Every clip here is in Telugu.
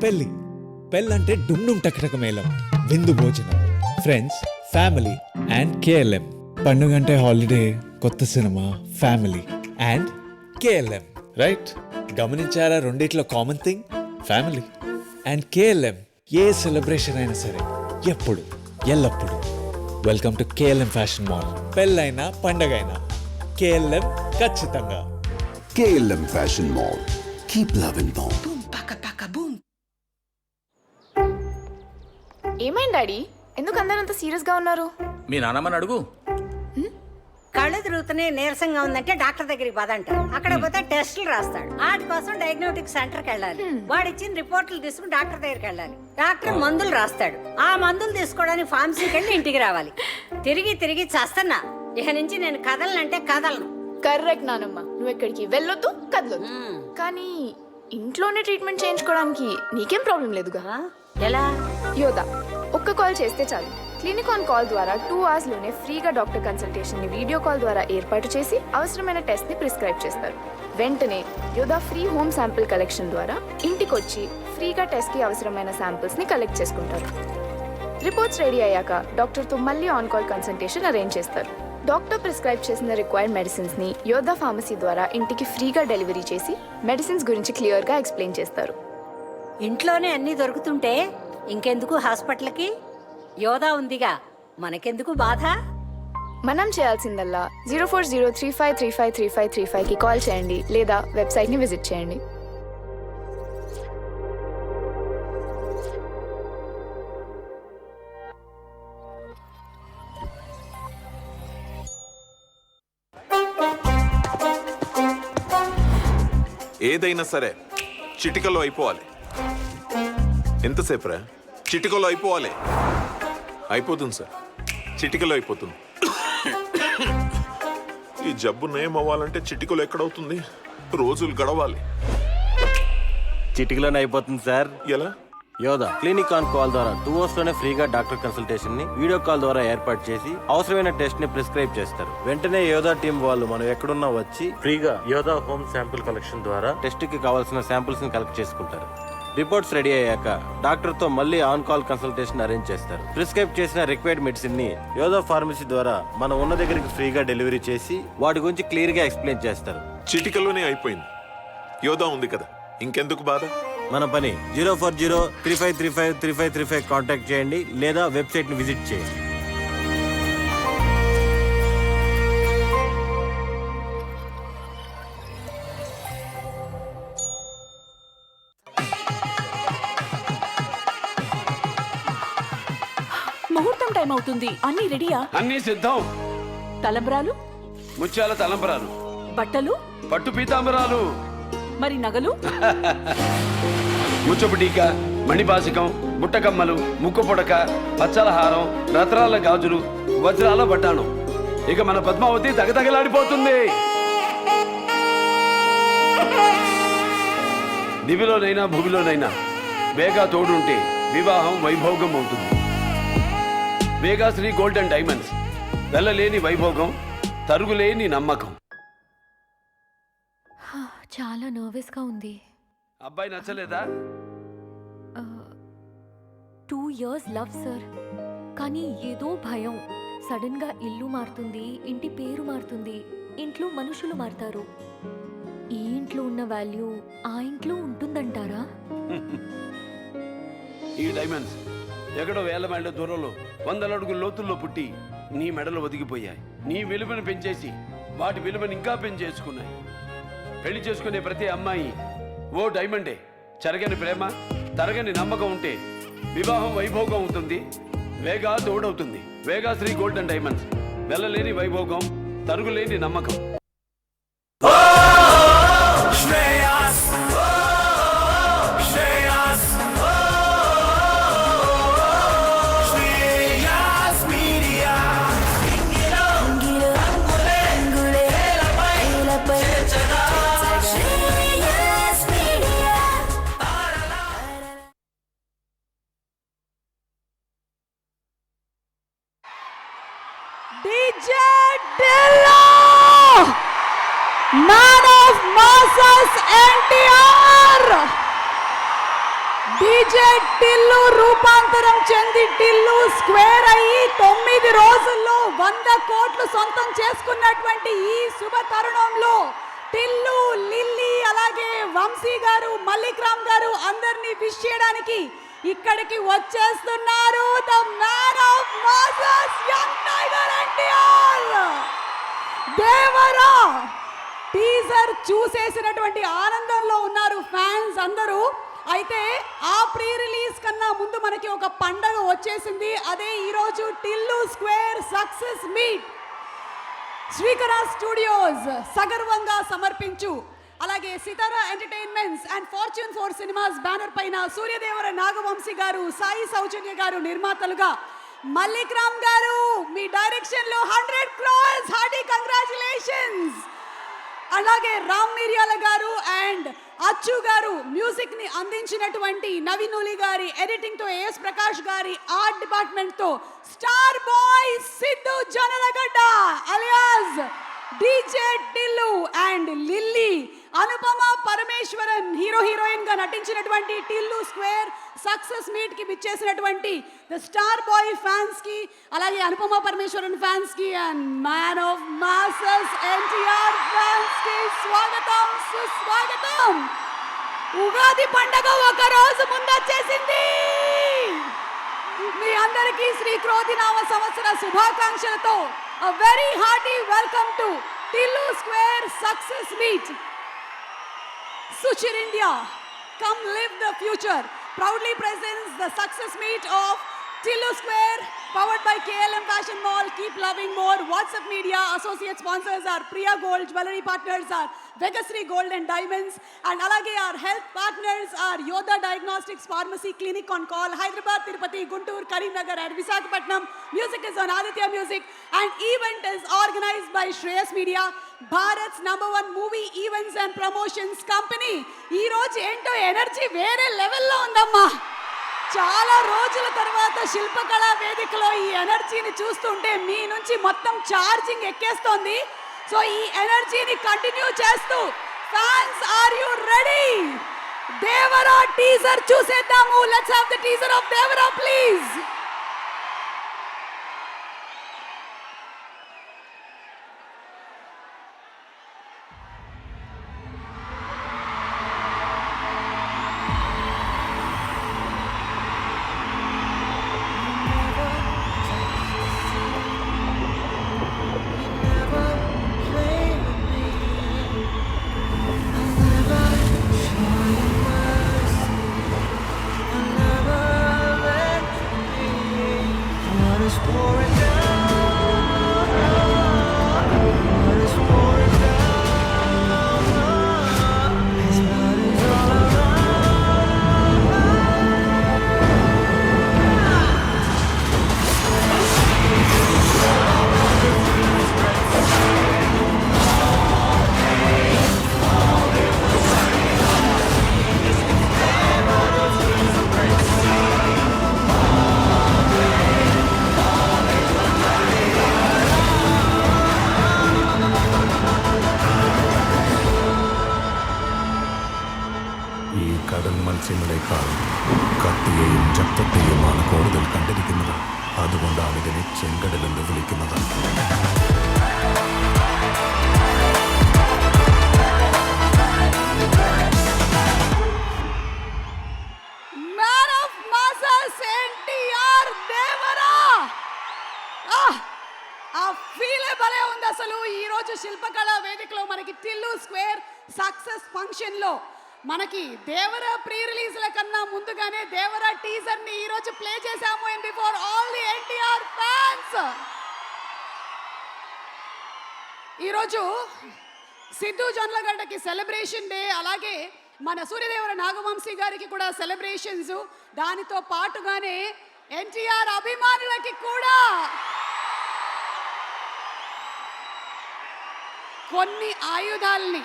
పెళ్ళి. పెళ్ళంటే డుమ్ టకటక మేళం, విందు భోజనం, ఫ్రెండ్స్, ఫ్యామిలీ అండ్ కేఎల్ఎం. పండుగ అంటే హాలిడే, కొత్త cinema, family and KLM. Right? గమనించారా రెండిట్లో common thing? Family and KLM. A celebration అయినా సరే, ఎప్పుడు, ఎల్లప్పుడు welcome to KLM fashion mall. పెళ్ళైనా పండగైనా కేఎల్ఎం ఖచ్చితంగా. KLM Fashion Mall. Keep loving mom. Boom, paka, paka, boom. ఏమైంది డాడీ? ఎందుకు అందరూ అంత సీరియస్ గా ఉన్నారు? మీ నాన్నమ్మని అడుగు. కళ్ళు తిరుగుతూనే నీరసంగా ఉందంటే డాక్టర్ దగ్గరికి పదంటారు. అక్కడ పోతే టెస్టులు రాస్తాడు. వాటి కోసం డయాగ్నోస్టిక్ సెంటర్కి వెళ్ళాలి. వాడు ఇచ్చిన రిపోర్టులు తీసుకుని డాక్టర్ దగ్గరికి వెళ్ళాలి. డాక్టర్ మందులు రాస్తాడు. ఆ మందులు తీసుకోవడానికి ఫార్మసీకి వెళ్ళి ఇంటికి రావాలి. తిరిగి తిరిగి చస్తున్నా. ఇక నుంచి నేను కదలనంటే కదలను. కరెక్ట్ నానమ్మ, నువ్వు ఎక్కడికి వెళ్ళొద్దు, కదలొద్దు. కానీ ఇంట్లోనే ట్రీట్మెంట్ చేయించుకోవడానికి నీకేం ప్రాబ్లం లేదుగా? ఎలా? యోదా ఒక్క కాల్ చేస్తే చాలు. క్లినిక్ ఆన్ కాల్ ద్వారా 2 hours లోనే ఫ్రీగా డాక్టర్ కన్సల్టేషన్ ని వీడియో కాల్ ద్వారా ఏర్పాటు చేసి అవసరమైన టెస్ట్ ని ప్రిస్క్రైబ్ చేస్తారు. వెంటనే యోదా ఫ్రీ హోమ్ శాంపిల్ కలెక్షన్ ద్వారా ఇంటికి వచ్చి ఫ్రీగా టెస్ట్ కి అవసరమైన శాంపిల్స్ ని కలెక్ట్ చేసుకుంటారు. రిపోర్ట్స్ రెడీ అయ్యాక డాక్టర్ తో మళ్ళీ ఆన్ కాల్ కన్సల్టేషన్ అరేంజ్ చేస్తారు. డాక్టర్ ప్రిస్క్రైబ్ చేసిన రిక్వైర్డ్ మెడిసిన్స్ ని యోదా ఫార్మసీ ద్వారా ఇంటికి ఫ్రీగా డెలివరీ చేసి మెడిసిన్స్ గురించి క్లియర్ గా ఎక్స్ప్లెయిన్ చేస్తారు. ఇంట్లోనే అన్ని దొరుకుతుంటే ఇంకెందుకు హాస్పిటల్కి? యోదా ఉందిగా, మనకెందుకు బాధ? మనం చేయాల్సిందల్లా 0403535335 కి కాల్ చేయండి లేదా వెబ్సైట్ ని విజిట్ చేయండి. ఏదైనా సరే చిటికలో అయిపోవాలి. ఎంతసేపు రా? చిటికలో అయిపోవాలి. అయిపోతుంది సార్, చిటికలో అయిపోతుంది. ఈ జబ్బు నయం అవ్వాలంటే చిటికలో ఎక్కడవుతుంది? రోజులు గడవాలి. చిటికలోనే అయిపోతుంది సార్. ఎలా? యోదా క్లినిక్ ఆన్ కాల్ ద్వారా 2 hours లోనే ఫ్రీగా డాక్టర్ కన్సల్టేషన్ ని వీడియో కాల్ ద్వారా ఏర్పాటు చేసి అవసరమైన టెస్ట్ ని ప్రిస్క్రైబ్ చేస్తారు. వెంటనే యోదా టీం వాళ్ళు మనం ఎక్కడున్నా వచ్చి ఫ్రీగా యోదా హోమ్ శాంపిల్ కలెక్షన్ ద్వారా టెస్ట్ కి కావాల్సిన శాంపిల్స్ ని కలెక్ట్ చేసుకుంటారు. రిపోర్ట్స్ రెడీ అయ్యాక డాక్టర్ తో మళ్ళీ ఆన్ కాల్ కన్సల్టేషన్ అరేంజ్ చేస్తారు. ప్రిస్క్రైబ్ చేసిన రిక్వైర్డ్ మెడిసిన్ ని యోదా ఫార్మసీ ద్వారా మనం ఉన్న దగ్గరికి ఫ్రీగా డెలివరీ చేసి వాటి గురించి క్లియర్ గా ఎక్స్ప్లెయిన్ చేస్తారు. చిటికలోనే అయిపోయింది. యోదా ఉంది కదా, ఇంకెందుకు బాధ? మన పని 0403533535 కాంటాక్ట్ చేయండి లేదా వెబ్సైట్ ని విజిట్ చేయండి. ముహూర్తం టైం అవుతుంది. అన్ని రెడీయా? అన్నీ సిద్ధం. తలంబ్రాలు? ముత్యాల తలంబరాలు, బట్టలు? పట్టు పీతాంబరాలు, మరి నగలు? ముచ్చపు టీక, మణిపాసికం, బుట్టకమ్మలు, ముక్కు పొడక, పచ్చల హారం, రత్నాల గాజులు, వజ్రాల బట్టాణం. ఇక మన పద్మావతి తగతగలాడిపోతుంది. దివిలోనైనా భూమిలోనైనా వేగా తోడుంటే వివాహం వైభోగం అవుతుంది. వేగా శ్రీ గోల్డ్ అండ్ డైమండ్స్. వెళ్ళలేని వైభోగం, తరుగులేని నమ్మకం. చాలా నర్వస్గా ఉంది. అబ్బాయి నచ్చలేదా? 2 years లవ్ సార్, కానీ ఏదో భయం. సడన్ గా ఇల్లు మారుతుంది, ఇంటి పేరు మారుతుంది, ఇంట్లో మనుషులు మారుతారు. ఈ ఇంట్లో ఉన్న వాల్యూ ఆ ఇంట్లో ఉంటుందంటారా? ఈ డైమండ్స్ ఎక్కడో 1000 మైళ్ళ దూరంలో 100 అడుగుల లోతుల్లో పుట్టి నీ మెడలు ఒదిగిపోయాయి. నీ విలువను పెంచేసి వాటి విలువను ఇంకా పెంచేసుకున్నాయి. పెళ్లి చేసుకునే ప్రతి అమ్మాయి ఓ డైమండే. చెరగని ప్రేమ, తరగని నమ్మకం ఉంటే వివాహం వైభోగం అవుతుంది, వేగా తోడవుతుంది. వేగా శ్రీ గోల్డ్ అండ్ డైమండ్స్. వెళ్ళలేని వైభోగం, తరుగులేని నమ్మకం. DJ Dilla! Man of Masses NTR! DJ Tillu రూపాంతరం చెంది టిల్లు స్క్వేర్ అయ్యి 9 రోజుల్లో 100 కోట్లు సొంతం చేసుకున్నటువంటి ఈ శుభ తరుణంలో టిల్లు, లిల్లీ, అలాగే వంశీ గారు, మల్లిక్ రామ్ గారు అందరినీ విష్ చేయడానికి ఇక్కడికి వచ్చేస్తున్నారు. The man of masses young tiger NTR. Devara teaser చూసేసినటువంటి ఆనందంలో ఉన్నారు ఫ్యాన్స్ అందరూ. అయితే ఆ ప్రీ రిలీజ్ కన్నా ముందు మనకి ఒక పండగ వచ్చేసింది. అదే ఈరోజు Tillu square success meet. Srikara Studios సగర్వంగా సమర్పించు, అలాగే Sithara Entertainments and Fortune 4 Cinemas banner పైన సూర్యదేవర నాగవంశీ గారు, సాయి సౌజన్య గారు నిర్మాతలుగా, మల్లిక్ రామ్ గారు మీ డైరెక్షన్ లో 100 crores హార్టీ కంగ్రాచులేషన్స్. అలాగే రామ్ మిర్యాల గారు అండ్ అచ్చు గారు మ్యూజిక్ ని అందించినటువంటి నవీనులి గారి ఎడిటింగ్ తో, ఏఎస్ ప్రకాష్ గారి ఆర్ట్ డిపార్ట్మెంట్ తో, star boy Siddhu Jonnalagadda alias DJ Tillu and lily, Anupama Parameswaran hero heroine గా నటించినటువంటి టిల్లు స్క్వేర్ సక్సెస్ మీట్ కి విచ్చేసినటువంటి ద స్టార్ బాయ్ ఫ్యాన్స్ కి, అలాగే అనుపమ పరమేశ్వరన్ ఫ్యాన్స్ కి and man of masses NTR fans కి స్వాగతం, సుస్వాగతం. ఉగాది పండగ ఒక రోజు ముందొచ్చేసింది. మీ అందరికీ శ్రీ క్రోధినామ సంవత్సర శుభాకాంక్షలతో a very hearty welcome to Tillu Square Success Meet. Suchir India, come live the future, proudly presents the success meet of Tillu Square, powered by KLM Fashion Mall. Keep loving more. WhatsApp Media associate sponsors are Priya Gold, jewelry partners are Vegasri Gold and Diamonds, and alage our health partners are Yoda Diagnostics Pharmacy Clinic on Call, Hyderabad, Tirupati, Guntur, Karimnagar and Visakhapatnam. Music is on Aditya Music, and event is organized by Shreyas Media, Bharat's #1 movie events and promotions company. Ee roju ento energy vere level lo undamma. చాలా రోజుల తర్వాత శిల్పకళా వేదికలో ఈ ఎనర్జీని చూస్తుంటే మీ నుంచి మొత్తం ఛార్జింగ్ ఎక్కేస్తోంది. సో ఈ ఎనర్జీని కంటిన్యూ చేస్తూ fans, are you ready? Devara teaser చూసేద్దాము. Let's have the teaser of Devara please. മത്സ്യങ്ങളെക്കാൾ കത്തിയെയും ചത്തത്തെയുമാണ് കൂടുതൽ കണ്ടിരിക്കുന്നത്. അതുകൊണ്ടാണ് ഇതിനെ ചെങ്കടലെന്ന് വിളിക്കുന്നത്. అసలు ఈ రోజు శిల్పకళా వేదికలో మనకి టిల్లు స్క్వేర్ సక్సెస్ ఫంక్షన్ లో మనకి దేవరా ప్రీ రిలీజ్ల కన్నా ముందుగానే దేవరా టీజర్ ని ఈ రోజు ప్లే చేశాము and before all the NTR fans. ఈ రోజు సిద్ధు జొన్నలగడ్డకి సెలబ్రేషన్ డే, అలాగే మన సూర్యదేవర నాగవంశీ గారికి కూడా సెలబ్రేషన్స్. దానితో పాటుగానే ఎన్టీఆర్ అభిమానులకి కూడా కొన్ని ఆయుధాల్ని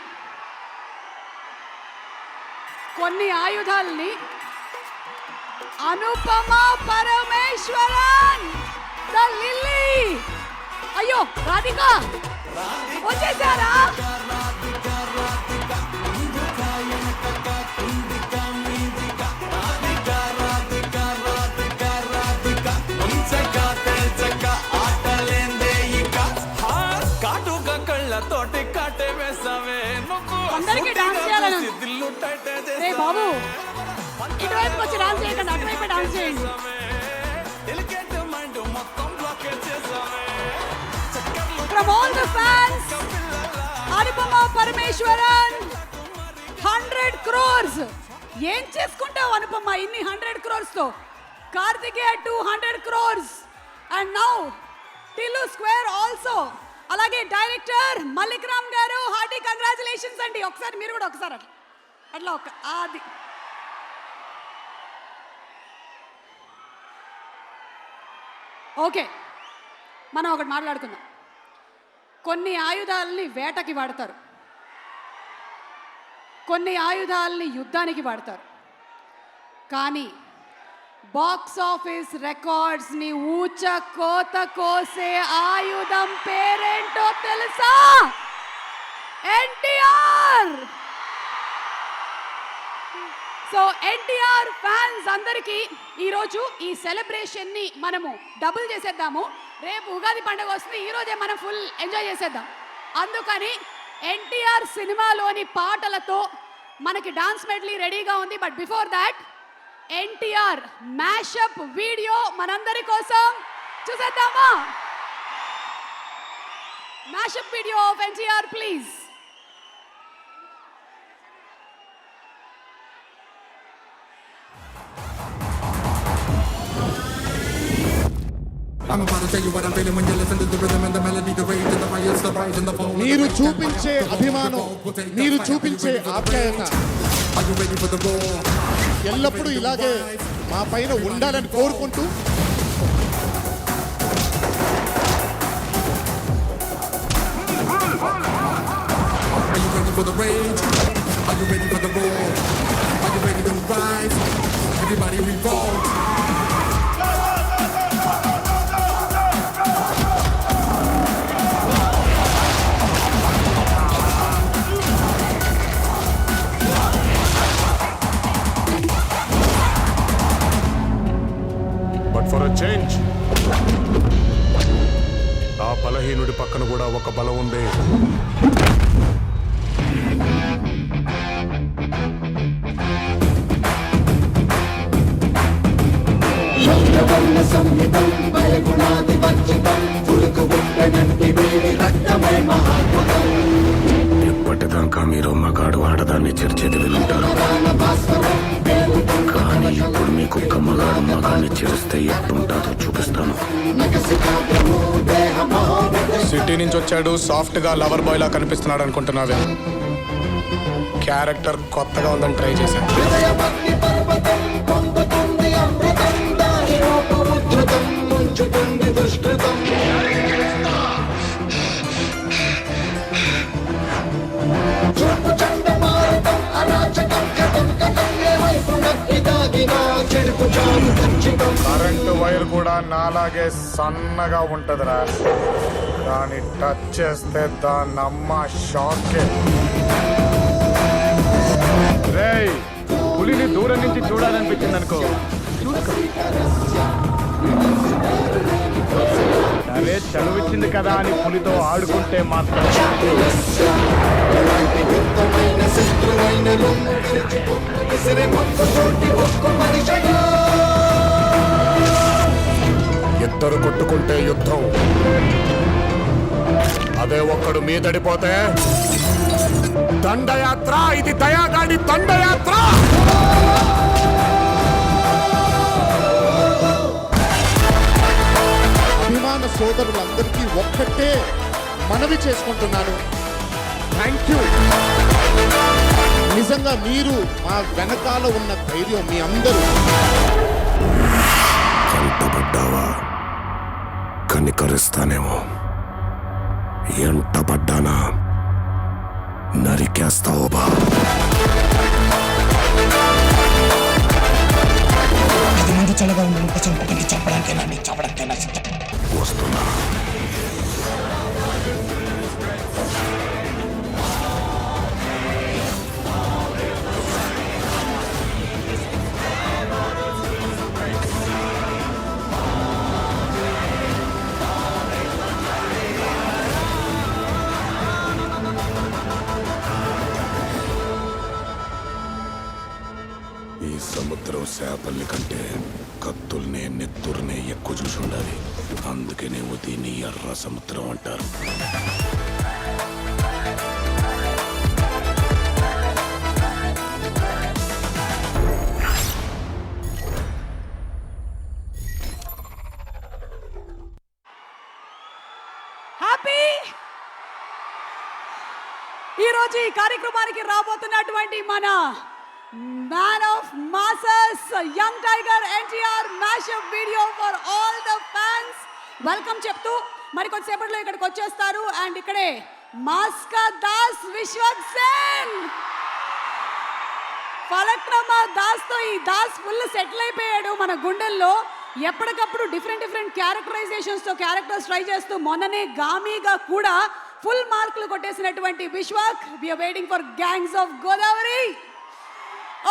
అనుపమ పరమేశ్వరన్ ద లిల్లీ, అయ్యో రాధిక వచ్చేసారా? అందరికీ డాన్స్ చేయాలని రే బాబు, ఇటువైపు వచ్చి డాన్స్ చేయకండి, అటువైపు డాన్స్ చేయండి. From all the fans, Anupama Parameshwaran, 100 crores. ఏం చేసుకుంటావు అనుపమ ఇన్ని 100 crores తో? Karthikeya 200 crores and now Tillu Square also. అలాగే director Mallik Ram garu, hearty congratulations అండి. ఒకసారి మీరు కూడా ఒకసారి అట్లా ఒక అది ఓకే. మనం ఒకటి మాట్లాడుకుందాం. కొన్ని ఆయుధాలని వేటకి వాడతారు, కొన్ని ఆయుధాలని యుద్ధానికి వాడతారు. కానీ బాక్స్ ఆఫీస్ రికార్డ్స్ ని ఊచ కోత కోసే ఆయుధం పేరేంటో తెలుసా? ఎన్టీఆర్. సో ఎన్టీఆర్ ఫ్యాన్స్ అందరికీ ఈరోజు ఈ సెలబ్రేషన్ని మనము డబుల్ చేసేద్దాము. రేపు ఉగాది పండుగ వస్తుంది, ఈరోజే మనం ఫుల్ ఎంజాయ్ చేసేద్దాం. అందుకని ఎన్టీఆర్ సినిమాలోని పాటలతో మనకి డాన్స్ మెడ్లీ రెడీగా ఉంది. But before that NTR mashup video మనందరి కోసం చూసేద్దామా? Mashup video of NTR please. మీరు చూపించే అభిమానం, మీరు చూపించే ఆప్యాయత ఎల్లప్పుడూ ఇలాగే మా పైన ఉండాలని కోరుకుంటూ చేంజ్. ఆ బలహీనుడి పక్కన కూడా ఒక బలం ఉంది. ఇప్పటిదాకా మీరు మగాడు ఆడదాన్ని చర్చేది వినుంటారు, కానీ ఇప్పుడు మీకు ఒక్క మగాడు మగాన్ని చేస్తే ఎట్టుంటాదో చూపిస్తాను. సిటీ నుంచి వచ్చాడు, సాఫ్ట్ గా లవర్ బాయ్ లా కనిపిస్తున్నాడు అనుకుంటున్నావే. క్యారెక్టర్ కొత్తగా ఉందని ట్రై చేశాను. కరెంటు వైర్ కూడా నాలాగే సన్నగా ఉంటదిరా, కానీ టచ్ చేస్తే దాన్ని అమ్మ షాకే. రేయ్, పులిని దూరం నుంచి చూడాలనిపించింది అనుకో, అరే చనువిచ్చింది కదా అని పులితో ఆడుకుంటే మాత్రం ఇద్దరు కొట్టుకుంటే యుద్ధం, అదే ఒక్కడు మీదడిపోతే దండయాత్ర. ఇది దయాగాడి దండయాత్ర. అభిమాన సోదరులందరికీ ఒక్కటే మనవి చేసుకుంటున్నాను, థ్యాంక్ యూ. నిజంగా మీరు మా వెనకాల ఉన్న ధైర్యం మీ అందరూ. కంటపడ్డావా కనికరిస్తానేమో, ఎంటపడ్డానా నరికేస్తావు బా. ముందు చల్లగా ఉండి చంపడానికి చంపడానికైనా నీకు చంపడానికైనా వస్తున్నా. సముద్రం చేపల్ని కంటే కత్తుల్నే నెత్తుర్నే ఎక్కువ చూసి ఉండాలి. అందుకనేమో దీన్ని ఎర్ర సముద్రం అంటారు. హ్యాపీ ఈరోజు ఈ కార్యక్రమానికి రాబోతున్నటువంటి మన man of masses young tiger NTR mashup video for all the fans welcome చెప్తూ మరి కొద్దిసేపట్లో ఇక్కడికి వచ్చేస్తారు. అండ్ ఇక్కడే మాస్కా దాస్ విశ్వక్సేన్ ఫలక్నమా దాస్తో ఈ దాస్ ఫుల్ సెటిల్ అయిపోయాడు మన గుండెల్లో. ఎప్పటికప్పుడు డిఫరెంట్ క్యారెక్టరైజేషన్స్తో క్యారెక్టర్స్ ట్రై చేస్తూ మొన్ననే గామీగా కూడా ఫుల్ మార్కులు కొట్టేసినటువంటి Vishwak. We're waiting for gangs of Godavari.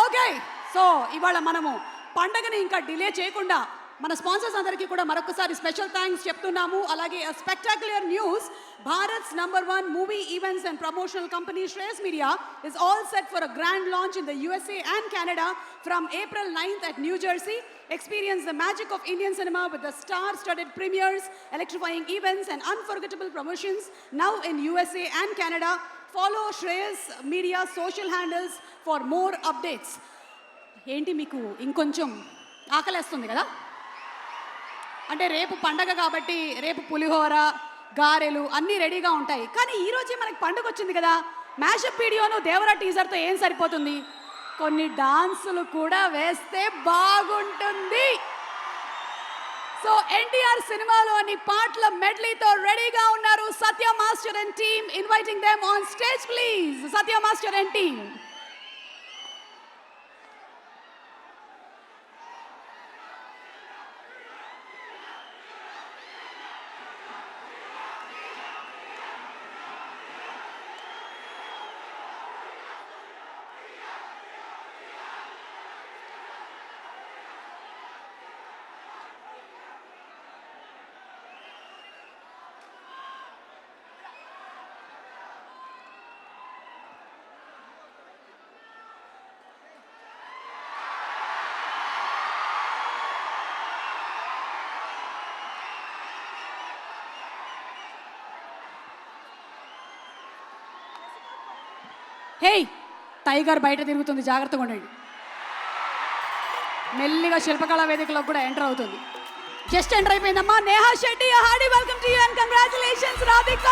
Okay, so ఇవాళ మనము పండగని ఇంకా డిలే చేయకుండా మన స్పాన్సర్స్ అందరికీ కూడా మరొకసారి స్పెషల్ థ్యాంక్స్ చెప్తున్నాము. అలాగే spectacular news, Bharats #1 movie events and promotional company Shreyas media is all set for a grand launch in the USA and Canada from April 9th at New Jersey. Experience the magic of Indian cinema with the star-studded premieres, electrifying events and unforgettable promotions now in USA and Canada. Follow Shreyas Media social handles for more updates. ఏంటి మీకు ఇంకొంచెం ఆకలేస్తుంది కదా? అంటే రేపు పండగ కాబట్టి రేపు పులిహోర, గారెలు అన్నీ రెడీగా ఉంటాయి. కానీ ఈరోజే మనకి పండుగ వచ్చింది కదా, మ్యాషప్ వీడియోను దేవరా టీజర్తో ఏం సరిపోతుంది, కొన్ని డాన్సులు కూడా వేస్తే బాగుంటుంది. సో ఎన్టీఆర్ సినిమాలోని పాటల మెడ్లీతో రెడీగా ఉన్నారు Satya master and team. Inviting them on stage please. Satya master and team. Hey, tiger బయట తిరుగుతుంది, జాగ్రత్తగా ఉండండి. మెల్లిగా శిల్పకళా వేదికలోకి కూడా ఎంటర్ అవుతుంది. జస్ట్ ఎంటర్ అయిపోయిందమ్మా. Neha Shetty, hearty welcome to you and congratulations Radhika.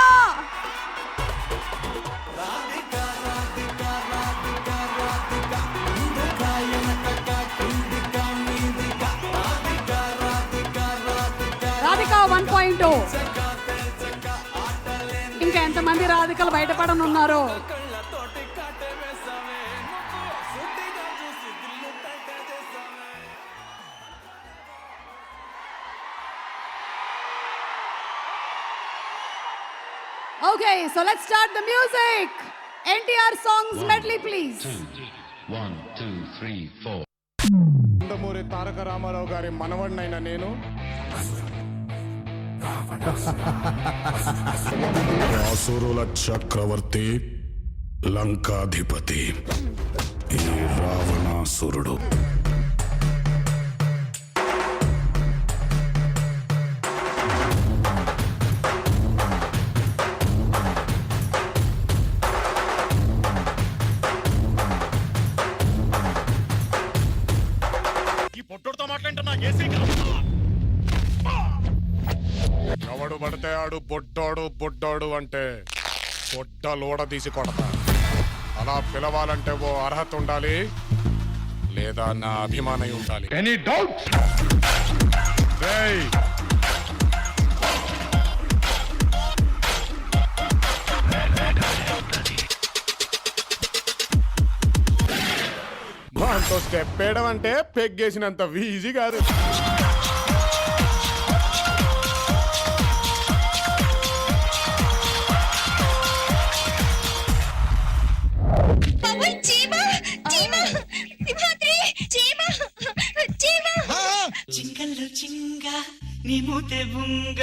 Radhika 1.0. ఇంకా ఎంతమంది రాధికలు బయటపడనున్నారో. Okay, so let's start the music. NTR songs medley, please. 1, 2, 3, 4. Nandamuri Taraka Ramarao గారి మనవడినైన నేను అసురుల చక్రవర్తి, లంకాధిపతి, ఈ రావణాసురుడు. ఎవడు పడితే ఆడు బొడ్డోడు అంటే బొడ్డ లోడ తీసి కొడతా. అలా పిలవాలంటే ఓ అర్హత ఉండాలి, లేదా నా అభిమానం ఉండాలి. Any doubt? దాంతో స్టెప్ వేయడం అంటే పెగ్గేసినంత ఈజీ కాదు. చింగల్లో చింగ నీ మూతే బుంగ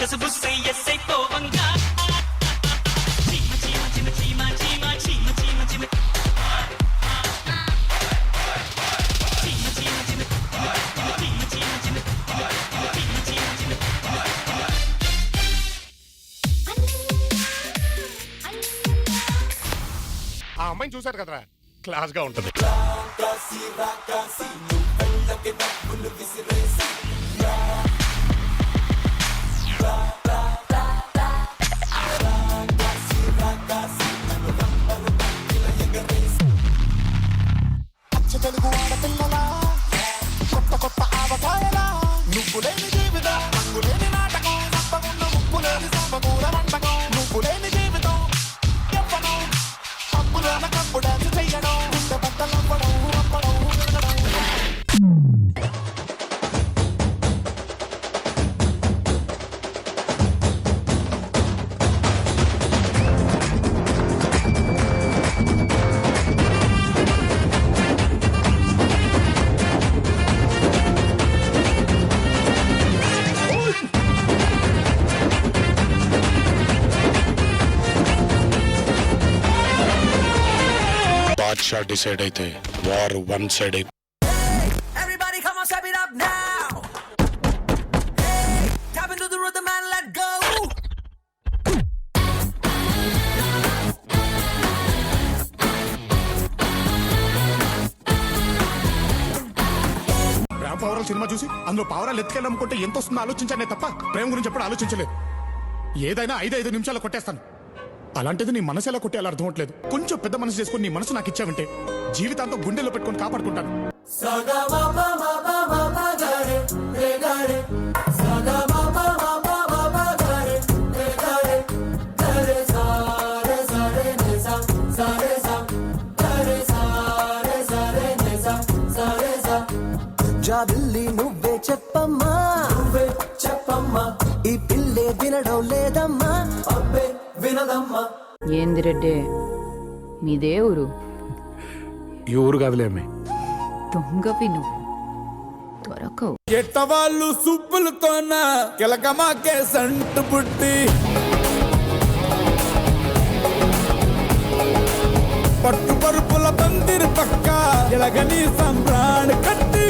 కసబుస్సై ఎస్సై పోవంగ చీమ చీమ చీమ చీమ చీమ చీమ చీమ చీమ ఆ అమ్మాయిని చూశారు కదరా, క్లాస్ గా ఉంటుంది. తెలుగు ఆడపిల్లలా కొత్త కొత్త ఆవకాయలా నువ్వు లేని జీవితం నువ్వు లేని నాటకం తప్పకుండా ఉప్పు లేని సాంబకూర వంటకం నువ్వు లేని జీవితం చెప్పడం అప్పులోన కప్పు డాన్స్ చెయ్యడం బట్టలవ్వడం అప్పడం బాద్షా డిసైడ్ అయితే వార్ వన్ సైడ్ అయితే. Everybody come on, step it up now. Tap into the rhythm and let go. Ram పావరాలు సినిమా చూసి అందులో పావరాలు ఎత్తుకెళ్ళామనుకుంటే ఎంత వస్తుందో ఆలోచించానే తప్ప ప్రేమ గురించి ఎప్పుడు ఆలోచించలేదు. ఏదైనా 5 నిమిషాలు కొట్టేస్తాను. అలాంటిది నీ మనసు ఎలా కొట్టేయాలో అర్థం అవట్లేదు. కొంచెం పెద్ద మనసు చేసుకుని నీ మనసు నాకు ఇచ్చావంటే జీవితాంతం గుండెల్లో పెట్టుకొని కాపాడుకుంటాను. జాబిల్లి నువ్వే చెప్పమ్మా ఈ పిల్లే వినడం లేదమ్మా అబ్బే వినదమ్మా. ఏంది రెడ్డి మీదే ఊరు? ఈ ఊరు కాదులే అమ్మాయి. దొంగవి నువ్వు దొరకవు. ఎట్టవాళ్ళు సుబ్బులతోన కిలకమాకే సంటు పుట్టి పట్టు పరుపుల పందిరి పక్క ఇలగని సంబ్రాణి కట్టి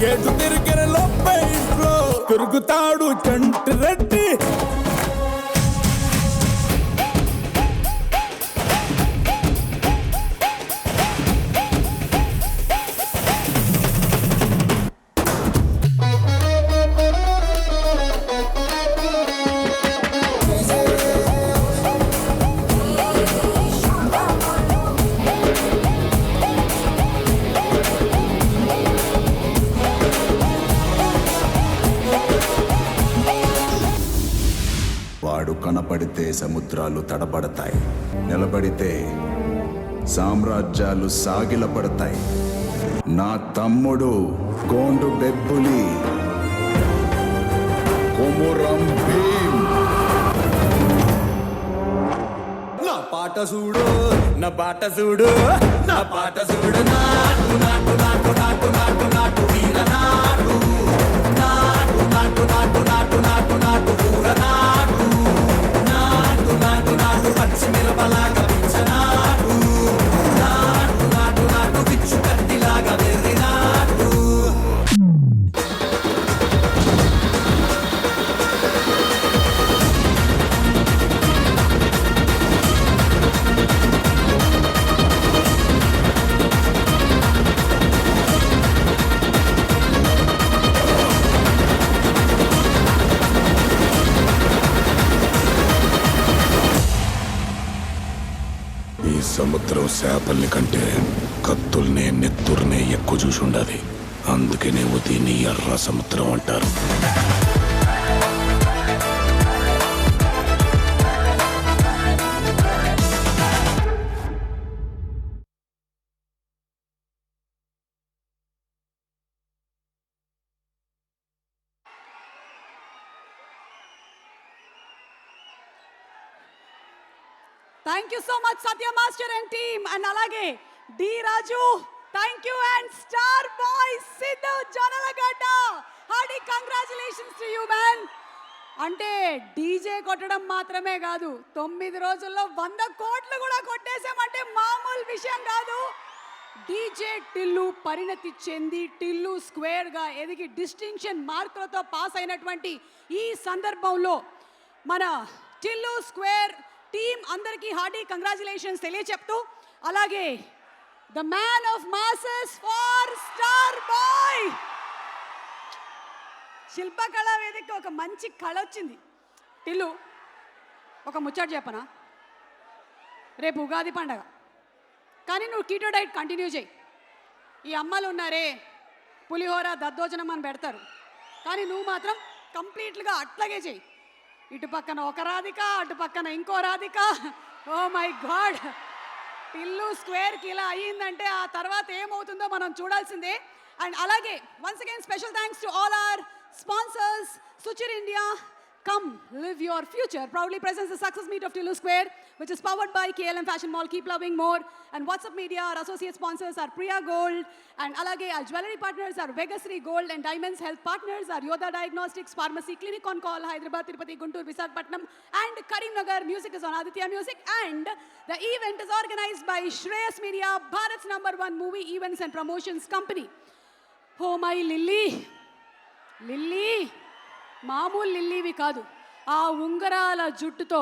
ఏడు తిరిగిన లోపే ఇంట్లో తిరుగుతాడు చంటి రెడ్డి. వాడు కనపడితే సముద్రాలు తడబడతాయి, నిలబడితే సామ్రాజ్యాలు సాగిలపడతాయి. నా తమ్ముడు గోండు బెబ్బులి కొమురం భీం. నా పాట చూడు నా పాట చూడు నా పాట చూడు నాటు నాటు నాటు నాటు నాటు నాటు వీర నాటు నాటు నాటు నాటు నాటు నాటు నాటు ఊర నాటు నాటు నాటు నాటు పచ్చి మిరపలాగా పిచ్చనాటు నాటు నాటు నాటు పిచ్చు కత్తిలాగా వెర్రి నాటు. ఈ సముద్రం చేపల్ని కంటే కత్తుల్నే నెత్తుర్నే ఎక్కువ చూసుండది. అందుకనే దీన్ని ఎర్ర సముద్రం అంటారు. Thank you so much Satya master and team. And అలాగే D Raju thank you and star boy Siddhu Jonnalagadda. Hearty congratulations to you man. అంటే డీజే కొట్టడం మాత్రమే కాదు, 9 రోజుల్లో 100 కోట్లు కూడా కొట్టేసామంటే మామూలు విషయం కాదు. డీజే టిల్లు పరిణతి చెంది టిల్లు స్క్వేర్గా ఎదిగి డిస్టింక్షన్ మార్కులతో పాస్ అయినటువంటి ఈ సందర్భంలో మన టిల్లు స్క్వేర్ టీమ్ అందరికీ హార్డీ కంగ్రాచులేషన్స్ తెలియచెప్తూ, అలాగే the man of masses for star boy Shilpakala Vedika ఒక మంచి కళ వచ్చింది. టిల్లు, ఒక ముచ్చట చెప్పనా? రేపు ఉగాది పండగ, కానీ నువ్వు కీటో డైట్ కంటిన్యూ చేయి. ఈ అమ్మలు ఉన్నారే పులిహోర దద్దోజనం అని పెడతారు, కానీ నువ్వు మాత్రం కంప్లీట్గా అట్లాగే చెయ్యి. ఇటు పక్కన ఒక రాధిక, అటు పక్కన ఇంకో Radhika. Oh my God, Tillu స్క్వేర్కి ఇలా అయ్యిందంటే ఆ తర్వాత ఏమవుతుందో మనం చూడాల్సిందే. అండ్ అలాగే once again special thanks to all our sponsors. Suchir India, come live your future, proudly presents the success meet of Tillu Square, which is powered by KLM Fashion Mall. Keep loving more. And WhatsApp Media, our associate sponsors are Priya Gold, and alage our jewelry partners are Vegasri Gold and Diamonds. Health partners are Yoda Diagnostics, Pharmacy, Clinic on Call, Hyderabad, Tirupati, Guntur, Visakhapatnam and Karimnagar. Music is on Aditya Music, and the event is organized by Shreyas Media, Bharat's #1 movie events and promotions company. Oh my Lily, lily మామూలు లిల్లీవి కాదు. ఆ ఉంగరాల జుట్టుతో,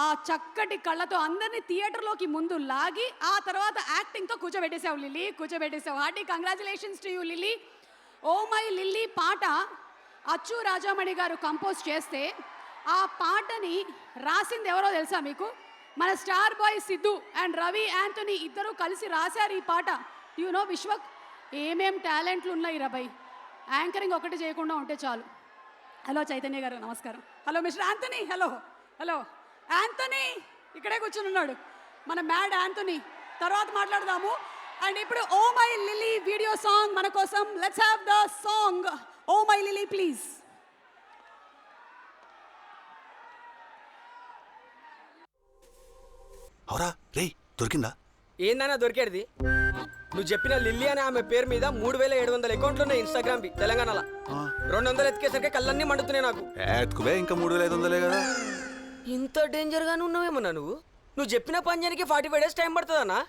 ఆ చక్కటి కళ్ళతో అందరినీ థియేటర్లోకి ముందు లాగి ఆ తర్వాత యాక్టింగ్తో కూర్చోబెట్టేసావు లిల్లీ, కూర్చోబెట్టేసావు. Hearty congratulations to you Lilly. Oh my Lilly పాట అచ్చు రాజామణి గారు కంపోజ్ చేస్తే ఆ పాటని రాసింది ఎవరో తెలుసా మీకు? మన star boy Siddhu and Ravi Antony ఇద్దరు కలిసి రాశారు ఈ పాట. యు నో విశ్వక్, ఏమేం టాలెంట్లు ఉన్నాయి రా భయ్, యాంకరింగ్ ఒకటి చేయకుండా ఉంటే చాలు. హలో చైతన్య గారు నమస్కారం. Hello mister Anthony. Hello hello Anthony ఇక్కడే కూర్చుని ఉన్నాడు మన మ్యాడ్ యాంథనీ. తర్వాత మాట్లాడదాము. అండ్ ఇప్పుడు oh my lily video song మన కోసం. Let's have the song oh my lily please. అవురా రే, దొరికిందా? ఏందన్నా దొరికేది? నువ్వు చెప్పిన లిల్లీ అనే ఆమె పేరు మీద 3700 అకౌంట్లు ఉన్నాయి ఇన్స్టాగ్రామ్ వి తెలంగాణలో. 200 ఎత్తుకేసరికి కళ్ళన్నీ మండుతున్నాయి నాకు. ఎత్తుకువే, ఇంకా 3500 కదా. ఇంత డేంజర్ గానే ఉన్నావేమన్నా నువ్వు? నువ్వు చెప్పిన పని చేయడానికి 45 days టైం పడుతుందన్నా.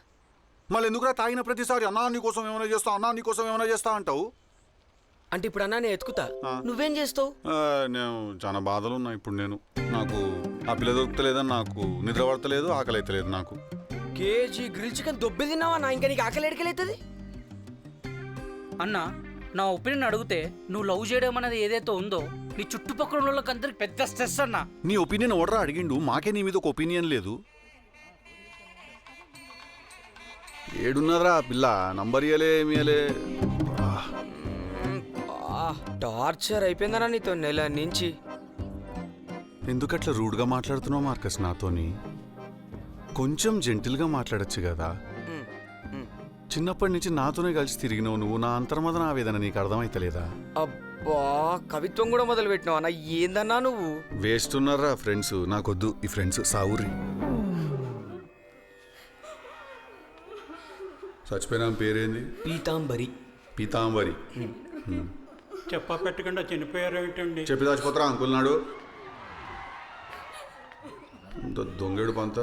మళ్ళీ ఎందుకురా తాగిన ప్రతిసారి అన్నా నీకోసం ఏమైనా చేస్తా, అన్నా నీకోసం ఏమైనా చేస్తా అంటావు? అంటే ఇప్పుడు అన్నా నేను ఎత్తుకుతా, నువ్వేం చేస్తావు? నేను చాలా బాధలు ఉన్నా ఇప్పుడు. నాకు ఆ పిల్ల దొరుకుతలేదని నాకు నిద్ర పడతలేదు, ఆకలి అవుతలేదు నాకు. కేజీ గ్రిల్ చికెన్ దొబ్బి తిన్నావా నా? ఇంకా నీకు ఆకలి ఎడకలవుతుంది అన్నా. నా ఒపీనియన్ అడిగితే నువ్వు లవ్ చేయడం అనేది ఏదైతే ఉందో నీ చుట్టుపక్కల వాళ్ళకి అందరికి పెద్ద స్ట్రెస్ అన్నా. నీ ఒపీనియన్ ఎవడరా అడిగిండు? మాకే నీ మీద ఒక ఒపీనియన్ లేదు. ఏడున్నదిరా ఆ పిల్ల, నంబర్ ఇయలే ఏమియలే. టార్చర్ అయిపోయిందన్నా నీతో నెల నుంచి. ఎందుకట్లా రూడ్గా మాట్లాడుతున్నావు మార్కస్ నాతోని? కొంచెం జెంటిల్గా మాట్లాడచ్చు కదా. చిన్నప్పటి నుంచి నాతోనే కలిసి తిరిగినావు నువ్వు. నా అంతర్మదన ఆవేదన నీకు అర్థమైతలేదా? అబ్బా, కవిత్వం కూడా మొదలు పెట్టినావు అన్న. ఏందన్నా నువ్వు? వేస్ట్ ఉన్నారా ఫ్రెండ్స్, నాకొద్దు ఈ ఫ్రెండ్స్ సావురి. చచ్చిపోయినా పేరేంది? పీతాంబరి. పీతాంబరి. చెప్పా పెట్టకుండా చనిపోయారు ఏంటండి? చెప్పి చచ్చిపోతారా అంకుల్ నాడు? దొంగడు పంత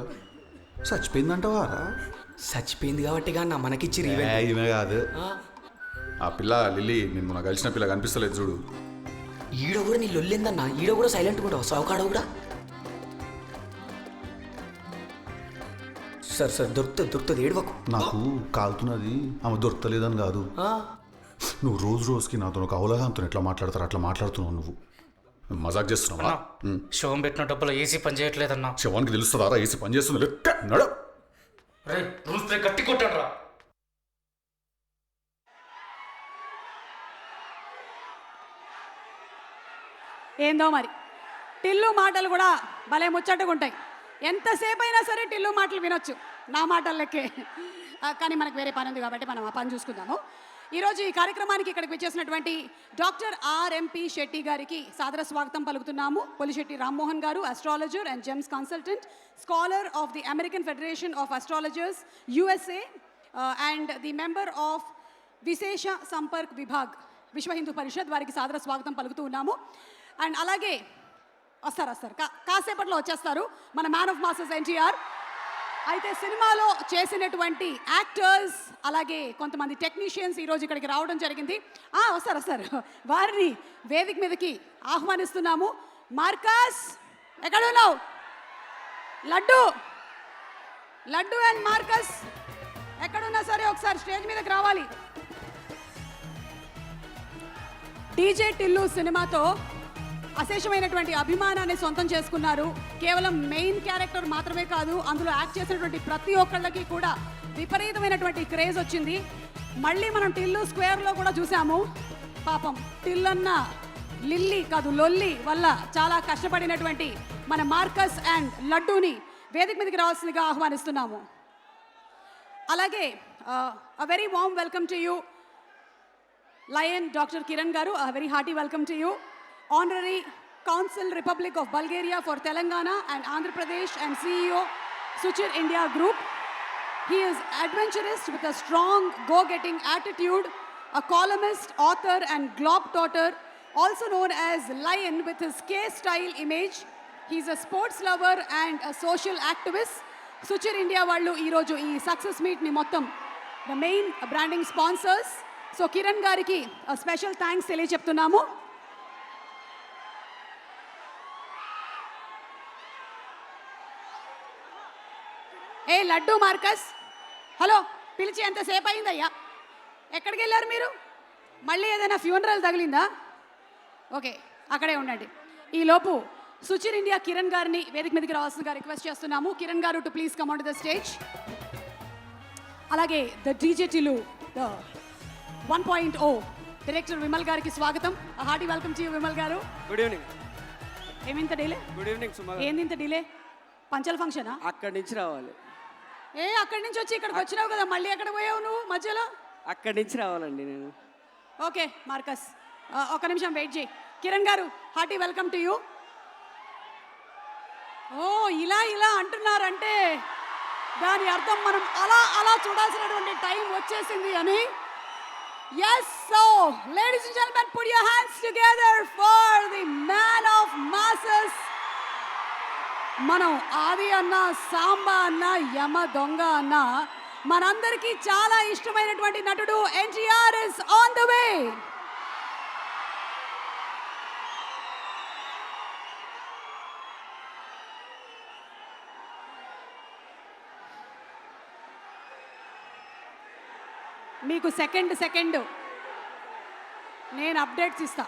చచ్చిపోయిందంటవా? చచ్చిపోయింది కాబట్టి మనకిచ్చి ఈమె కాదు ఆ పిల్ల లిల్లీ. నిన్ను నాకు కలిసిన పిల్ల కనిపిస్తలేదు చూడు. ఈడ కూడా నీ లొల్లిందన్నా. ఈడ కూడా సైలెంట్ కూడా సౌకాడ కూడా. సార్ సార్ దొరుకుతుంది ఏడవకు. నాకు కాలుతున్నది, ఆమె దొరకలేదని కాదు. నువ్వు రోజు రోజుకి నాతో ఒక అవలగాంతో ఎట్లా మాట్లాడతారు అట్లా మాట్లాడుతున్నావు నువ్వు. మజాక్ చేస్తున్నావా? శవం పెట్టిన డబ్బులో ఏసీ పని చేయట్లేదన్నా. శవానికి తెలుస్తుందా ఏసీ పని చేస్తుంది? నడు. గట్టి కొట్టాడు రా. ఏందో మరి టిల్లు మాటలు కూడా భలే ముచ్చటగా ఉంటాయి. ఎంతసేపు అయినా సరే టిల్లు మాటలు వినొచ్చు, నా మాటలు లెక్కే. కానీ మనకు వేరే పని ఉంది కాబట్టి మనం ఆ పని చూసుకుందాము. ఈరోజు ఈ కార్యక్రమానికి ఇక్కడికి వచ్చేసినటువంటి డాక్టర్ ఆర్ఎంపి శెట్టి గారికి సాదర స్వాగతం పలుకుతున్నాము. Polisetti Rammohan garu, astrologer and gems consultant, scholar of the American Federation of Astrologers USA and the member of Vishesh Sampark vibhag విశ్వ హిందూ పరిషత్, వారికి సాదర స్వాగతం పలుకుతూ ఉన్నాము. అండ్ అలాగే వస్తారు కాసేపట్లో వచ్చేస్తారు మన మ్యాన్ ఆఫ్ మాసెస్ ఎన్టీఆర్. అయితే సినిమాలో చేసినటువంటి యాక్టర్స్ అలాగే కొంతమంది టెక్నీషియన్స్ ఈరోజు ఇక్కడికి రావడం జరిగింది. వస్తారు వారిని వేదిక మీదకి ఆహ్వానిస్తున్నాము. మార్కస్ ఎక్కడున్నావు లడ్డు లడ్డు అండ్ మార్కస్ ఎక్కడున్నా సరే ఒకసారి స్టేజ్ మీదకి రావాలి. డీజే టిల్లు సినిమాతో అశేషమైనటువంటి అభిమానాన్ని సొంతం చేసుకున్నారు. కేవలం మెయిన్ క్యారెక్టర్ మాత్రమే కాదు, అందులో యాక్ట్ చేసినటువంటి ప్రతి ఒక్కళ్ళకి కూడా విపరీతమైనటువంటి క్రేజ్ వచ్చింది. మళ్ళీ మనం టిల్లు స్క్వేర్లో కూడా చూసాము. పాపం టిల్లన్న లిల్లీ కాదు లొల్లి వల్ల చాలా కష్టపడినటువంటి మన మార్కస్ అండ్ లడ్డూని వేదిక మీదకి రావాల్సిందిగా ఆహ్వానిస్తున్నాము. అలాగే a very warm welcome to you lion doctor Kiran garu. A very hearty welcome to you. Honorary council republic of Bulgaria for Telangana and Andhra Pradesh and CEO Suchir India Group. He is adventurous with a strong go-getting attitude, a columnist, author and globetrotter, also known as Lion with his K-style image. He's a sports lover and a social activist. Suchir India వాళ్ళు ఈరోజు ఈ సక్సెస్ మీట్ని మొత్తం the main branding sponsors. So Kiran గారికి స్పెషల్ థ్యాంక్స్ తెలియజెప్తున్నాము. ఏ లడ్డు మార్కస్, హలో, పిలిచి ఎంతసేపు అయిందయ్యా? ఎక్కడికి వెళ్ళారు మీరు? మళ్ళీ ఏదైనా ఫ్యూనరల్ తగిలిందా? ఓకే, అక్కడే ఉండండి. ఈలోపు సుచిర్ ఇండియా కిరణ్ గారిని వేదిక మీదకి రావాల్సిందిగా రిక్వెస్ట్ చేస్తున్నాము. Kiran garu to please come on to the stage. అలాగే the DJ Tillu the 1.0 director Vimal గారికి స్వాగతం. Hearty welcome to you Vimal garu. Good evening. ఏమింత డిలే? Good evening Suma. ఏంది ఇంత డిలే? పంచల ఫంక్షనా? అక్కడి నుంచి రావాలి. అక్కడి నుంచి వచ్చి ఇక్కడికి వచ్చినావు కదా, మళ్ళీ ఎక్కడ పోయావు నువ్వు మధ్యలో? అక్కడి నుంచి రావాలండి నేను. ఓకే మార్కస్, ఒక నిమిషం వెయిట్ చేయి. కిరణ్ గారు హార్టీ వెల్కమ్ టు యూ. ఓ ఇలా ఇలా అంటున్నారంటే దాని అర్థం మనం అలా అలా చూడాల్సినటువంటి టైం వచ్చేసింది అని. Yes, so ladies and gentlemen, put your hands together for the man of masses. మనం ఆది అన్న, సాంబా అన్న, యమ దొంగ అన్న, మనందరికీ చాలా ఇష్టమైనటువంటి నటుడు NTR is on the way. మీకు సెకండ్ నేను అప్డేట్స్ ఇస్తా.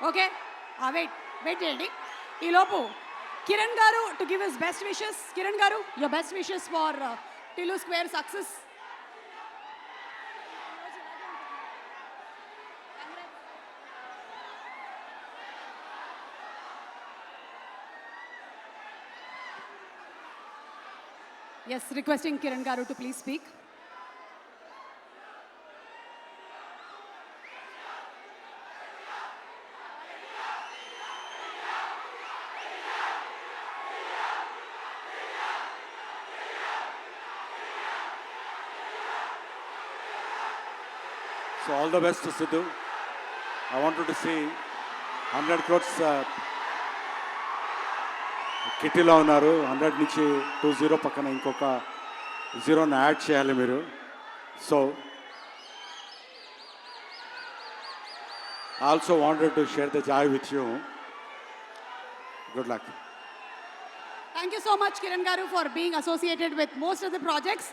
ఓకే, వెయిట్ చేయండి. ఈలోపు Kiran garu to give his best wishes. Kiran garu, your best wishes for Tillu square success. Yes, requesting Kiran garu to please speak. So all the best to Sidhu. I wanted to see 100 crores కిట్టీలో ఉన్నారు. 100 నుంచి 20 పక్కన ఇంకొక 0ని యాడ్ చేయాలి మీరు. So I also wanted to share the joy with you. Good luck. Thank you so much Kiran garu for being associated with most of the projects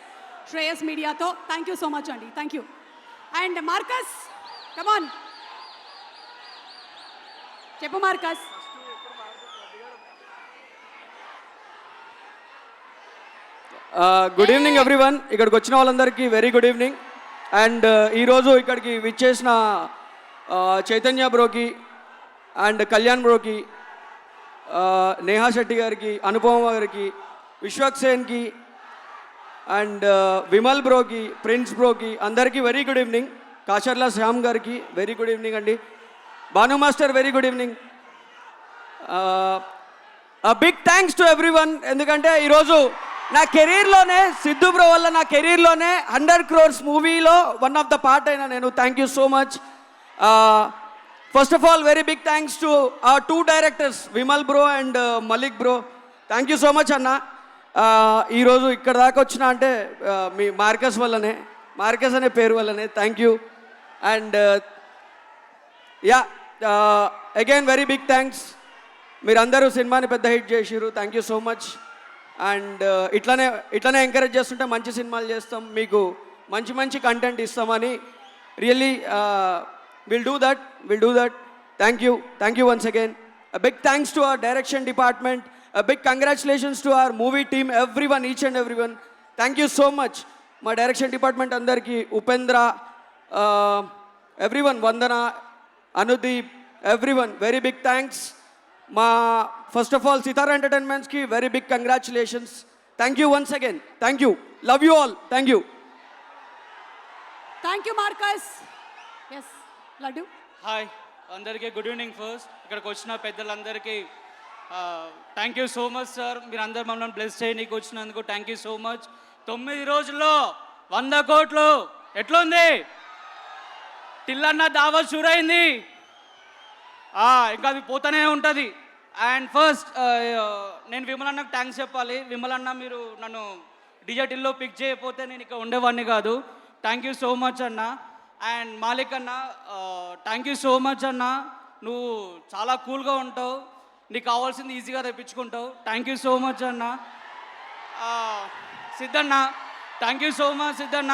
Shreyas Media to. Thank you so much Andy. Thank you. And Marcus, come on. Cheppu Marcus. Good evening everyone. ఇక్కడికి వచ్చిన వాళ్ళందరికీ వెరీ గుడ్ ఈవినింగ్. అండ్ ఈరోజు ఇక్కడికి విచ్చేసిన చైతన్య బ్రోకి అండ్ కళ్యాణ్ బ్రోకి, నేహా శెట్టి గారికి, అనుపమ గారికి, విశ్వక్ సేన్కి అండ్ విమల్ బ్రోకి, ప్రిన్స్ బ్రోకి అందరికీ very good evening. Kacharla Shyam గారికి వెరీ గుడ్ ఈవినింగ్ అండి. Bhanu master very good evening. Big thanks to everyone. ఎందుకంటే ఈరోజు నా కెరీర్లోనే, సిద్ధు బ్రో వల్ల నా కెరీర్లోనే 100 crores మూవీలో వన్ ఆఫ్ ద పార్ట్ అయినా నేను. Thank you so much. First of all very big thanks to our 2 directors Vimal bro and Mallik bro. Thank you so much anna. ఈరోజు ఇక్కడ దాకా వచ్చిన అంటే మీ మార్కస్ వల్లనే, మార్కస్ అనే పేరు వల్లనే. Thank you. And yeah, again very big thanks మీరందరూ సినిమాని పెద్ద హిట్ చేసిర్రు. Thank you so much. And ఇట్లానే ఎంకరేజ్ చేస్తుంటే మంచి సినిమాలు చేస్తాం, మీకు మంచి మంచి కంటెంట్ ఇస్తామని really will do that. Thank you once again. A big thanks to our direction department. A big congratulations to our movie team, everyone, each and everyone. Thank you so much. My direction department andarki Upendra, everyone, Vandana, Anudeep, everyone, very big thanks. First of all, Sitara Entertainments ki very big congratulations. Thank you once again. Thank you. Love you all. Thank you. Thank you Marcus. Yes Laddu. Hi అందరికీ గుడ్ ఈవినింగ్. ఫస్ట్ ఇక్కడికి వచ్చిన పెద్దలందరికీ thank you so much sir. మీరు అందరు మమ్మల్ని బ్లెస్ చేయడానికి వచ్చినందుకు థ్యాంక్ యూ సో మచ్. 9 రోజుల్లో 100 కోట్లు ఎట్లుంది? టిల్లన్న దావా షూరైంది, ఇంకా అది పోతూనే ఉంటుంది. అండ్ ఫస్ట్ నేను విమల్ అన్నకు థ్యాంక్స్ చెప్పాలి. విమల్ అన్న, మీరు నన్ను డిజటిల్లో పిక్ చేయకపోతే నేను ఇక్కడ ఉండేవాడిని కాదు. థ్యాంక్ యూ సో మచ్ అన్న. అండ్ మాలిక్ అన్న, థ్యాంక్ యూ సో మచ్ అన్న. నువ్వు చాలా కూల్గా ఉంటావు, నీకు కావాల్సింది ఈజీగా తెప్పించుకుంటావు. థ్యాంక్ యూ సో మచ్ అన్న. Siddhanna, thank you so much Siddhanna.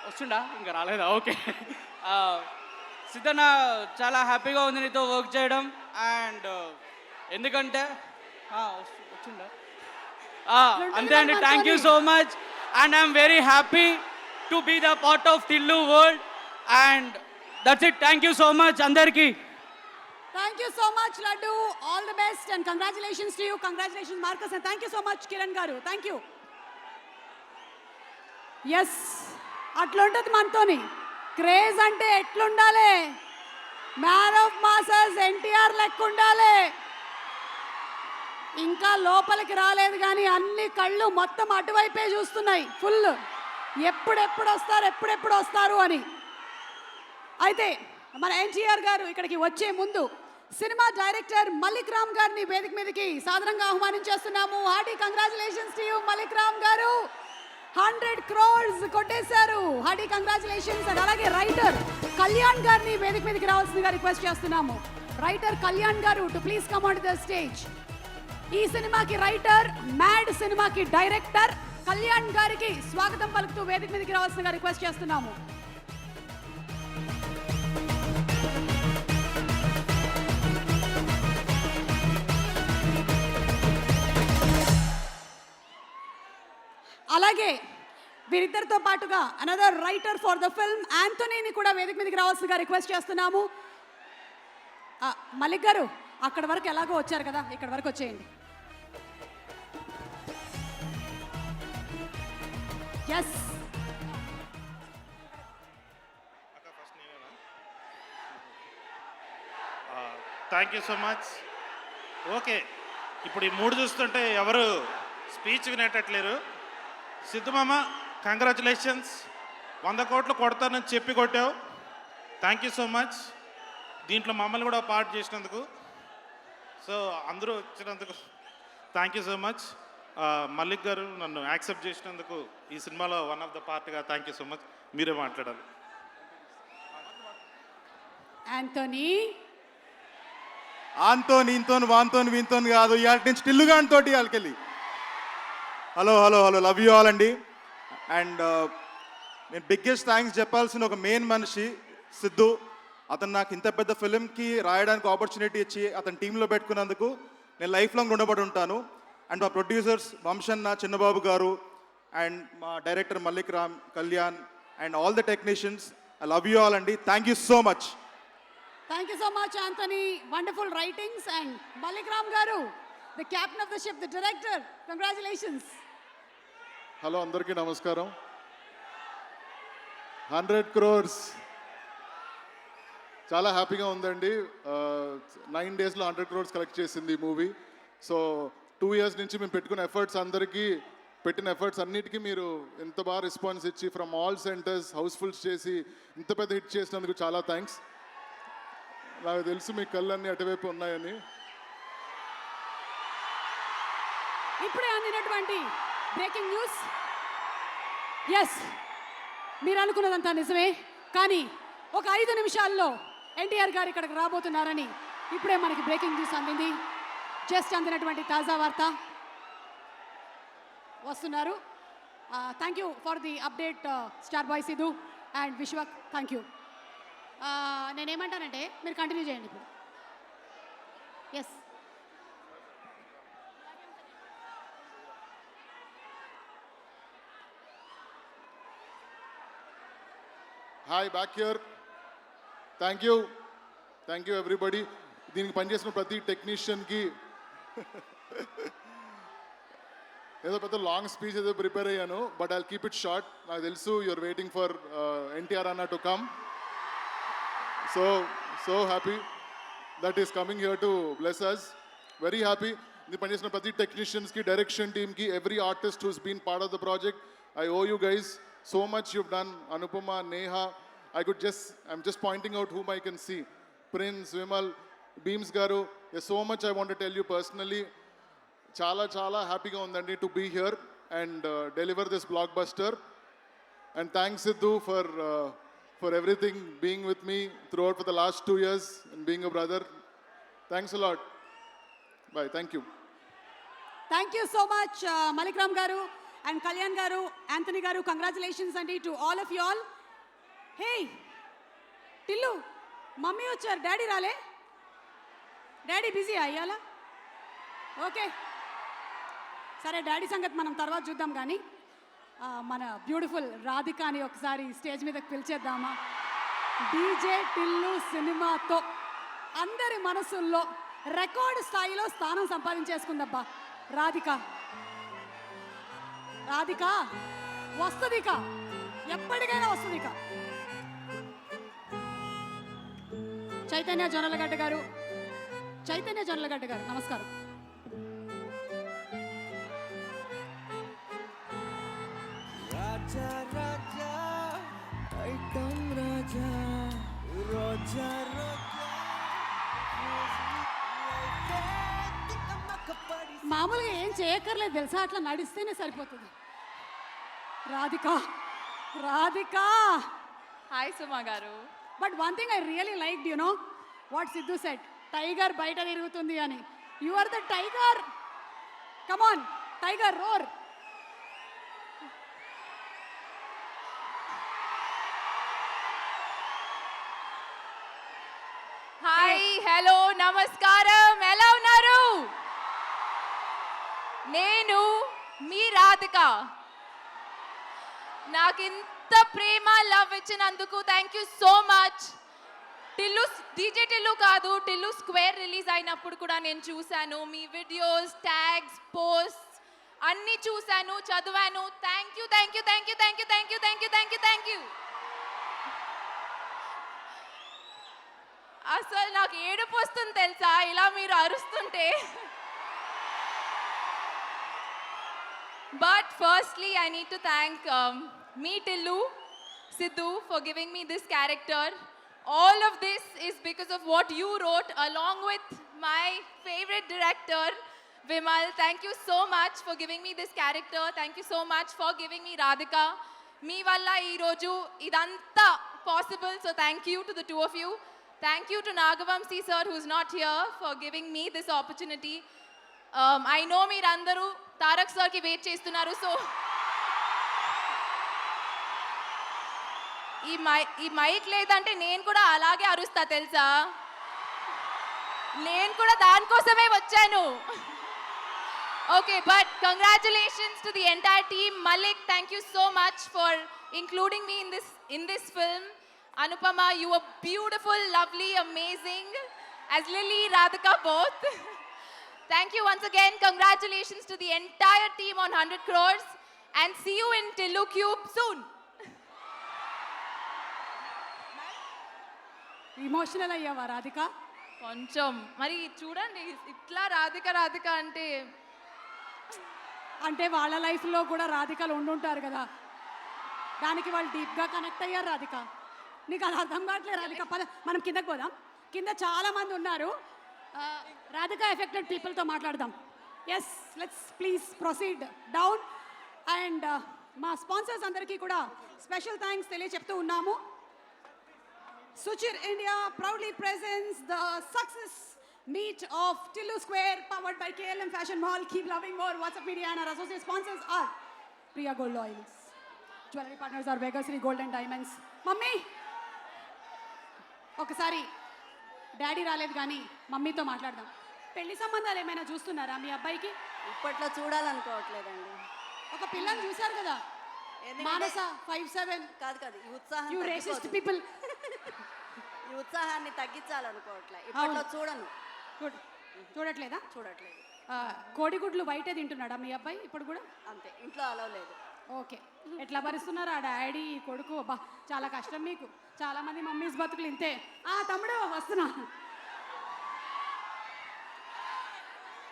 వస్తుండా? ఇంకా రాలేదా? ఓకే. సిద్ధన్న, చాలా హ్యాపీగా ఉంది నీతో వర్క్ చేయడం. అండ్ ఎందుకంటే వచ్చిందా? అంతే అండి. Thank you so much. And I'm very happy to be the part of Tillu world. And that's it. Thank you so much, Andarki. Thank you so much, Laddu. All the best and congratulations to you. Congratulations, Marcus. And thank you so much, Kiran Garu. Thank you. Yes. అట్లుంటుంది మనతోని. క్రేజ్ అంటే ఎట్లుండాలి? మ్యాన్ ఆఫ్ మాసెస్ ఎన్టీఆర్ లెక్క ఉండాలి. ఇంకా లోపలికి రాలేదు కానీ అన్ని కళ్ళు మొత్తం అటువైపే చూస్తున్నాయి ఫుల్. ఎప్పుడెప్పుడు వస్తారు అని. అయితే మన ఎన్టీఆర్ గారు ఇక్కడికి వచ్చే ముందు సినిమా డైరెక్టర్ మలిక్ రామ్ గారిని వేదిక మీదకి సాదరంగా ఆహ్వానించేస్తున్నాము. Hearty congratulations to you Mallik Ram garu. 100 crores కొట్టేశారు. Hearty congratulations. అండ్ అలాగే రైటర్ కళ్యాణ్ గారిని వేదిక మీదకి రావాల్సిందిగా రిక్వెస్ట్ చేస్తున్నాము. Writer Kalyan garu to please come on to the stage. ఈ సినిమాకి రైటర్, మ్యాడ్ సినిమాకి డైరెక్టర్ కళ్యాణ్ గారికి స్వాగతం పలుకుతూ వేదిక మీదకి రావాల్సిందిగా రిక్వెస్ట్ చేస్తున్నాము. అలాగే వీరిద్దరితో పాటుగా another writer for the film యాంథోనీని కూడా వేదిక మీదకి రావాల్సిందిగా రిక్వెస్ట్ చేస్తున్నాము. మలిక్ గారు, అక్కడ వరకు ఎలాగో వచ్చారు కదా, ఇక్కడ వరకు వచ్చేయండి. Yes. Thank you so much. Okay, ఇప్పుడు ఈ 3 చూస్తుంటే ఎవరు స్పీచ్ వినేటట్లేరు. సిద్ధుమామ, కంగ్రాచులేషన్స్. 100 కోట్లు కొడతానని చెప్పి కొట్టావు. Thank you so much. దీంట్లో మమ్మల్ని కూడా పార్ట్ చేసినందుకు, సో అందరూ వచ్చినందుకు thank you so much. Mallik garu నన్ను యాక్సెప్ట్ చేసినందుకు ఈ సినిమాలో వన్ ఆఫ్ ద పార్ట్గా థ్యాంక్ యూ సో మచ్. మీరే మాట్లాడాలి. ఆంతోని ఇంతోని వాంతోని వీంతోని కాదు, ఇవాళ నుంచి టిల్లుగా అంతోటి వాళ్ళకెళ్ళి. హలో లవ్ యూ ఆల్ అండి. అండ్ నేను బిగ్గెస్ట్ థ్యాంక్స్ చెప్పాల్సిన ఒక మెయిన్ మనిషి సిద్ధు. అతను నాకు ఇంత పెద్ద ఫిలింకి రాయడానికి ఆపర్చునిటీ ఇచ్చి అతని టీంలో పెట్టుకున్నందుకు నేను లైఫ్ లాంగ్ రుణపడి ఉంటాను. అండ్ మా ప్రొడ్యూసర్స్ వంశన్న, చిన్నబాబు గారు, అండ్ మా director Mallik Ram, Kalyan, and all the technicians, I love you all అండి. Thank you so much. Thank you so much, Anthony. Wonderful writings. And Malik Ram Garu, the captain of the ship, the director. Congratulations. Hello, అందరికీ నమస్కారం. 100 crores చాలా హ్యాపీగా ఉందండి. 9 daysలో 100 crores కలెక్ట్ చేసింది ఈ మూవీ. సో 2 years నుంచి మేము పెట్టుకున్న ఎఫర్ట్స్, అందరికీ పెట్టిన ఎఫర్ట్స్ అన్నిటికీ మీరు ఎంత బాగా రెస్పాన్స్ ఇచ్చి ఫ్రమ్ ఆల్ సెంటర్స్ హౌస్ఫుల్స్ చేసి ఇంత పెద్ద హిట్ చేసినందుకు చాలా థ్యాంక్స్. నాకు తెలుసు మీ కళ్ళన్నీ అటువైపు ఉన్నాయని. ఇప్పుడే అందినటువంటి బ్రేకింగ్ న్యూస్. ఎస్, మీరు అనుకున్నదంతా నిజమే, కానీ ఒక 5 నిమిషాల్లో ఎన్టీఆర్ గారు ఇక్కడికి రాబోతున్నారని ఇప్పుడే మనకి బ్రేకింగ్ న్యూస్ అందింది. జస్ట్ అందినటువంటి తాజా వార్త. వస్తున్నారు. Thank you for the update star boy Siddhu and Vishwak. Thank you. నేనేమంటానంటే మీరు కంటిన్యూ చేయండి ఇప్పుడు. Yes. Hi back here. Thank you everybody. దీనికి పనిచేసిన ప్రతి టెక్నీషియన్కి ఏదో పెద్ద లాంగ్ స్పీచ్ ఏదో ప్రిపేర్ అయ్యాను, but I'll keep it short. నాకు తెలుసు you're waiting for NTR anna to come. So happy that is coming here to bless us. Very happy. ఇది పనిచేసిన ప్రతి టెక్నీషియన్స్కి, డైరెక్షన్ టీమ్కి, every artist who's been part of the project. I owe you guys so much you've done. Anupama, Neha, I'm just pointing out whom I can see. Prince, Vimal, Beams Garu, there's so much I want to tell you personally. Chala happy ga undandi to be here and deliver this blockbuster. And thanks Sidhu for everything, being with me throughout for the last 2 years and being a brother. Thanks a lot. Bye. Thank you. Thank you so much, Malikram Garu and Kalyan Garu, Anthony Garu. Congratulations Andy to all of you all. Hey, Tillu, mummy వచ్చారు, డాడీ రాలే? డాడీ బిజీ అయ్యాలా? ఓకే, సరే డాడీ సంగతి మనం తర్వాత చూద్దాం. కానీ మన బ్యూటిఫుల్ రాధికాని ఒకసారి స్టేజ్ మీదకి పిలిచేద్దామా? డీజే టిల్లు సినిమాతో అందరి మనసుల్లో రికార్డు స్థాయిలో స్థానం సంపాదించేసుకుందబ్బా రాధిక. రాధిక వస్తుందిక, ఎప్పటికైనా వస్తుందిక. చైతన్య జొన్నలగడ్డ గారు నమస్కారం. రాజా రాజా ఐటం రాజా రోజా మామూలుగా ఏం చేయక్కర్లేదు తెలుసా, అట్లా నడిస్తేనే సరిపోతుంది. రాధిక హాయ్ సుమా గారు. But one thing I really liked, you know what Siddhu said, tiger బయట తిరుగుతుంది అని. You are the tiger. Come on tiger, roar. Hi, hello, నమస్కారం. ఎలా ఉన్నారు? నేను మీ రాధిక. నాకు ఇంత ప్రేమ లవ్ ఇచ్చినందుకు thank you so much. Tillu DJ Tillu కాదు, టిల్లు స్క్వేర్ రిలీజ్ అయినప్పుడు కూడా నేను చూశాను. మీ వీడియోస్, ట్యాగ్స్, పోస్ట్స్ అన్నీ చూశాను, చదివాను. Thank you. అసలు నాకు ఏడుపు వస్తుంది తెలుసా ఇలా మీరు అరుస్తుంటే. But firstly, I need to thank me, Tillu, Sidhu, for giving me this character. All of this is because of what you wrote along with my favorite director, Vimal. Thank you so much for giving me this character. Thank you so much for giving me Radhika. Me valla ee roju idanta possible. So thank you to the two of you. Thank you to Nagavamsi sir, who's not here, for giving me this opportunity. I know మీరందరూ తారక్ సార్కి వెయిట్ చేస్తున్నారు. సో ఈ మైక్ లేదంటే నేను కూడా అలాగే అరుస్తా తెలుసా. నేను కూడా దానికోసమే వచ్చాను. Okay, but congratulations to the entire team. Malik, thank you so much for including me in this film. Anupama, you were beautiful, lovely, amazing as Lily, Radhika both. Thank you once again. Congratulations to the entire team on 100 crores and see you in Tillu Cube soon. Emotional అయ్యావా రాధిక? కొంచెం. మరి చూడండి, ఇట్లా రాధిక అంటే వాళ్ళ లైఫ్లో కూడా రాధికలు ఉండుంటారు కదా, దానికి వాళ్ళు డీప్గా కనెక్ట్ అయ్యారు. రాధిక నీకు అది అర్థం కావట్లేదు. రాధిక పద మనం కిందకి పోదాం. కింద చాలామంది ఉన్నారు. రాధిక ఎఫెక్టెడ్ పీపుల్తో మాట్లాడదాం. Yes, let's please proceed down. And మా స్పాన్సర్స్ అందరికీ కూడా స్పెషల్ థ్యాంక్స్ తెలియచెప్తూ ఉన్నాము. Suchir India proudly presents the success meet of Tillu Square, powered by KLM Fashion Mall. Keep loving more. WhatsApp Media and our associate sponsors are Priya Gold Oils. Jewelry partners are Vegasri Gold and Diamonds. Mummy, ఒకసారి డాడీ రాలేదు కానీ మమ్మీతో మాట్లాడదాం. పెళ్లి సంబంధాలు ఏమైనా చూస్తున్నారా మీ అబ్బాయికి? ఇప్పట్లో చూడాలనుకోవట్లేదండి. ఒక పిల్లని చూశారు కదా, మానస 5'7". కాదు కాదు, ఈ ఉత్సాహం యు రేసిస్ట్ పీపుల్. ఈ ఉత్సాహాన్ని తగ్గించాలనుకోవట్లే. ఇప్పట్లో చూడను. చూడట్లేదా? చూడట్లేదు. కోడిగుడ్లు బయటే తింటున్నాడా మీ అబ్బాయి ఇప్పుడు కూడా? అంతే, ఇంట్లో అలవ్ లేదు. ఓకే, ఎట్లా భరిస్తున్నారు ఆ డాడీ కొడుకు? అబ్బా చాలా కష్టం మీకు. చాలా మంది మమ్మీస్ బతుకులు ఇంతే. తమ్ముడు వస్తున్నా.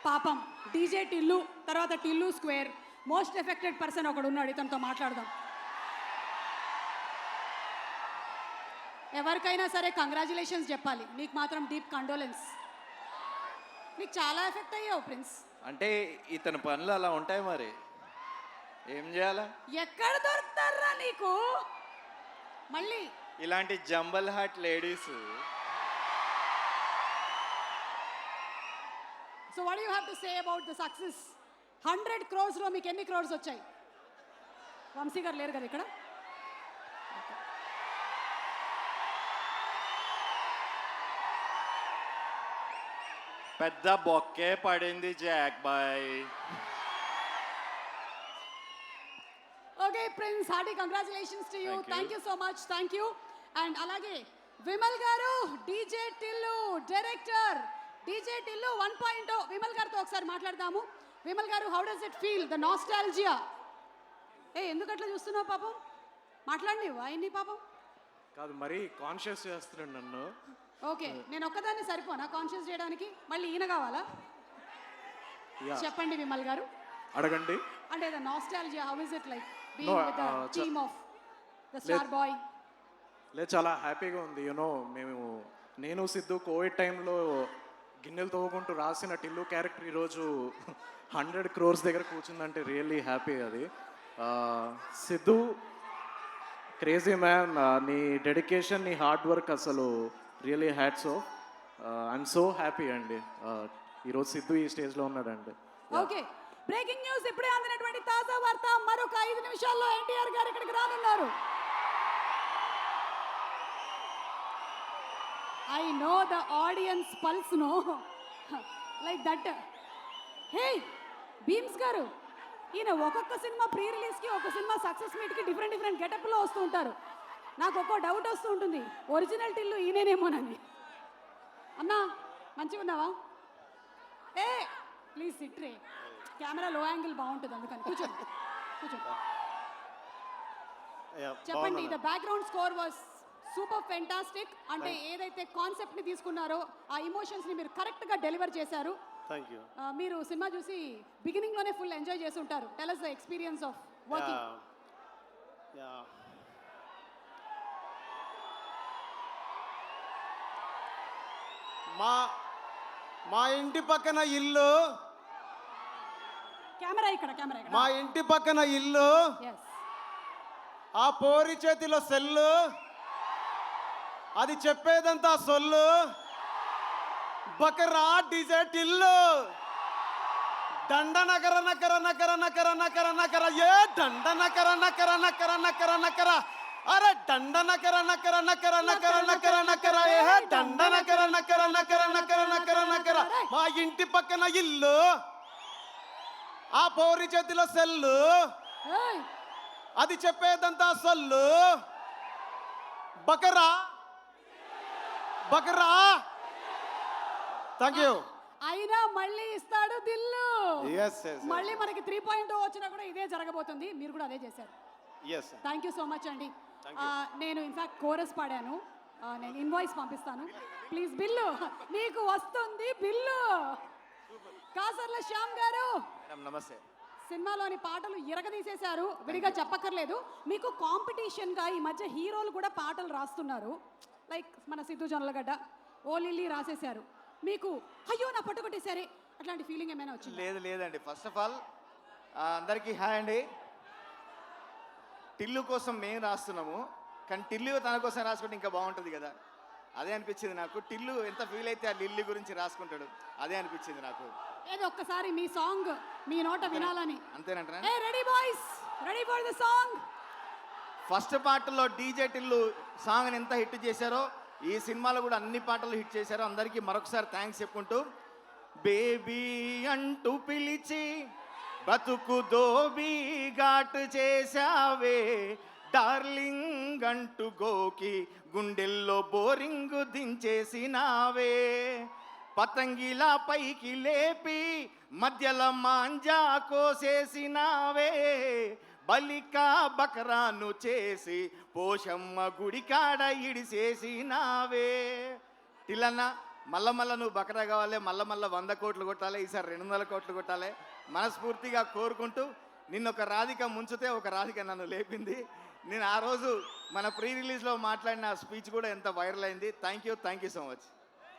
పాపం డీజే టిల్లు, తర్వాత Tillu square most affected person ఒకడు ఉన్నాడు, ఇతనితో మాట్లాడదాం. ఎవరికైనా సరే కంగ్రాచులేషన్స్ చెప్పాలి, నీకు మాత్రం డీప్ కండోలెన్స్. నీకు చాలా ఎఫెక్ట్ అయ్యావు ప్రిన్స్. అంటే ఇతని పనులు అలా ఉంటాయి, మరి ఏం చేయాలా? ఎక్కడ దొరుకుతారా నీకు మళ్ళీ ఇలాంటి జంబల్ heart ladies. So what you have to say about the success? 100 crores లో మీకు ఎన్ని క్రోర్స్ వచ్చాయి? వంశీ గారు లేరు కదా ఇక్కడ. పెద్ద బొక్కే పడింది Jack boy. Okay prince, hearty congratulations to you. Thank you so much. Thank you. And అలాగే విమల్ గారు, DJ Tillu director, DJ Tillu 1.0 Vimal గారితో ఒకసారి మాట్లాడదాము. విమల్ గారు, how does it feel, the nostalgia? ఎందుకు అట్లా చూస్తున్నావు పాపం? మాట్లాడి ఆయన్ని పాపం కాదు, మరి కాన్షియస్ చేస్తున్నాడు నన్ను. ఓకే, నేను ఒక్కదాన్ని సరిపోనా కాన్షియస్ చేయడానికి? మళ్ళీ ఈయన కావాలా? చెప్పండి విమల్ గారు, అడగండి. అంటే the nostalgia, how is it like being with the team of the star boy? లేదు, చాలా హ్యాపీగా ఉంది. యూనో, నేను సిద్ధు కోవిడ్ టైంలో గిన్నెలు తవ్వుకుంటూ రాసిన టిల్లు క్యారెక్టర్ ఈరోజు 100 crores దగ్గర కూర్చుందంటే రియల్లీ హ్యాపీ. అది సిద్ధు క్రేజీ మ్యాన్. నీ డెడికేషన్, నీ హార్డ్ వర్క్ అసలు really hats off. I'm so happy అండి, ఈరోజు సిద్ధు ఈ స్టేజ్లో ఉన్నాడండి. ఓకే, బ్రేకింగ్ న్యూస్ ఇప్పుడే అందినటువంటి తాజా వార్త. మరొక 5 నిమిషాల్లో ఎన్టీఆర్ గారు ఇక్కడికి రానున్నారు. I know the audience pulse, no? Like that. Hey, Bheems గారు, ఈయన ఒక్కొక్క సినిమా ప్రీ రిలీజ్కి, ఒక సినిమా సక్సెస్ మీట్కి డిఫరెంట్ గెటప్లో వస్తూ ఉంటారు. నాకు ఒక్కో డౌట్ వస్తూ ఉంటుంది, ఒరిజినల్ టిల్లు ఈయనేనేమోనని. అన్నా మంచిగా ఉన్నావా? Please SIT ray, camera low angle బాగుంటుంది అందుకని. కూర్చోండి. చెప్పండి, the background score was super fantastic. అంటే ఏదైతే కాన్సెప్ట్ ని తీసుకున్నారో ఆ ఎమోషన్స్ ని మీరు కరెక్ట్ గా డెలివర్ చేశారు. Thank you. మీరు సినిమా చూసి బిగినింగ్ లోనే ఫుల్ ఎంజాయ్ చేసి ఉంటారు. Tell us the experience of working. మా ఇంటి పక్కన ఇల్లు, కెమెరా ఇక్కడ. మా ఇంటి పక్కన ఇల్లు, ఆ పోరి చేతిలో సెల్లు, అది చెప్పేదంతా సొల్లు, బకరా డీజే టిల్లు, దండ నకర నకర నకర నకర నకర నకర, ఏ దండ నకర నకర నకర నకర నకర, అరే దండ నకర నకర నకర నకర నకర నకర, ఏ దండ నకర నకర నకర నకర నకర నకర. మా ఇంటి పక్కన ఇల్లు, ఆ పౌరి చేతిలో సెల్లు, అది చెప్పేదంతా సొల్లు, బకరా బకరా. Thank you. అయినా మళ్ళీ ఇస్తాడు దిల్లు. Yes. మళ్ళీ మనకి 3.0 వచ్చినా కూడా ఇదే జరగబోతుంది. మీరు కూడా అదే చేశారు. థ్యాంక్ యూ సో మచ్ అండి. నేను ఇన్ఫాక్ట్ కోరస్ పాడాను. నేను ఇన్వాయిస్ పంపిస్తాను ప్లీజ్. బిల్లు మీకు వస్తుంది బిల్లు. కాసర్ల శ్యామ్ గారు, నమస్తే. సినిమాలోని పాటలు ఇరగదీసేశారు, విడిగా చెప్పక్కర్లేదు. మీకు కాంపిటీషన్గా ఈ మధ్య హీరోలు కూడా పాటలు రాస్తున్నారు. లైక్ మన సిద్ధు జొన్నలగడ్డ, ఓ లిల్లీ రాసేశారు. మీకు అయ్యో నా పట్టుకొట్టేసరే అట్లాంటి ఫీలింగ్ ఏమైనా వచ్చింది? లేదండి. ఫస్ట్ ఆఫ్ ఆల్ అందరికీ హాయ్ అండి. టిల్లు కోసం మేము రాస్తున్నాము, కానీ టిల్లు తన కోసం రాసుకుంటే ఇంకా బాగుంటుంది కదా. అదే అనిపించింది నాకు. టిల్లు ఎంత ఫీల్ అయితే ఆ లిల్లీ గురించి రాసుకుంటాడు, అదే అనిపించింది నాకు. ఏదో ఒక్కసారి మీ సాంగ్ మీ నోట వినాలని. అంతేనంటారా? ఏ ready boys, ready for the song. First పార్ట్లో డీజే టిల్లు సాంగ్ని ఎంత హిట్ చేశారో ఈ సినిమాలో కూడా అన్ని పాటలు హిట్ చేశారో అందరికీ మరొకసారి థ్యాంక్స్ చెప్పుకుంటూ, బేబీ అంటూ పిలిచి బతుకు దోబీ ఘాట్ చేశావే, డార్లింగ్ అంటూ గోకి గుండెల్లో బోరింగు దించేసినావే, పతంగిలా పైకి లేపి మధ్యలో మాంజా కోసేసినావే, బలికా బకరాను చేసి పోషమ్మ గుడికాడ ఇడిసేసినావే. టిల్లన్న మళ్ళా నువ్వు బకరా కావాలి, మళ్ళా 100 కోట్లు కొట్టాలి, ఈసారి 200 కోట్లు కొట్టాలి మనస్ఫూర్తిగా కోరుకుంటూ, నిన్న ఒక రాధిక ముంచితే ఒక రాధిక నన్ను లేపింది. నేను ఆ రోజు మన ప్రీ రిలీజ్లో మాట్లాడిన స్పీచ్ కూడా ఎంత వైరల్ అయింది. Thank you so much.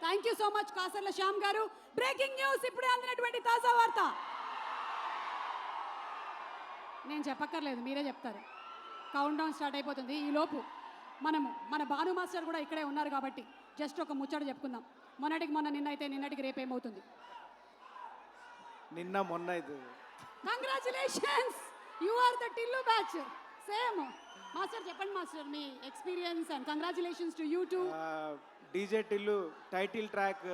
Thank you so much Kasarla Shyam గారు. బ్రేకింగ్ న్యూస్, ఇప్పుడే అందినటువంటి తాజా వార్త. నేను చెప్పక్కర్లేదు, మీరే చెప్తారు. కౌంట్ డౌన్ స్టార్ట్ అయిపోతుంది. ఈ లోపు మన భాను మాస్టర్ కూడా ఇక్కడే ఉన్నారు కాబట్టి జస్ట్ ఒక ముచ్చట చెప్పుకుందాం. నిన్నటికి రేపు ఏమవుతుంది? నిన్న మొన్న ఇది. Congratulations, you are the Tillu batch. Same master, చెప్పండి మాస్టర్ మీ experience and congratulations to you too. DJ Tillu title track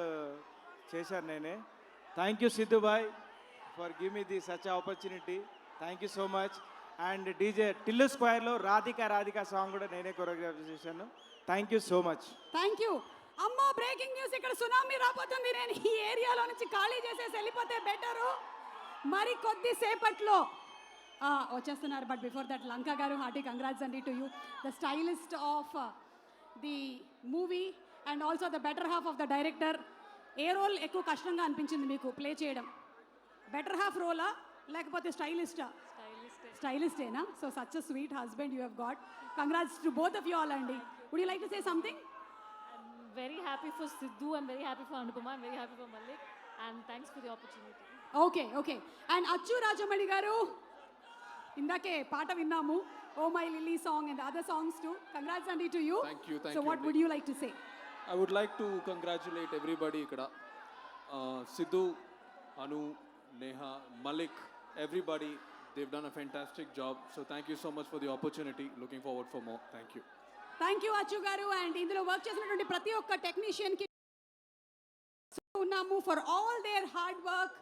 చేశాను నేనే. Thank you Siddhu boy for give me the such opportunity. Thank you so much. And DJ Tillu స్క్వేర్లో రాధిక సాంగ్ కూడా నేనే కొరియోగ్రాఫ్ చేశాను. Thank you so much. Thank you. అమ్మా, బ్రేకింగ్ న్యూస్, ఇక్కడ సునామీ రాబోతుంది. నేను ఈ ఏరియాలో నుంచి ఖాళీ చేసేసి వెళ్ళిపోతే బెటరు. మరి కొద్దిసేపట్లో వచ్చేస్తున్నారు. బట్ బిఫోర్ దట్, లంకా గారు, హార్టీ కంగ్రాట్స్ అండి to you, the stylist of the movie and also the better half of the director. ఏ రోల్ ఎక్కువ కష్టంగా అనిపించింది మీకు ప్లే చేయడం? బెటర్ హాఫ్ రోలా లేకపోతే స్టైలిస్టా? స్టైలిస్టేనా? So such a sweet husband you have got. Congrats to both of you all అండి. Would you like to say something? Very happy for Sidhu, I'm very happy for Anupama, I'm very happy for Malik, and thanks for the opportunity. Okay. And Achu Rajamani గారు, ఇందాకే పాట విన్నాము, oh my Lilly song and other songs too. Congrats అండి to you. So what would you like to say? I would like to congratulate everybody ikkada. Sidhu, Anu, Neha, Malik, everybody, they've done a fantastic job. So thank you so much for the opportunity. Looking forward for more. Thank you. Thank you అచ్చు గారు. అండ్ ఇందులో వర్క్ చేసినటువంటి ప్రతి ఒక్క టెక్నీషియన్కి ఉన్నాము for all their hard work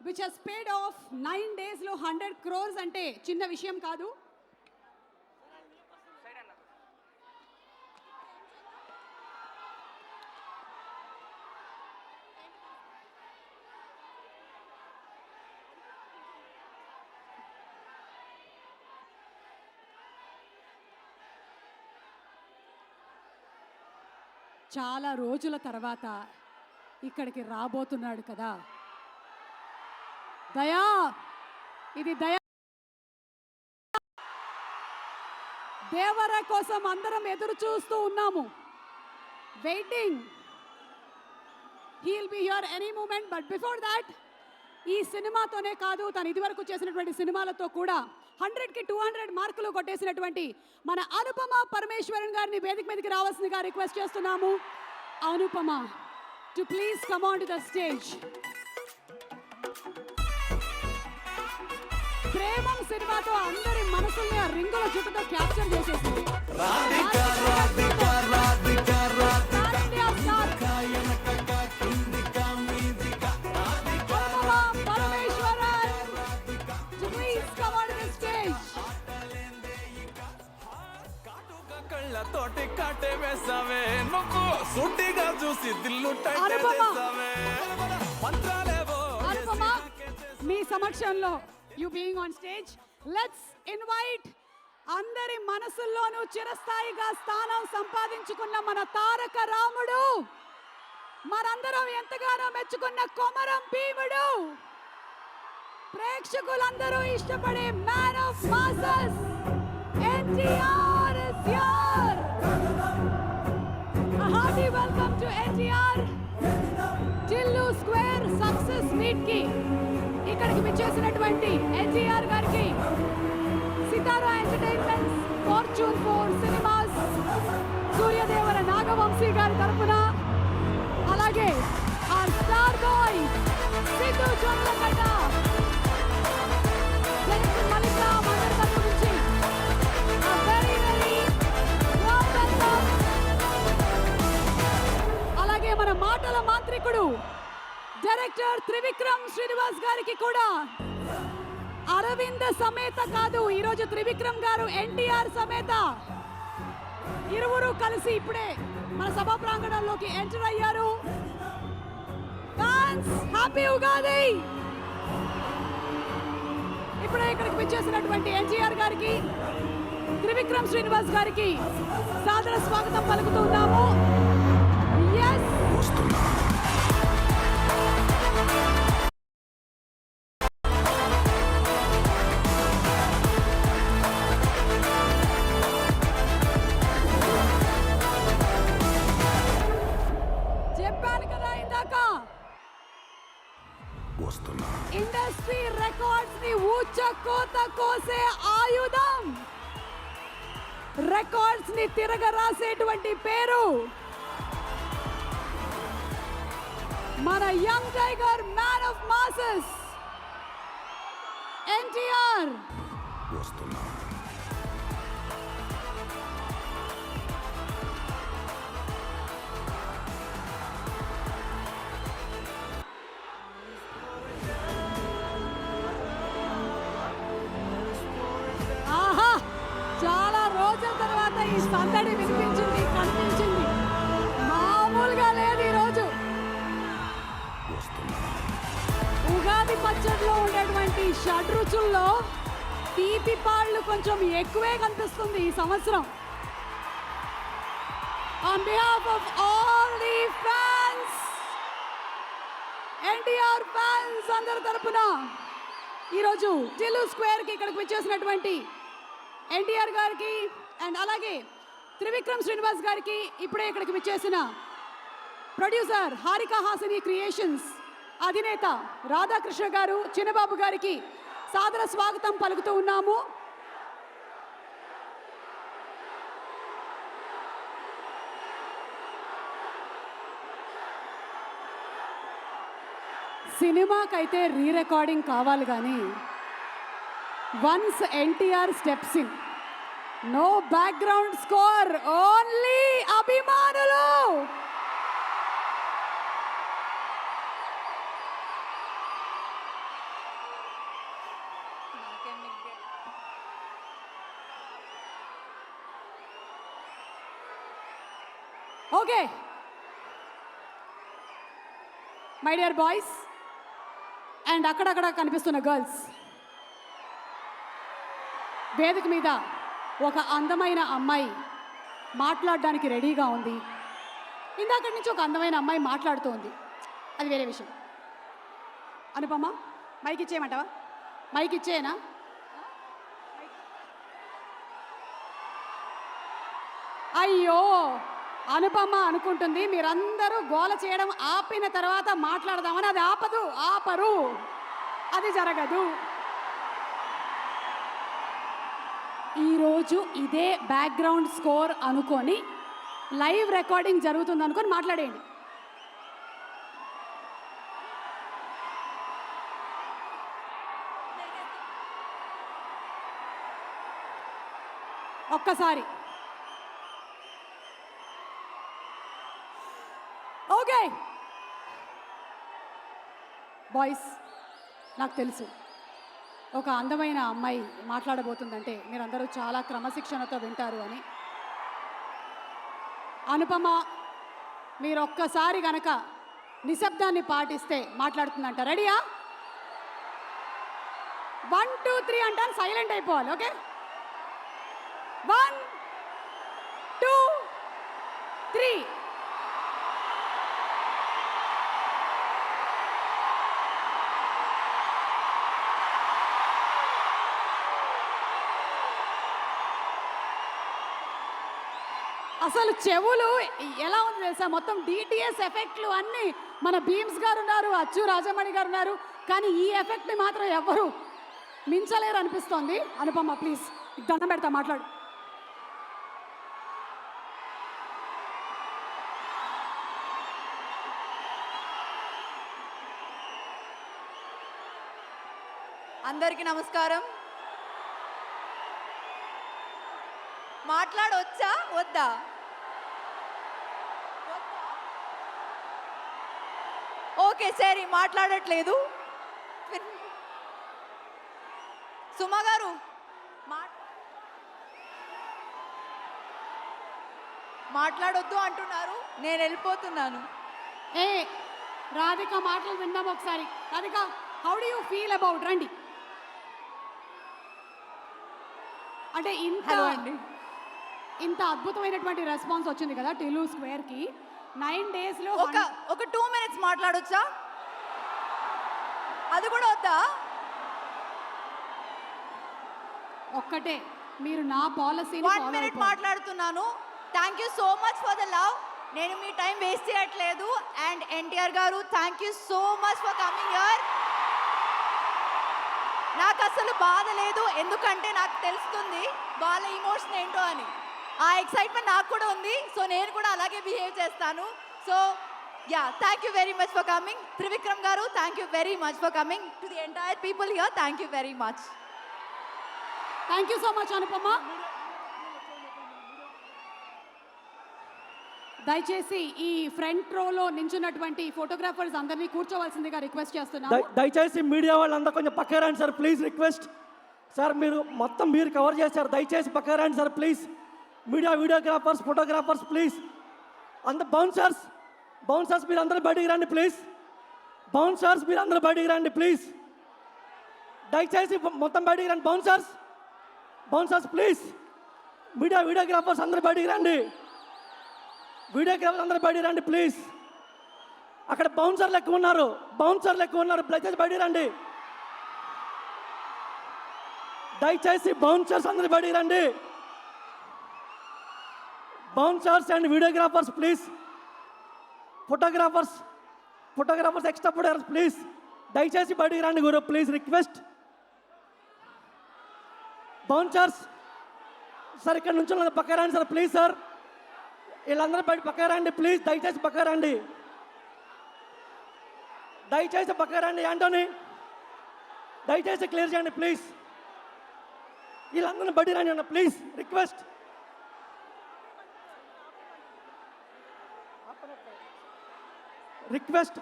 which has paid off. 9 డేస్లో 100 crores అంటే చిన్న విషయం కాదు. చాలా రోజుల తర్వాత ఇక్కడికి రాబోతున్నాడు కదా దయా. ఇది దయా దేవర కోసం అందరం ఎదురు చూస్తూ ఉన్నాము, waiting. He will be here any moment. But before that, ఈ సినిమాతోనే కాదు, తను ఇదివరకు చేసినటువంటి సినిమాలతో కూడా 100కి 200 మార్కులు కొట్టేసినటువంటి మన అనుపమ పరమేశ్వరన్ గారిని వేదిక మీదకి రావాల్సిందిగా రిక్వెస్ట్ చేస్తున్నాము. Anupama to please come on to the stage. Premam సినిమాతో అందరి మనసుల్ని ఆ రింగుల చుట్టూతో క్యాప్చర్ చేసేసింది. తోటి కాటే వేసావే నువ్వు సుట్టిగా చూసి దిల్లు అనుపమ, మీ సమక్షంలో you being on stage, let's invite అందరి మనసుల్లోనూ చిరస్థాయిగా స్థానం సంపాదించుకున్న మన తారక రాముడు, మనందరం ఎంతగానో మెచ్చుకున్న కొమరం భీముడు, ప్రేక్షకులందరూ ఇష్టపడే man of masses NTR is here. A hearty welcome to NTR Tillu square success meet కి ఇక్కడికి విచ్చేసినటువంటి ఎన్టీఆర్ గారికి Sithara entertainments, fortune 4 cinemas Suryadevara Nagavamsi గారి తరపున, అలాగే ఆ star boy Siddhu Jonnalagadda, director Malik Ram అందరి తరపు నుంచి వెరీ వెల్కమ్. అలాగే మన మాటల మాంత్రికుడు డైరెక్టర్ త్రివిక్రమ్ శ్రీనివాస్ గారికి కూడా అరవింద సమేత కాదు, ఈరోజు త్రివిక్రమ్ గారు ఎన్టీఆర్ సమేత ఇరువురు కలిసి ఇప్పుడే మన సభా ప్రాంగణంలోకి ఎంటర్ అయ్యారు. Fans happy Ugadi. ఇప్పుడే ఇక్కడికి విచ్చేసినటువంటి ఎన్టీఆర్ గారికి, త్రివిక్రమ్ శ్రీనివాస్ గారికి సాదర స్వాగతం పలుకుతున్నాము. చెప్పాను కదా ఇందాక, ఇండస్ట్రీ రికార్డ్స్ ని ఊచ కోత కోసే ఆయుధం, రికార్డ్స్ ని తిరగ రాసేటువంటి పేరు మన young tiger, man of masses NTR. ఆహా, చాలా రోజుల తర్వాత ఈ సందడి వినిపించింది, కనిపించింది. మామూలుగా లేదు ఈరోజు. ఉగాది పచ్చడిలో ఉండేటువంటి షడ్రుచుల్లో తీపి పాళ్ళు కొంచెం ఎక్కువే కనిపిస్తుంది ఈ సంవత్సరం. On behalf of all the fans, NTR fans అందరి తరపున ఈరోజు టిల్లు స్క్వేర్కి ఇక్కడికి వచ్చేసినటువంటి ఎన్టీఆర్ గారికి అండ్ అలాగే త్రివిక్రమ్ శ్రీనివాస్ గారికి, ఇప్పుడే ఇక్కడికి వచ్చేసిన ప్రొడ్యూసర్ హారికా హాసిని క్రియేషన్స్ అధినేత రాధాకృష్ణ గారు, చిన్నబాబు గారికి సాదర స్వాగతం పలుకుతూ ఉన్నాము. సినిమాకైతే రీ రికార్డింగ్ కావాలి కానీ once NTR steps in, no background score, only అభిమానులు. Okay my dear boys and అక్కడక్కడ కనిపిస్తున్న గర్ల్స్, వేదిక మీద ఒక అందమైన అమ్మాయి మాట్లాడడానికి రెడీగా ఉంది. ఇందాకటి నుంచి ఒక అందమైన అమ్మాయి మాట్లాడుతోంది, అది వేరే విషయం. అనుపమ, మైక్ ఇచ్చేయమంటావా? మైక్ ఇచ్చేయనా? అయ్యో, అనుపమ అనుకుంటుంది మీరందరూ గోల చేయడం ఆపిన తర్వాత మాట్లాడదామని. అది ఆపరు, అది జరగదు. ఈరోజు ఇదే బ్యాక్గ్రౌండ్ స్కోర్ అనుకొని లైవ్ రికార్డింగ్ జరుగుతుంది అనుకొని మాట్లాడేయండి. ఒక్కసారి ఓకే బాయ్స్, నాకు తెలుసు ఒక అందమైన అమ్మాయి మాట్లాడబోతుందంటే మీరందరూ చాలా క్రమశిక్షణతో వింటారు అని. అనుపమ, మీరు ఒక్కసారి గనక నిశ్శబ్దాన్ని పాటిస్తే మాట్లాడుతుందంట. రెడీయా? 1 2 3 అంటాను, సైలెంట్ అయిపోవాలి. ఓకే, 1 2 3. అసలు చెవులు ఎలా ఉంది తెలుసా? మొత్తం డిటిఎస్ ఎఫెక్ట్లు అన్నీ మన భీమ్స్ గారు ఉన్నారు, అచ్చు రాజమణి గారు ఉన్నారు, కానీ ఈ ఎఫెక్ట్ని మాత్రం ఎవరు మించలేరు అనిపిస్తోంది. అనుపమ ప్లీజ్ దండం పెడతా, మాట్లాడు. అందరికీ నమస్కారం. మాట్లాడొచ్చా వద్దా? ఓకే సరే, మాట్లాడట్లేదు. సుమా గారు మాట్లాడొద్దు అంటున్నారు, నేను వెళ్ళిపోతున్నాను. ఏ రాధిక మాటలు విందాం ఒకసారి. Radhika, how do you feel about, రండి. అంటే ఇంత అద్భుతమైనటువంటి రెస్పాన్స్ వచ్చింది కదా టిల్లు స్క్వేర్కి. 9 డేస్లో ఒక 2 minutes మాట్లాడొచ్చా? అది కూడా వద్దా? ఒక్కటే, మీరు నా పాలసీ 1 minute మాట్లాడుతున్నాను. Thank you so much for the love. నేను మీ టైం వేస్ట్ చేయట్లేదు. అండ్ ఎన్టీఆర్ గారు, thank you so much for coming here. నాకు అసలు బాధ లేదు, ఎందుకంటే నాకు తెలుస్తుంది వాళ్ళ ఇమోషన్ ఏంటో అని. ఆ ఎక్సైట్మెంట్ నాకు కూడా ఉంది. సో నేను కూడా అలాగే బిహేవ్ చేస్తాను. So yeah, thank you very much for coming. Trivikram గారు, thank you very much for coming. To the entire people here, thank you very much. Thank you so much Anupama. దయచేసి ఈ ఫ్రంట్ రోలో నించున్నటువంటి ఫోటోగ్రాఫర్స్ అందరినీ కూర్చోవలసిందిగా రిక్వెస్ట్ చేస్తున్నాను. దయచేసి మీడియా వాళ్ళంతా కొంచెం పక్క రండి సార్, ప్లీజ్ రిక్వెస్ట్. సార్ మీరు మొత్తం మీరు కవర్ చేశారు, దయచేసి పక్క రండి sir please. Videographers, photographers please. Bouncers మీరు అందరూ బయటికి రండి ప్లీజ్. బౌన్సర్స్ మీరు అందరూ బయటికి రండి ప్లీజ్. దయచేసి మొత్తం బయటికి రండి. Bouncers please. వీడియోగ్రాఫర్స్ అందరూ బయటికి రండి. వీడియోగ్రాఫర్స్ అందరూ బయటికి రండి ప్లీజ్. అక్కడ బౌన్సర్లు ఎక్కువ ఉన్నారు, దయచేసి బయటికి రండి. దయచేసి బౌన్సర్స్ అందరూ బయటికి రండి. Bouncers and videographers please. Photographers extra photographers please. దయచేసి బయటికి రండి గురు, ప్లీజ్ రిక్వెస్ట్. బౌన్సర్స్ సార్ ఇక్కడ నుంచి పక్క రండి సార్ ప్లీజ్ సార్. వీళ్ళందరూ బయట పక్క రండి ప్లీజ్, దయచేసి పక్క రండి. యాంటోనీ దయచేసి క్లియర్ చేయండి ప్లీజ్. వీళ్ళందరూ బయట రండి అన్న ప్లీజ్, రిక్వెస్ట్.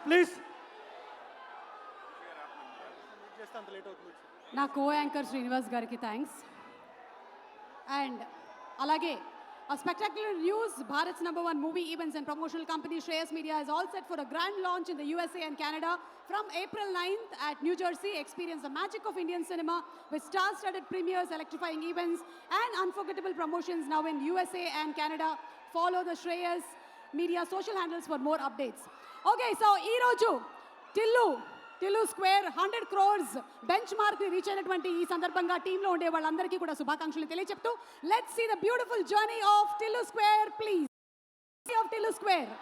ప్లీజ్. నా కో యాంకర్ శ్రీనివాస్ గారికి థ్యాంక్స్. అండ్ అలాగే a spectacular news, Bharat's #1 movie events and promotional company Shreyas Media is all set for a grand launch in the USA and Canada from April 9th at New Jersey. Experience the magic of Indian cinema with star-studded premieres, electrifying events and unforgettable promotions now in USA and Canada. Follow the Shreyas Media social handles for more updates. Okay, so ee roju Tillu square 100 crores benchmark ని రీచ్ అయినటువంటి ఈ సందర్భంగా టీంలో ఉండే వాళ్ళందరికీ కూడా శుభాకాంక్షలు తెలియజెప్తూ let's see the beautiful journey of Tillu square please. Of Tillu square.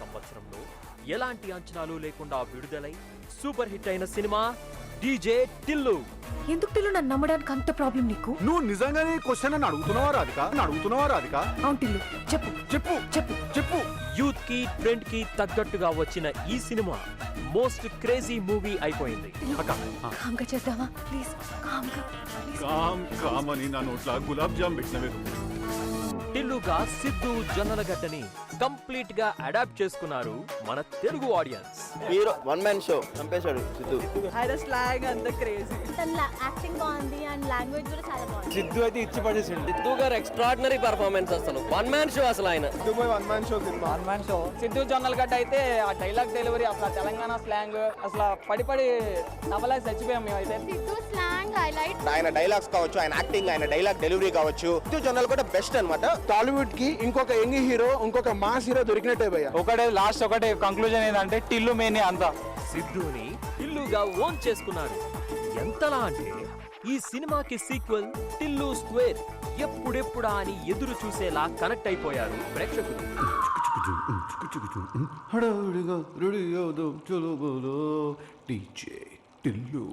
సంవత్సరంలో ఎలాంటి అంచనాలు లేకుండా విడుదలై సూపర్ హిట్ అయిన సినిమా డీజే టిల్లు. ఎందుకు టిల్లు నన్ను నమ్మడానికి అంత ప్రాబ్లం నీకు? నువ్వు నిజంగానే క్వశ్చన్ అని అడుగుతున్నావా రాధిక? అవును టిల్లు, చెప్పు. యూత్ కి ట్రెండ్ కి తగ్గట్టుగా వచ్చిన ఈ సినిమా మోస్ట్ క్రేజీ మూవీ అయిపోయింది. కామ్గా చేద్దామా ప్లీజ్? కామని నా నోట్ల గులాబ్ జామ్ పెట్టినవేరు. టిల్లుగా సిద్ధు జొన్నలగడ్డని కంప్లీట్ గా అడాప్ట్ చేసుకున్నారు మన Telugu audience. Hero one man show చంపేశాడు సిద్ధు. ఆయన స్లాంగ్ అంత క్రేజీ. యాక్టింగ్ బాగుంది అండ్ లాంగ్వేజ్ కూడా చాలా బాగుంది. సిద్ధు అయితే ఇచ్చి పడేసిండు. సిద్ధు గారు ఎక్స్ట్రాడినరీ పర్ఫార్మెన్స్, అసలు 1 man షో. అసలు ఆయన one man show. Siddhu Jonnalagadda అయితే ఆ డైలాగ్ డెలివరీ, అసలు తెలంగాణ స్లాంగ్, అసలు పడి నవలా చచ్చిపోయాం మేమైతే. Siddhu slang highlight. ఆయన డైలాగ్స్ కావచ్చు, ఆయన యాక్టింగ్, ఆయన డైలాగ్ డెలివరీ కావచ్చు. సిద్ధు జొన్నలగడ్డ బెస్ట్ అన్నమాట. టాలీవుడ్ కి ఇంకొక యంగ్ హీరో, ఇంకొక మాస్ హీరో దొరికినట్టే భయ్య. ఒకటే కంక్లూజన్ ఏంటంటే టిల్లు మెయిన్ అంతా. సిద్ధుని టిల్లుగా ఓన్ చేసుకున్నారు. ఎంతలా అంటే ఈ సినిమాకి సీక్వెల్ టిల్లు స్క్వేర్ ఎప్పుడెప్పుడా అని ఎదురు చూసేలా కనెక్ట్ అయిపోయారు ప్రేక్షకులు. హడావుడిగా రెడీ అవుదాం చలో బోలో డీజే టిల్లు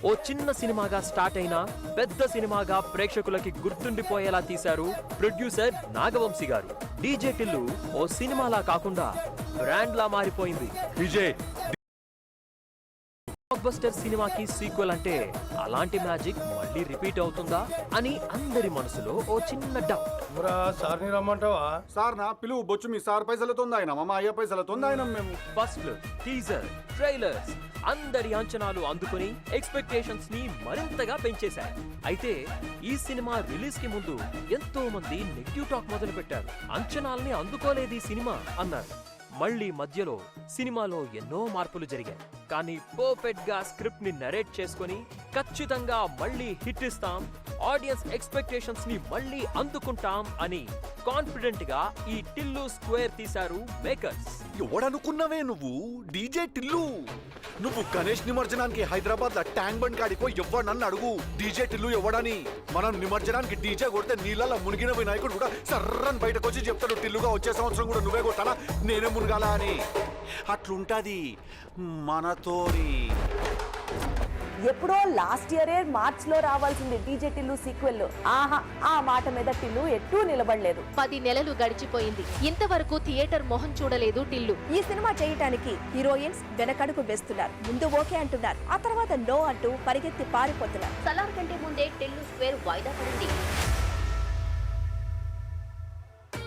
ఓ చిన్న సినిమాగా స్టార్ట్ అయినా పెద్ద సినిమాగా ప్రేక్షకులకి గుర్తుండిపోయేలా తీశారు ప్రొడ్యూసర్ నాగవంశీ గారు. డీజే టిల్లు ఓ సినిమాలా కాకుండా బ్రాండ్ లా మారిపోయింది. విజయ్ బ్లాక్ బస్టర్ సినిమాకి సీక్వెల్ అంటే అలాంటి మ్యాజిక్ మళ్ళీ రిపీట్ అవుతుందా అని అందరి మనసులో ఓ చిన్న డౌట్. సార్ని రమ్మంటావా? సార్ నా పిలువు బొచ్చు మీ సార్ పైసలతో ఆయన మా అయ్య పైసలతో ఆయన మేము. ఫస్ట్ లుక్, టీజర్, ట్రైలర్స్ అందరి అంచనాలు అందుకుని ఎక్స్పెక్టేషన్స్ ని మరింతగా పెంచేశాయి. అయితే ఈ సినిమా రిలీజ్ కి ముందు ఎంతో మంది నెగిటివ్ టాక్ మొదలు పెట్టారు. అంచనాల్ని అందుకోలేదు ఈ సినిమా అన్నారు. మళ్ళీ మధ్యలో సినిమాలో ఎన్నో మార్పులు జరిగాయి. కానీ పర్ఫెక్ట్ గా స్క్రిప్ట్ ని నరేట్ చేసుకొని ఖచ్చితంగా మళ్ళీ హిట్ ఇస్తాం, ఆడియన్స్ ఎక్స్పెక్టేషన్స్ ని మళ్ళీ అందుకుంటాం అని కాన్ఫిడెంట్ గా ఈ టిల్లు స్క్వేర్ తీశారు మేకర్స్. ఎవడనుకున్నావే నువ్వు? డీజే టిల్లు. నువ్వు గణేష్ నిమజ్జనానికి హైదరాబాద్ లో ట్యాంక్ బండ్ కాడిపో నన్ను అడుగు డీజే టిల్లు ఎవడని. మనం నిమజ్జనానికి డీజే కొడితే నీళ్ళలో మునిగిన వినాయకుడు కూడా సర్రని బయటకు వచ్చి చెప్తాడు టిల్లుగా వచ్చే సంవత్సరం కూడా నువ్వే కొట్టాలా నేనే మునగాల అని. అట్లుంటది మనతోని. ఎప్పుడో లాస్ట్ ఇయరే మార్చ్ లో రావాల్సింది డీజే టిల్లు సీక్వెల్. ఆహా, ఆ మాట మీద టిల్లు ఎట్టూ నిలబడలేదు. 10 నెలలు గడిచిపోయింది, ఇంతవరకు థియేటర్ మొహం చూడలేదు టిల్లు. ఈ సినిమా చేయటానికి హీరోయిన్స్ వెనకడుగు వేస్తున్నారు. ముందు ఓకే అంటున్నారు, ఆ తర్వాత నో అంటూ పరిగెత్తి పారిపోతున్నారు. సలార్ కంటే ముందే టిల్లు స్క్వేర్ వాయిదా పడింది.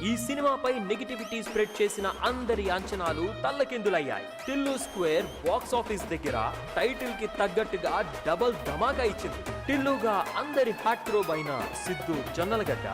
ఈ సినిమాపై నెగిటివిటీ స్ప్రెడ్ చేసిన అందరి అంచనాలు తల్లకిందులయ్యాయి. టిల్లు స్క్వేర్ బాక్స్ ఆఫీస్ దగ్గర టైటిల్ కి తగ్గట్టుగా డబుల్ ధమాకా ఇచ్చింది. టిల్లుగా అందరి హార్ట్ థ్రోబ్ అయిన సిద్ధు జొన్నలగడ్డ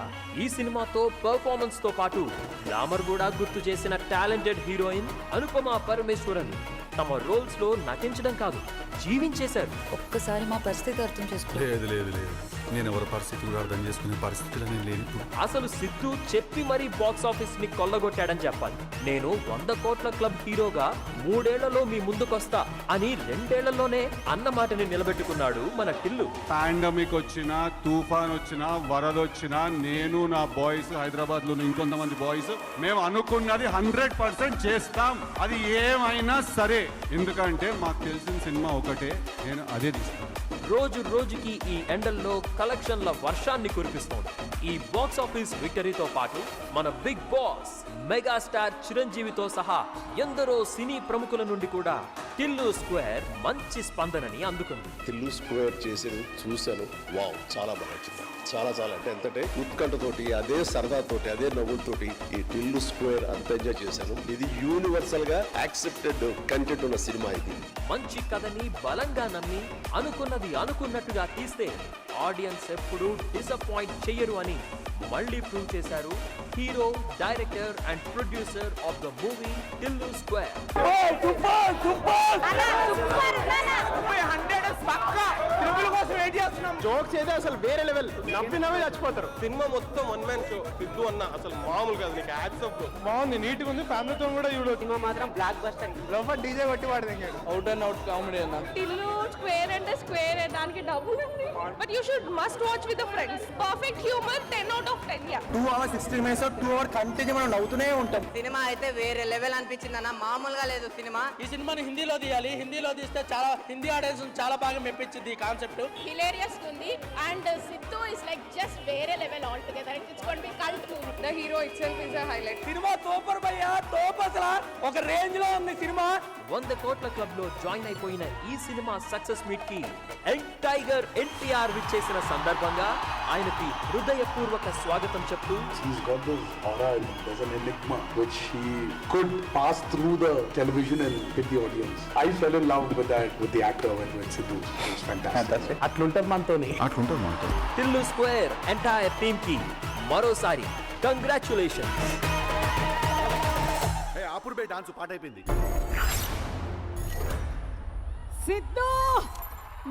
ఈ సినిమాతో పర్ఫార్మెన్స్ తో పాటు గ్లామర్ కూడా గుర్తు చేసిన టాలెంటెడ్ హీరోయిన్ అనుపమ పరమేశ్వరన్ తమ రోల్స్ లో నటించడం కాదు, జీవించేశారు. ఒక్కసారి మా పరిస్థితి అర్థం చేసుకో. లేదు లేదు లేదు, నేను ఎవరి పరిస్థితి కూడా అర్థం చేసుకునే పరిస్థితిలో నేను లేను. అసలు సిద్ధు చెప్పి మరీ బాక్స్ ఆఫీస్ ని కొల్లగొట్టాడని చెప్పాలి. నేను 100 కోట్ల క్లబ్ హీరోగా 3 ఏళ్లలో మీ ముందుకొస్తా అని 2 ఏళ్లలోనే అన్న మాటని నిలబెట్టుకున్నాడు మన టిల్లు. పాండమిక్ వచ్చినా, తుఫాన్ వచ్చినా, వరద వచ్చినా నేను నా బాయ్స్ హైదరాబాద్ లో ఇంకొంతమంది బాయ్స్ మేము అనుకున్నది 100% చేస్తాం. అది ఏమైనా సరే, ఎందుకంటే మాకు తెలిసిన సినిమా ఒకటే, నేను అదే తీస్తాను. రోజు రోజుకి ఈ ఎండల్లో కలెక్షన్ల వర్షాన్ని కురిపిస్తోంది. ఈ బాక్స్ ఆఫీస్ విక్టరీతో పాటు మన బిగ్ బాస్ మెగాస్టార్ చిరంజీవితో సహా ఎందరో సినీ ప్రముఖుల నుండి కూడా టిల్లు స్క్వేర్ మంచి స్పందనని అందుకుంది. టిల్లు స్క్వేర్ చేసి చూశాను, వావ్, చాలా బాగా నచ్చింది. చాలా అంటే ఎంతంటే ఉత్కంఠతోటి, అదే సరదాతోటి, అదే నవ్వులతోటి ఈ టిల్లు స్క్వేర్ అంత ఎంజాయ్ చేశాను. ఇది యూనివర్సల్ గా యాక్సెప్టెడ్ కంటెంట్ ఉన్న సినిమా. ఇది మంచి కథని బలంగా నమ్మి అనుకున్నది అనుకున్నట్టుగా తీస్తే ఆడియన్స్ ఎప్పుడూ డిసప్పాయింట్ చెయ్యరు అని మళ్ళీ ప్రూవ్ చేశారు hero, director and producer of the movie Tillu square. Jokes అయితే అసలు వేరే లెవెల్, నవ్వినవే చచ్చిపోతారు. సినిమా మొత్తం 1 మ్యాన్ షో. సిద్ధు అన్న అసలు మామూలు కాదు. నీకు హ్యాట్స్ ఆఫ్. బాగుంది, నీట్ గా ఉంది, ఫ్యామిలీతో కూడా చూడొచ్చు. సినిమా మాత్రం బ్లాక్ బస్టర్. లోపల డీజే కొట్టి వాడి అవుట్ అండ్ అవుట్ కామెడీ అన్న. టిల్లు స్క్వేర్ అంటే స్క్వేర్, దానికి డబ్బులు ఉంది. But you should must watch with the friends. Perfect humour, 10 out of 10. 2 hours 16 minutes 2 hours continue మనం నవ్వుతూనే ఉంటాం. సినిమా అయితే వేరే లెవెల్ అనిపించింది అన్న, మామూలుగా లేదు సినిమా. ఈ సినిమాని హిందీలో తీయాలి, హిందీలో తీస్తే చాలా హిందీ ఆడియన్స్ చాలా బాగా మెప్పించింది ఈ కాన్సెప్ట్. హిలేరియస్ ఉంది and Siddhu is like just వేరే level altogether. It's going to be cult movie. The hero itself is a highlight. సినిమా సూపర్ భయ్యా, తోపు అసలు ఒక రేంజ్ లో ఉంది సినిమా. 100 కోట్ల క్లబ్ లో జాయిన్ అయిపోయిన ఈ సినిమా సక్సెస్ మీట్ కి టైగర్ ఎన్టీఆర్ విచ్చేసిన సందర్భంగా ఆయనకి హృదయపూర్వక స్వాగతం చెప్తూ he's got this aura and there's an enigma which he could pass through the television and hit the audience. I fell in love with that, with the actor when Sidhu. It was fantastic. అట్లుంటది మనతోని. టిల్లు స్క్వేర్ ఎంటైర్ టీమ్ కి మరోసారి కంగ్రాచులేషన్స్. అప్పుడు బే డాన్స్ పాట అయిపోయింది. సిద్ధు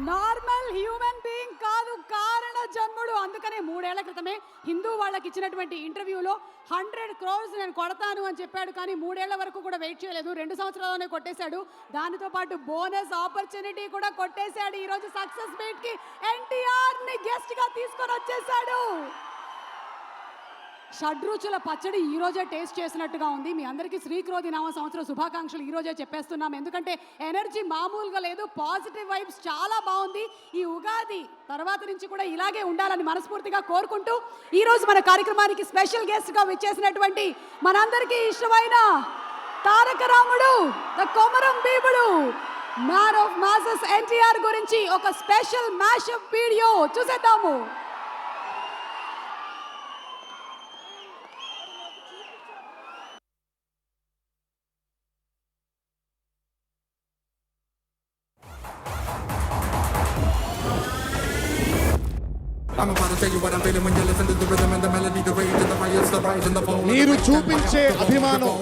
నార్మల్ హ్యూమన్ బీయింగ్ కాదు, కారణ జన్ముడు. అందుకనే 3 ఏళ్ల క్రితమే హిందూ వాళ్ళకి ఇచ్చినటువంటి ఇంటర్వ్యూలో 100 crores నేను కొడతాను అని చెప్పాడు. కానీ 3 ఏళ్ల వరకు కూడా వెయిట్ చేయలేదు, 2 సంవత్సరాల్లోనే కొట్టేశాడు. దానితో పాటు బోనస్ ఆపర్చునిటీ కూడా కొట్టేశాడు. ఈ రోజు సక్సెస్ మీట్ కి ఎన్టీఆర్ ని గెస్ట్ గా తీసుకొని వచ్చేసాడు. షడ్రుచుల పచ్చడి ఈ రోజే టేస్ట్ చేసినట్టుగా ఉంది. మీ అందరికీ శ్రీక్రోధి నామ సంవత్సర శుభాకాంక్షలు ఈ రోజే చెప్పేస్తున్నాం. ఎందుకంటే ఎనర్జీ మామూలుగా లేదు, పాజిటివ్ వైబ్స్ చాలా బాగుంది. ఈ ఉగాది తర్వాత నుంచి కూడా ఇలాగే ఉండాలని మనస్ఫూర్తిగా కోరుకుంటూ ఈ రోజు మన కార్యక్రమానికి స్పెషల్ గెస్ట్గా విచ్చేసినటువంటి మనందరికీ ఇష్టమైన తారక రాముడు, ద కొమరం భీముడు, మ్యాన్ ఆఫ్ మాసెస్ ఎన్టీఆర్ గురించి ఒక స్పెషల్ మ్యాషప్ వీడియో చూసేద్దాము. మీరు చూపించే అభిమానం,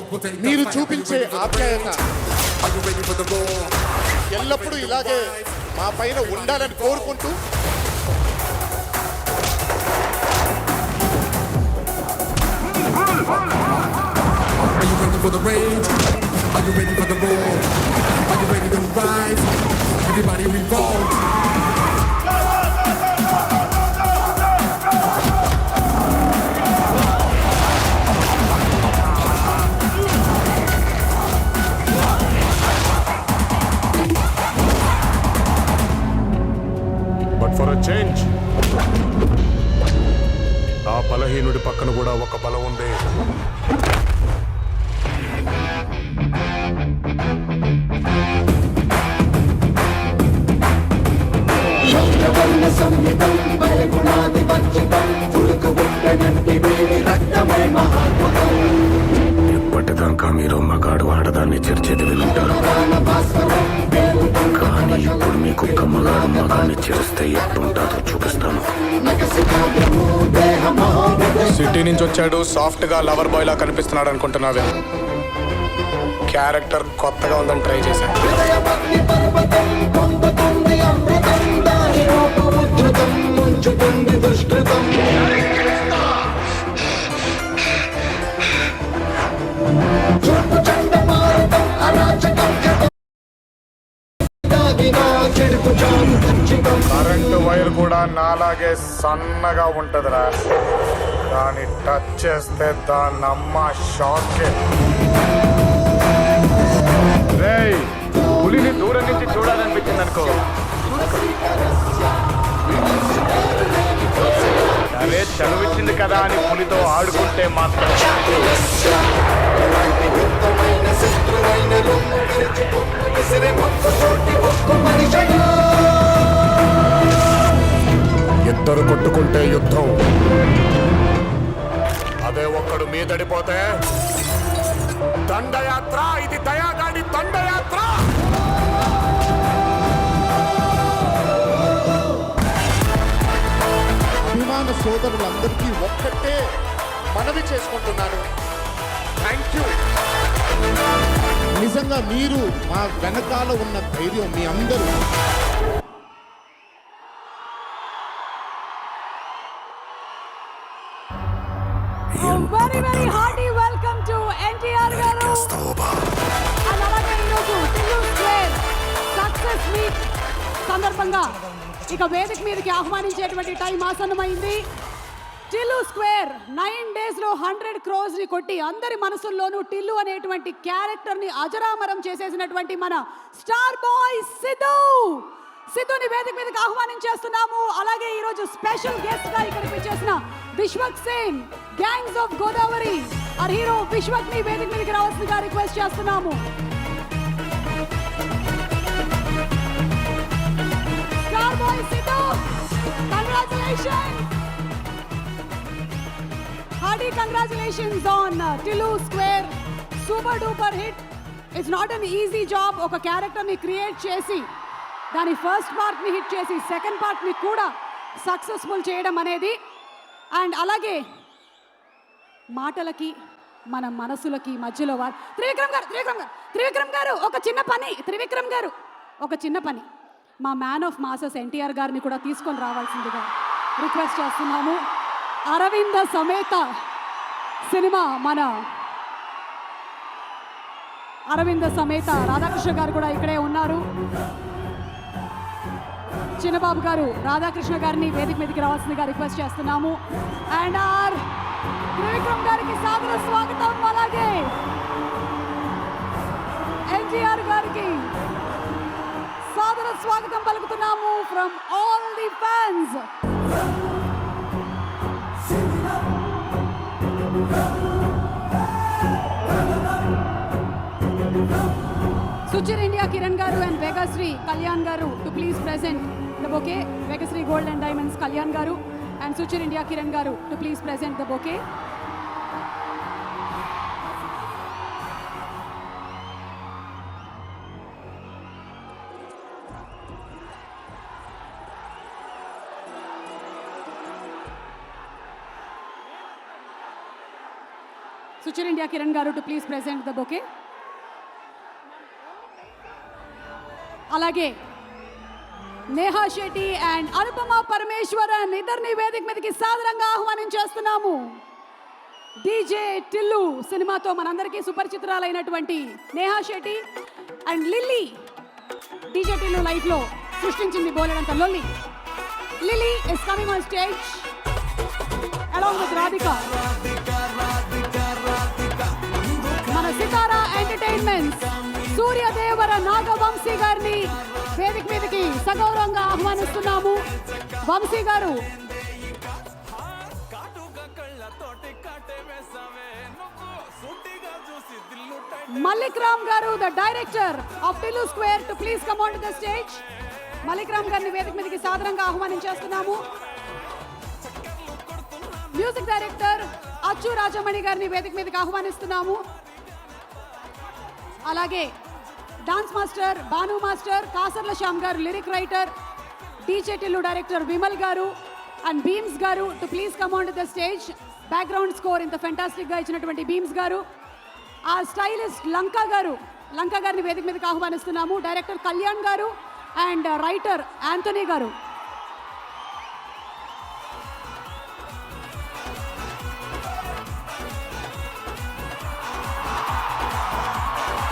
మీరు చూపించే ఆప్యాయత ఎల్లప్పుడూ ఇలాగే మా పైన ఉండాలని కోరుకుంటూ బట్ ఫర్ అ చేంజ్ ఆ బలహీనుడి పక్కన కూడా ఒక బలం ఉంది. ఇప్పటిదాకా మీరు మగాడు ఆడదాన్ని చర్చేది వినుంటారు, కానీ ఇప్పుడు మీకు ఒక్క మగాడు మగాన్ని చేస్తే ఎట్టుంటాదో చూపిస్తాను. సిటీ నుంచి వచ్చాడు, సాఫ్ట్ గా లవర్ బాయ్ లా కనిపిస్తున్నాడు అనుకుంటున్నావే. క్యారెక్టర్ కొత్తగా ఉందని ట్రై చేశాను. కరెంటు వైర్ కూడా నాలాగే సన్నగా ఉంటదిరా, కానీ టచ్ చేస్తే దాన్ని అమ్మ షాకే. రేయ్, పులిని దూరం నుంచి చూడాలనిపించింది అనుకో, అరే చదువిచ్చింది కదా అని పులితో ఆడుకుంటే మాత్రం ఇద్దరు కొట్టుకుంటే యుద్ధం, అదే ఒక్కడు మీదడిపోతే దండయాత్ర. ఇది దయాగాడి దండయాత్ర. అభిమాన సోదరులందరికీ ఒక్కటే మనవి చేసుకుంటున్నాను, థ్యాంక్ యూ. నిజంగా మీరు మా వెనకాల ఉన్న ధైర్యం మీ అందరూ. Very very hearty welcome to NTR గారు. అండ్ అలాగే ఈరోజు టిల్లు స్క్వేర్ సక్సెస్ మీట్ సందర్భంగా ఇక వేదిక మీదకి ఆహ్వానించేటువంటి టైం ఆసన్నమైంది. టిల్లు స్క్వేర్ 9 days లో 100 crores ని కొట్టి అందరి మనసుల్లోనూ టిల్లు అనేటువంటి క్యారెక్టర్ ని అజరామరం చేసేసినటువంటి మన స్టార్ బాయ్ సిద్ధుని వేదిక మీదకి ఆహ్వానించేస్తున్నాము. అలాగే ఈరోజు స్పెషల్ గెస్ట్ గా ఇక్కడికి వచ్చేసిన విశ్వక్ సేన్, గ్యాంగ్స్ ఆఫ్ గోదావరి ఆ హీరో విశ్వక్ ని వేదిక మీదకి రావాల్సిందిగా రిక్వెస్ట్ చేస్తున్నాము. Star boy Siddhu, congratulations. Hearty congratulations on Tillu Square. Super duper hit. It's not an easy job. ఒక క్యారెక్టర్ని క్రియేట్ చేసి దాని ఫస్ట్ పార్ట్ని హిట్ చేసి సెకండ్ పార్ట్ని కూడా సక్సెస్ఫుల్ చేయడం అనేది. అండ్ అలాగే మాటలకి మన మనసులకి మధ్యలో వారు త్రివిక్రమ్ గారు ఒక చిన్న పని మా మ్యాన్ ఆఫ్ మాసెస్ ఎన్టీఆర్ గారిని కూడా తీసుకొని రావాల్సిందిగా రిక్వెస్ట్ చేస్తున్నాము. అరవింద సమేత సినిమా, మన అరవింద సమేత రాధాకృష్ణ గారు కూడా ఇక్కడే ఉన్నారు. చిన్నబాబు గారు రాధాకృష్ణ గారిని వేదిక మీదకి రావాల్సిందిగా రిక్వెస్ట్ చేస్తున్నాము. అండ్ ఆర్ త్రివిక్రమ్ గారికి సాదర స్వాగతం. అలాగే ఎన్టీఆర్ గారికి సాదర స్వాగతం పలుకుతున్నాము from all the fans. Suchir India Kiran Garu and Vegasri Kalyan Garu to please present the bouquet. Vegasri Gold and Diamonds Kalyan Garu and Suchir India Kiran Garu to please present the bouquet. Suchir India Kiran Garu to please present the bouquet. అలాగే నేహా శెట్టి అండ్ అనుపమ పరమేశ్వరన్ ఇద్దరిని వేదిక మీదకి సాదరంగా ఆహ్వానించేస్తున్నాము. డీజే టిల్లు సినిమాతో మనందరికీ సుపరిచితురాలైనటువంటి Neha Shetty and Lilly DJ Tillu life లో సృష్టించింది బోలెడంత లొల్లి. Lilly is coming on stage along with Radhika. మన సితారా ఎంటర్టైన్మెంట్స్ సూర్యదేవర నాగవంశీ గారిని వేదిక మీదకి సగౌరవంగా ఆహ్వానిస్తున్నాము. వంశీ గారు మల్లిక్ రామ్ గారు the director of Tillu square to please come on to the stage. Mallik Ram గారిని వేదిక మీదకి సాదరంగా ఆహ్వానించేస్తున్నాము. మ్యూజిక్ డైరెక్టర్ అచ్చు రాజమణి గారిని వేదిక మీదకి ఆహ్వానిస్తున్నాము. అలాగే dance master Bhanu master Kasarla Shyam గారు lyric writer, DJ Tillu director Vimal గారు అండ్ బీమ్స్ గారు to please come on to the stage. Background score ఇంత ఫెంటాస్టిక్గా ఇచ్చినటువంటి బీమ్స్ గారు, ఆ స్టైలిస్ట్ లంకా గారిని వేదిక మీదకి ఆహ్వానిస్తున్నాము. డైరెక్టర్ కళ్యాణ్ గారు అండ్ రైటర్ యాంథనీ గారు.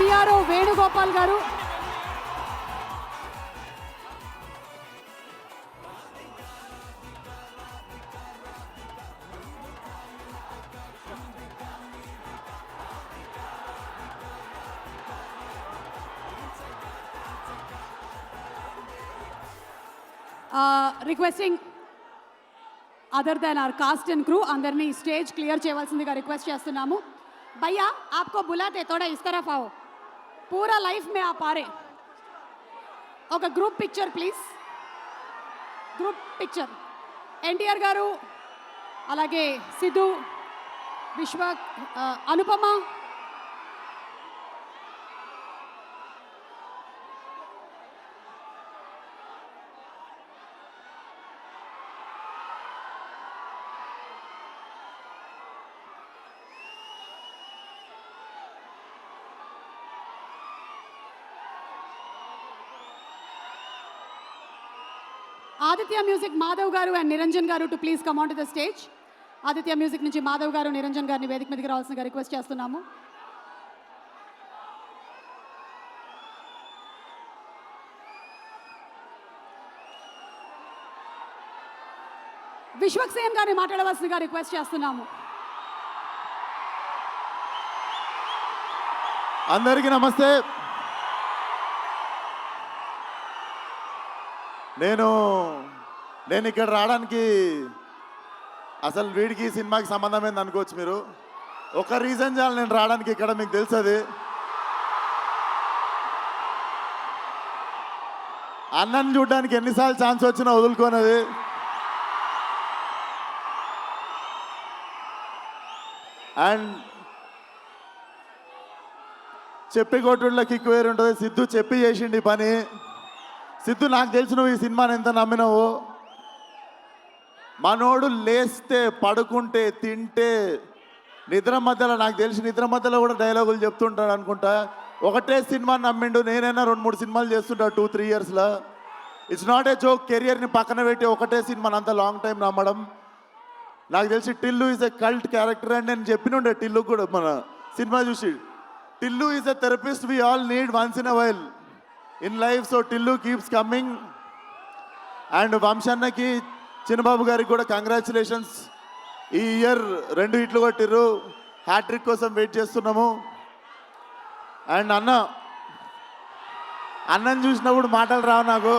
పిఆర్ఓ వేణుగోపాల్ గారు, requesting other than our cast and crew అందరినీ స్టేజ్ క్లియర్ చేయవలసిందిగా రిక్వెస్ట్ చేస్తున్నాము. భయ్యా आपको बुलाते थोड़ा इस तरफ आओ. पूरा लाइफ में आप आ रहे. ఒక group picture please. Group picture NTR గారు, అలాగే సిద్ధు, విశ్వ, అనుపమ, ఆదిత్య మ్యూజిక్ మాధవ్ గారు అండ్ నిరంజన్ గారు to please come on to the stage. Aditya music నుంచి మాధవ్ గారు, నిరంజన్ గారిని వేదిక మీదకి రావాల్సిందిగా రిక్వెస్ట్ చేస్తున్నాము. విశ్వక్సేన్ గారిని మాట్లాడవలసిందిగా రిక్వెస్ట్ చేస్తున్నాము. అందరికీ నమస్తే. నేను ఇక్కడ రావడానికి అసలు వీడికి సినిమాకి సంబంధం ఏంది అనుకోవచ్చు మీరు. ఒక రీజన్ చాలు నేను రావడానికి ఇక్కడ, మీకు తెలుసు అది. అన్నని చూడడానికి ఎన్నిసార్లు ఛాన్స్ వచ్చినా వదులుకోనది. అండ్ చెప్పి కొట్టుళ్ళ కిక్ వేరు ఉంటుంది. సిద్ధు చెప్పి చేసిండి పని. సిద్ధు నాకు తెలిసి నువ్వు ఈ సినిమాని ఎంత నమ్మినావు. మనోడు లేస్తే పడుకుంటే తింటే నిద్ర మధ్యలో, నాకు తెలిసి నిద్ర మధ్యలో కూడా డైలాగులు చెప్తుంటాడు అనుకుంటా. ఒకటే సినిమా నమ్మిండు. నేనైనా 2-3 సినిమాలు చేస్తుంటా 2-3 ఇయర్స్లో. It's not a joke. కెరియర్ని పక్కన పెట్టి ఒకటే సినిమాని అంత లాంగ్ టైం నమ్మడం. నాకు తెలిసి Tillu is a cult character అని నేను చెప్పినుండే టిల్లు కూడా మన సినిమా చూసి. Tillu is a therapist we all need once in a while in life. So Tillu keeps coming. And వంశన్నకి చిన్నబాబు గారికి కూడా కంగ్రాచులేషన్స్. ఈ ఇయర్ 2 హిట్లు కొట్టిర్రు. హ్యాట్రిక్ కోసం వెయిట్ చేస్తున్నాము. అండ్ అన్నం చూసినప్పుడు మాటలు రావు నాకు.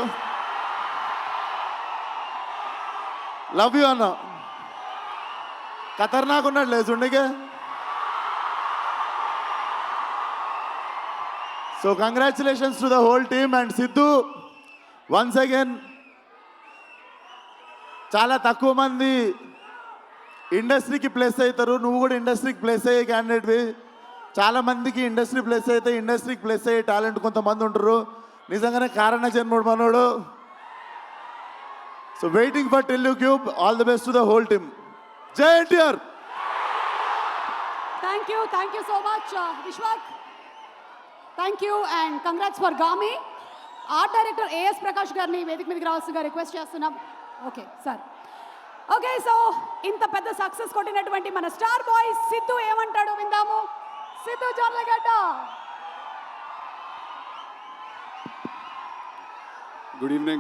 లవ్ యూ అన్న. ఖతర్నాక్ ఉన్నాడు లేచుండగా. So congratulations to the whole team. And Siddhu once again చాలా తక్కువ మంది ఇండస్ట్రీకి ప్లేస్ అవుతారు. నువ్వు కూడా ఇండస్ట్రీకి ప్లేస్ అయ్యే క్యాండిడేట్వి. చాలా మందికి ఇండస్ట్రీ ప్లేస్ అయితే ఇండస్ట్రీకి ప్లేస్ అయ్యే టాలెంట్ కొంతమంది ఉంటారు. నిజంగానే కారణ జన్ముడు మనోడు. So waiting for Tillu cube. All the best to the whole team. Jai NTR. Thank you so much Vishwak. Thank you and congrats for Gaami. Art director A S Prakash గారిని వేదిక మీదకి రావాల్సిందిగా రిక్వెస్ట్ చేస్తున్నాం. Okay sir. ఓకే, సో ఇంత పెద్ద సక్సెస్ కొట్టినటువంటి మన స్టార్ బాయ్ సిద్ధు ఏమంటాడో విందాము. సిద్ధు జొన్నలగడ్డ.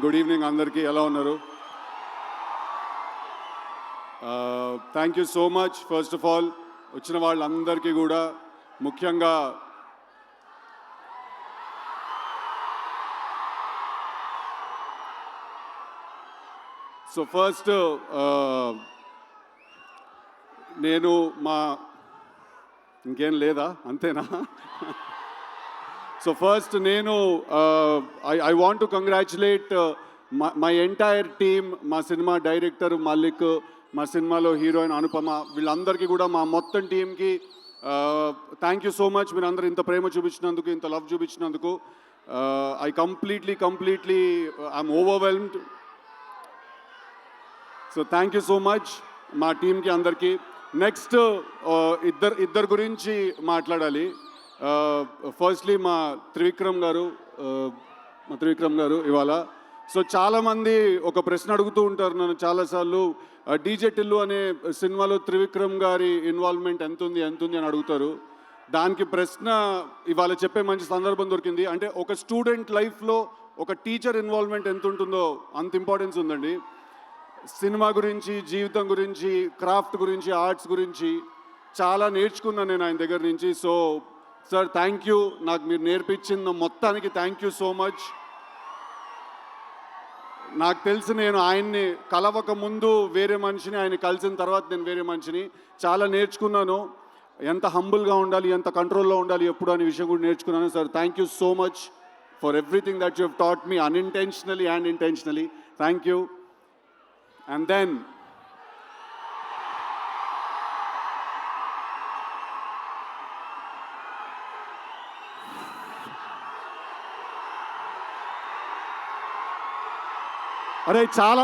గుడ్ ఈవినింగ్ అందరికీ. ఎలా ఉన్నారు? Thank you so much. First of all వచ్చిన వాళ్ళందరికీ కూడా, ముఖ్యంగా సో ఫస్ట్ నేను ఇంకేం లేదా, అంతేనా? సో ఫస్ట్ నేను I want to congratulate my entire team. మా సినిమా డైరెక్టర్ మల్లిక్, మా సినిమాలో హీరోయిన్ అనుపమ, వీళ్ళందరికీ కూడా, మా మొత్తం టీంకి థ్యాంక్ యూ సో మచ్. మీరు అందరూ ఇంత ప్రేమ చూపించినందుకు, ఇంత లవ్ చూపించినందుకు. I completely I'm overwhelmed. So thank you so much మా టీంకి అందరికీ. నెక్స్ట్ ఇద్దరు గురించి మాట్లాడాలి. ఫస్ట్లీ మా త్రివిక్రమ్ గారు ఇవాళ. సో చాలామంది ఒక ప్రశ్న అడుగుతూ ఉంటారు నన్ను చాలాసార్లు, డీజే టిల్లు అనే సినిమాలో త్రివిక్రమ్ గారి ఇన్వాల్వ్మెంట్ ఎంత ఉంది అని అడుగుతారు. దానికి ప్రశ్న ఇవాళ చెప్పే మంచి సందర్భం దొరికింది. అంటే ఒక స్టూడెంట్ లైఫ్లో ఒక టీచర్ ఇన్వాల్వ్మెంట్ ఎంత ఉంటుందో అంత ఇంపార్టెన్స్ ఉందండి. సినిమా గురించి, జీవితం గురించి, క్రాఫ్ట్ గురించి, ఆర్ట్స్ గురించి చాలా నేర్చుకున్నాను నేను ఆయన దగ్గర నుంచి. So sir thank you. నాకు మీరు నేర్పించిన మొత్తానికి థ్యాంక్ యూ సో మచ్. నాకు తెలిసి నేను ఆయన్ని కలవక ముందు వేరే మనిషిని, ఆయన కలిసిన తర్వాత నేను వేరే మనిషిని. చాలా నేర్చుకున్నాను. ఎంత హంబుల్గా ఉండాలి, ఎంత కంట్రోల్లో ఉండాలి ఎప్పుడు అనే విషయం కూడా నేర్చుకున్నాను. Sir thank you so much for everything that you have taught me, unintentionally and intentionally. Thank you. And then అరే చాలా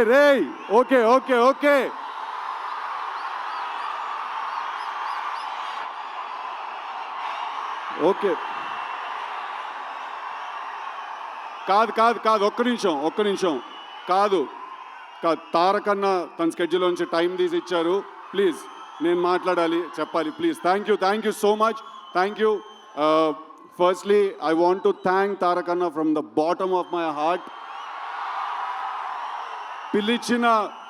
రే ఓకే కాదు ఒక్క నిమిషం కాదు తారకన్న తన స్కెడ్యూల్ నుంచి టైం తీసి ఇచ్చారు. ప్లీజ్ నేను మాట్లాడాలి, చెప్పాలి, please. Thank you so much. Thank you. Firstly I want to thank తారకన్న from the bottom of my heart.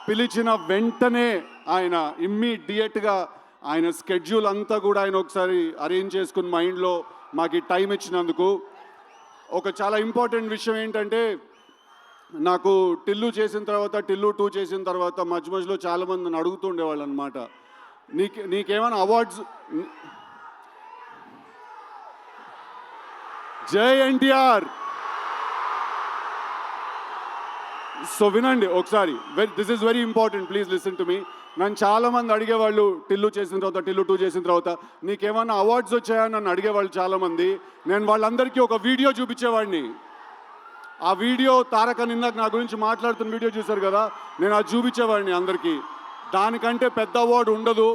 పిలిచిన వెంటనే ఆయన ఇమ్మీడియట్గా ఆయన స్కెడ్యూల్ అంతా కూడా ఆయన ఒకసారి అరేంజ్ చేసుకుని మైండ్లో మాకు ఈ టైం ఇచ్చినందుకు. ఒక చాలా ఇంపార్టెంట్ విషయం ఏంటంటే, నాకు టిల్లు చేసిన తర్వాత, టిల్లు 2 చేసిన తర్వాత మధ్యలో చాలామంది నన్ను అడుగుతూ ఉండేవాళ్ళు అనమాట, నీకేమైనా అవార్డ్స్. జై ఎన్టీఆర్. సో వినండి ఒకసారి, this is very important, please listen to me. నన్ను చాలామంది అడిగేవాళ్ళు టిల్లు చేసిన తర్వాత, టిల్లు 2 చేసిన తర్వాత నీకేమైనా అవార్డ్స్ వచ్చాయని నన్ను అడిగేవాళ్ళు చాలామంది. నేను వాళ్ళందరికీ ఒక వీడియో చూపించేవాడిని. ఆ వీడియో తారక నిన్నకు నా గురించి మాట్లాడుతున్న వీడియో చూశారు కదా, నేను అది చూపించేవాడిని అందరికీ. దానికంటే పెద్ద అవార్డు ఉండదు.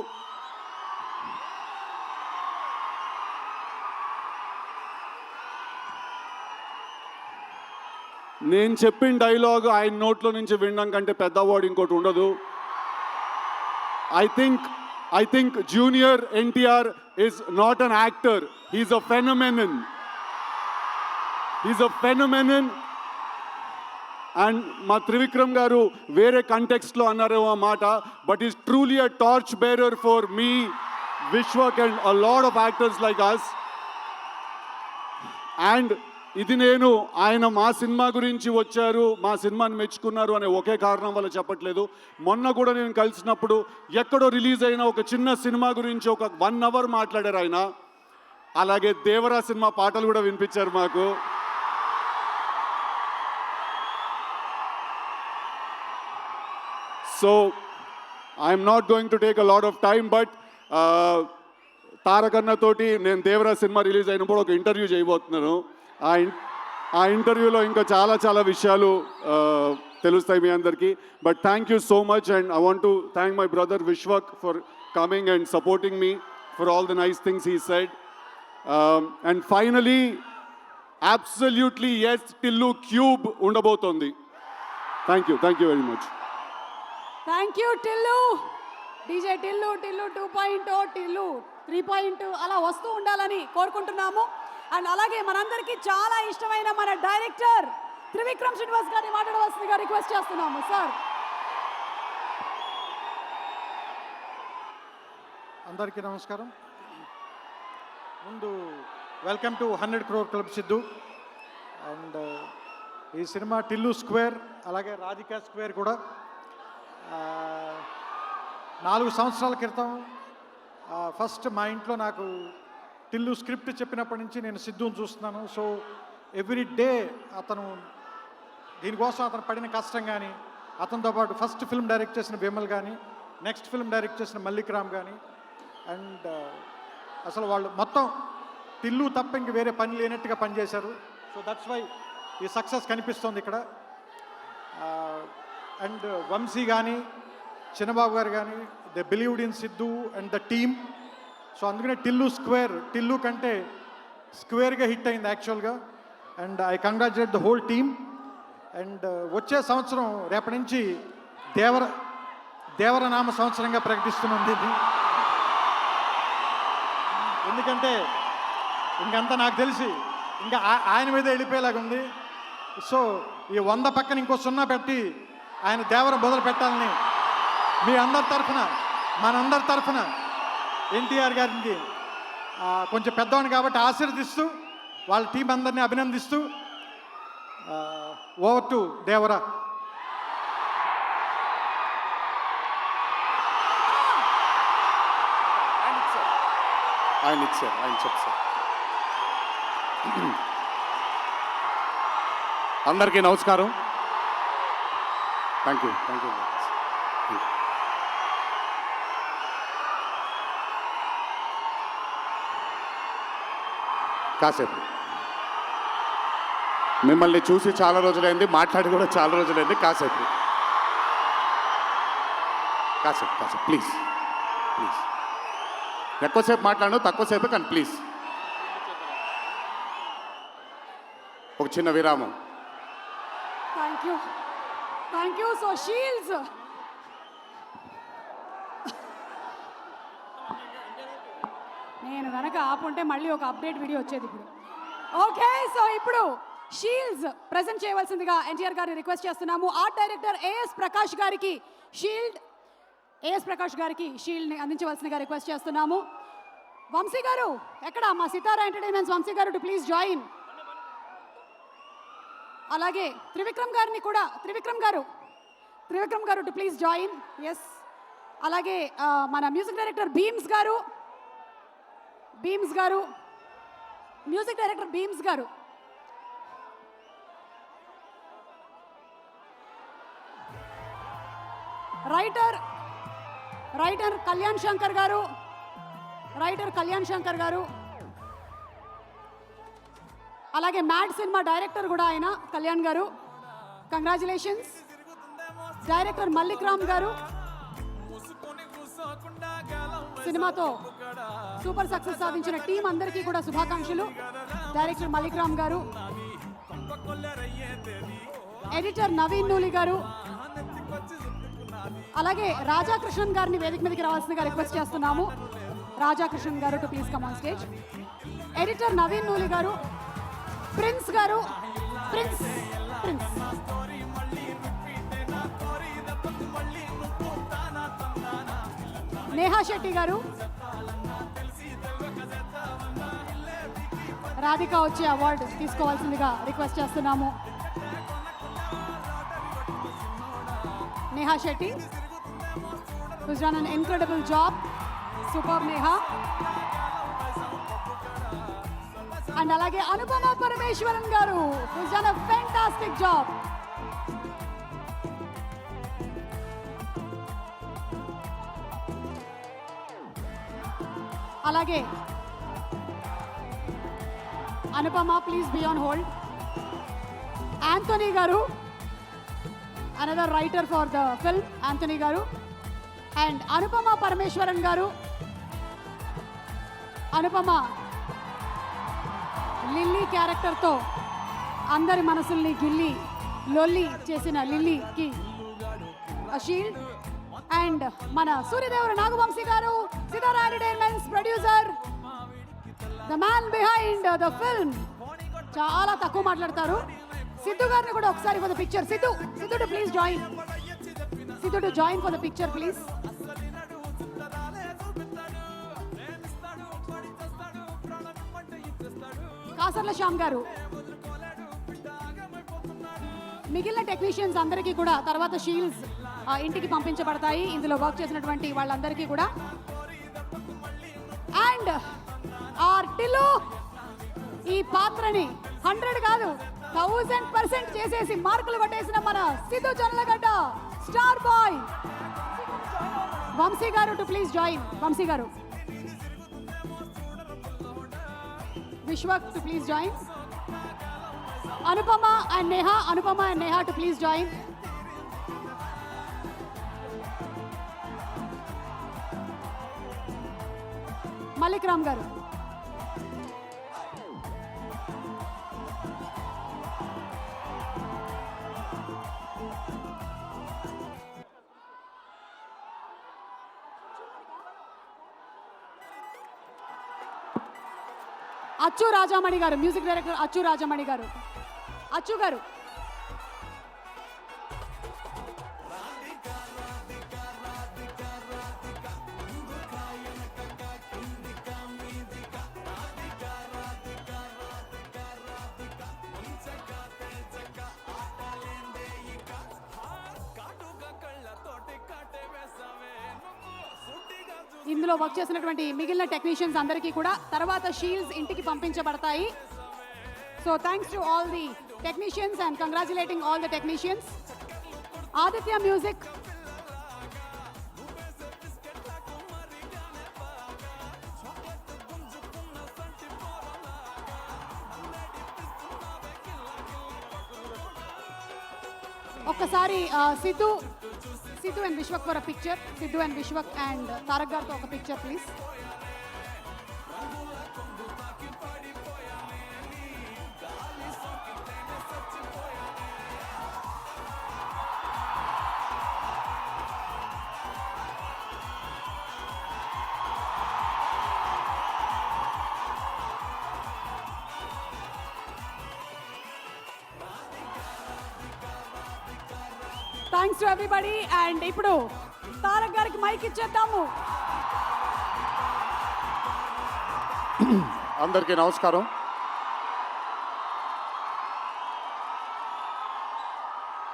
నేను చెప్పిన డైలాగ్ ఆయన నోట్లో నుంచి వినడం కంటే పెద్ద అవార్డు ఇంకోటి ఉండదు. I think Junior NTR is not an actor. He's a phenomenon. He's a phenomenon. And మా త్రివిక్రమ్ గారు వేరే కంటెక్స్ట్లో అన్నారేమో ఆ మాట, but is truly a torch bearer for me, Vishwak and a lot of actors like us. And ఇది నేను ఆయన మా సినిమా గురించి వచ్చారు, మా సినిమాని మెచ్చుకున్నారు అనే ఒకే కారణం వల్ల చెప్పట్లేదు. మొన్న కూడా నేను కలిసినప్పుడు ఎక్కడో రిలీజ్ అయిన ఒక చిన్న సినిమా గురించి ఒక 1 hour మాట్లాడారు ఆయన. అలాగే దేవరా సినిమా పాటలు కూడా వినిపించారు మాకు. So I'm not going to take a lot of time, but తారకన్న తోటి నేను దేవరా సినిమా రిలీజ్ అయినప్పుడు ఒక ఇంటర్వ్యూ చేయబోతున్నాను. ఆ ఇంటర్వ్యూలో ఇంకా చాలా విషయాలు తెలుస్తాయి మీ అందరికీ. But thank you so much, and I want to thank my brother Vishwak for coming and supporting me for all the nice things he said. And finally absolutely yes, Tillu cube ఉండబోతోంది. Thank you very much. Thank you Tillu. DJ Tillu 2.0, Tillu 3.0 అలా వస్తూ ఉండాలని కోరుకుంటున్నాము. అండ్ అలాగే మనందరికీ చాలా ఇష్టమైన మన డైరెక్టర్ త్రివిక్రమ్ శ్రీనివాస్ గారిని మాట్లాడవలసిందిగా రిక్వెస్ట్ చేస్తున్నాము. సార్. అందరికీ నమస్కారం. ముందు welcome to 100 crore club Siddhu. And ఈ సినిమా టిల్లు స్క్వేర్ అలాగే రాధికా స్క్వేర్ కూడా 4 సంవత్సరాల క్రితం ఫస్ట్ మా ఇంట్లో నాకు టిల్లు స్క్రిప్ట్ చెప్పినప్పటి నుంచి నేను సిద్ధుని చూస్తున్నాను. సో ఎవ్రీ డే దీనికోసం అతను పడిన కష్టం కానీ, అతనితో పాటు ఫస్ట్ ఫిల్మ్ డైరెక్ట్ చేసిన విమల్ కానీ, నెక్స్ట్ ఫిల్మ్ డైరెక్ట్ చేసిన మల్లిక్ రామ్ కానీ, అండ్ అసలు వాళ్ళు మొత్తం టిల్లు తప్ప ఇంక వేరే పని లేనట్టుగా పనిచేశారు. సో దట్స్ వై ఈ సక్సెస్ కనిపిస్తుంది ఇక్కడ. అండ్ వంశీ కానీ, చిన్నబాబు గారు కానీ, they believed in Siddhu and the team. So అందుకనే టిల్లు స్క్వేర్, టిల్లు కంటే స్క్వేర్గా హిట్ అయింది యాక్చువల్గా. And I congratulate the whole team. And వచ్చే సంవత్సరం రేపటి నుంచి దేవరనామ సంవత్సరంగా ప్రకటిస్తున్నాం దీన్ని. ఎందుకంటే ఇంకంతా నాకు తెలిసి ఇంకా ఆయన మీద వెళ్ళిపోయేలాగా ఉంది. సో ఈ 100 పక్కన ఇంకో 0 పెట్టి ఆయన దేవరం మొదలు పెట్టాలని మీ అందరి తరఫున, మనందరి తరఫున ఎన్టీఆర్ గారికి కొంచెం పెద్దవాడిని కాబట్టి ఆశీర్వదిస్తూ వాళ్ళ టీం అందరినీ అభినందిస్తూ ఓవర్ టు దేవరా. ఆయన చెప్తారు. అందరికీ నమస్కారం. Thank you. కాసేపు మిమ్మల్ని చూసి చాలా రోజులైంది, మాట్లాడి కూడా చాలా రోజులైంది. కాసేపు ప్లీజ్. ఎక్కువసేపు మాట్లాడను, తక్కువసేపు కానీ ప్లీజ్ ఒక చిన్న విరామం. Thank you. సో షీల్డ్స్ నేను కనుక ఆపుంటే మళ్ళీ ఒక అప్డేట్ వీడియో వచ్చేది ఇప్పుడు. ఓకే, సో ఇప్పుడు షీల్డ్స్ ప్రెజెంట్ చేయవలసిందిగా ఎన్టీఆర్ గారిని రిక్వెస్ట్ చేస్తున్నాము. ఆర్ట్ డైరెక్టర్ ఏఎస్ ప్రకాష్ గారికి షీల్డ్ని అందించవలసిందిగా రిక్వెస్ట్ చేస్తున్నాము. వంశీ గారు ఎక్కడ? మా సితారా ఎంటర్టైన్మెంట్స్ వంశీ గారు టు ప్లీజ్ జాయిన్. అలాగే త్రివిక్రమ్ గారు టు ప్లీజ్ జాయిన్. ఎస్. అలాగే మన మ్యూజిక్ డైరెక్టర్ బీమ్స్ గారు, మ్యూజిక్ డైరెక్టర్ బీమ్స్ గారు. రైటర్ కళ్యాణ్ శంకర్ గారు, అలాగే మ్యాడ్ సినిమా డైరెక్టర్ కూడా ఆయన కళ్యాణ్ గారు. కంగ్రాచులేషన్స్. డైరెక్టర్ మల్లిక్ రామ్ గారు, సినిమాతో సూపర్ సక్సెస్ సాధించిన టీం అందరికీ కూడా శుభాకాంక్షలు. డైరెక్టర్ మల్లిక్ రామ్ గారు. ఎడిటర్ నవీన్ నూలి గారు, అలాగే రాజాకృష్ణన్ గారిని వేదిక మీదకి రావాల్సిందిగా రిక్వెస్ట్ చేస్తున్నాము. రాజాకృష్ణన్ గారు to please come on stage. Editor Naveen Nooli గారు, ప్రిన్స్ గారు, ప్రిన్స్ ప్రిన్స్ నేహా శెట్టి గారు, రాధిక వచ్చే అవార్డు తీసుకోవాల్సిందిగా రిక్వెస్ట్ చేస్తున్నాము. Neha Shetty who's done an incredible job. Superb Neha. And alage Anupama Parameshwaran garu who's done a fantastic job. Alage Anupama, please be on hold. Anthony garu, another writer for the film, Anthony garu. And Anupama Parameshwaran garu, Anupama Lilly క్యారెక్టర్తో అందరి మనసుల్ని గిల్లి లొల్లి చేసిన లిల్లీకి షీల్డ్. అండ్ మన సూర్యదేవర నాగవంశీ గారు, Sithara entertainments producer, the man behind the film. చాలా తక్కువ మాట్లాడతారు. సిద్ధు గారిని కూడా ఒకసారి for the picture. Siddhu too please join. Siddhu too join for the picture please. Kasarla Shyam గారు, మిగిలిన టెక్నీషియన్స్ అందరికీ కూడా తర్వాత షీల్డ్స్ ఇంటికి పంపించబడతాయి, ఇందులో వర్క్ చేసినటువంటి వాళ్ళందరికీ కూడా. అండ్ ఆర్ టిల్లు ఈ పాత్రని 100 కాదు 1000% చేసేసి మార్కులు కొట్టేసిన మన సిద్ధు జొన్నలగడ్డ స్టార్ బాయ్ వంశీ గారు టు ప్లీజ్ జాయిన్. వంశీ గారు, Vishwak to please join. Anupama and Neha to please join. Malik Ram garu. అచ్చు రాజామణి గారు, మ్యూజిక్ డైరెక్టర్ అచ్చు రాజామణి గారు. అచ్చు గారు, ఇందులో వర్క్ చేసినటువంటి మిగిలిన టెక్నీషియన్స్ అందరికీ కూడా తర్వాత షీల్డ్స్ ఇంటికి పంపించబడతాయి. So thanks to all the technicians and congratulating all the technicians. Aditya music, ఒక్కసారి Siddhu and Vishwak for a picture. Siddhu and Vishwak and Tarak గారితో ఒక picture please. Thanks to everybody. And ఇప్పుడు తారక్ గారికి మైక్ ఇచ్చేద్దాము. అందరికీ నమస్కారం.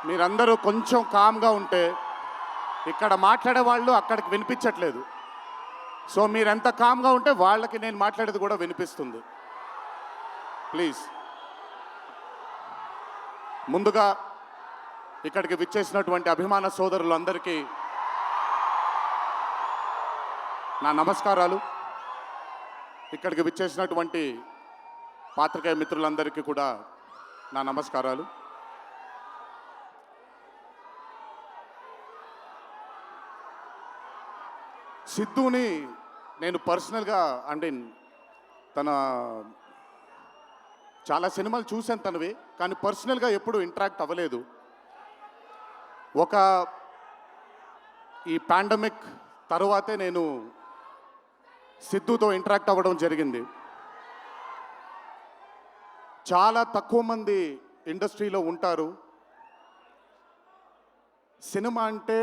మీరందరూ కొంచెం కామ్గా ఉంటే ఇక్కడ మాట్లాడే వాళ్ళు అక్కడికి వినిపించట్లేదు. సో మీరెంత కామ్గా ఉంటే వాళ్ళకి నేను మాట్లాడేది కూడా వినిపిస్తుంది. ప్లీజ్. ముందుగా ఇక్కడికి విచ్చేసినటువంటి అభిమాన సోదరులందరికీ నా నమస్కారాలు. ఇక్కడికి విచ్చేసినటువంటి పాత్రికేయ మిత్రులందరికీ కూడా నా నమస్కారాలు. సిద్ధుని నేను పర్సనల్గా అంటే తన చాలా సినిమాలు చూసాను తనవి, కానీ పర్సనల్గా ఎప్పుడు ఇంటరాక్ట్ అవ్వలేదు. ఈ పాండమిక్ తరువాతే నేను సిద్ధుతో ఇంటరాక్ట్ అవ్వడం జరిగింది. చాలా తక్కువ మంది ఇండస్ట్రీలో ఉంటారు. సినిమా అంటే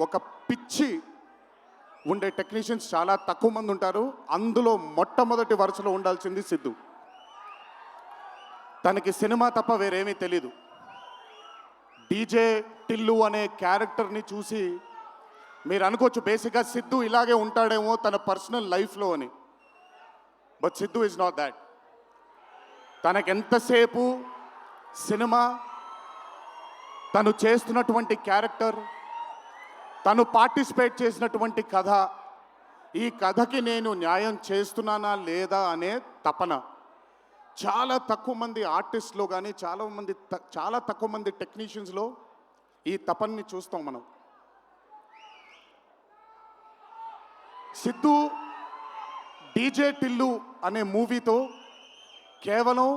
ఒక పిచ్చి ఉండే టెక్నీషియన్స్ చాలా తక్కువ మంది ఉంటారు. అందులో మొట్టమొదటి వరుసలో ఉండాల్సింది సిద్ధు. తనకి సినిమా తప్ప వేరేమీ తెలీదు. డీజే టిల్లు అనే క్యారెక్టర్ని చూసి మీరు అనుకోవచ్చు బేసిక్గా సిద్ధు ఇలాగే ఉంటాడేమో తన పర్సనల్ లైఫ్లో అని. But Siddhu is not that. తనకెంతసేపు సినిమా, తను చేస్తున్నటువంటి క్యారెక్టర్, తను పార్టిసిపేట్ చేసినటువంటి కథ, ఈ కథకి నేను న్యాయం చేస్తున్నానా లేదా అనే తపన. చాలా తక్కువ మంది ఆర్టిస్ట్లో కానీ చాలా తక్కువ మంది టెక్నీషియన్స్లో ఈ తపనని చూస్తాం మనం. సిద్ధు డీజే టిల్లు అనే మూవీతో కేవలం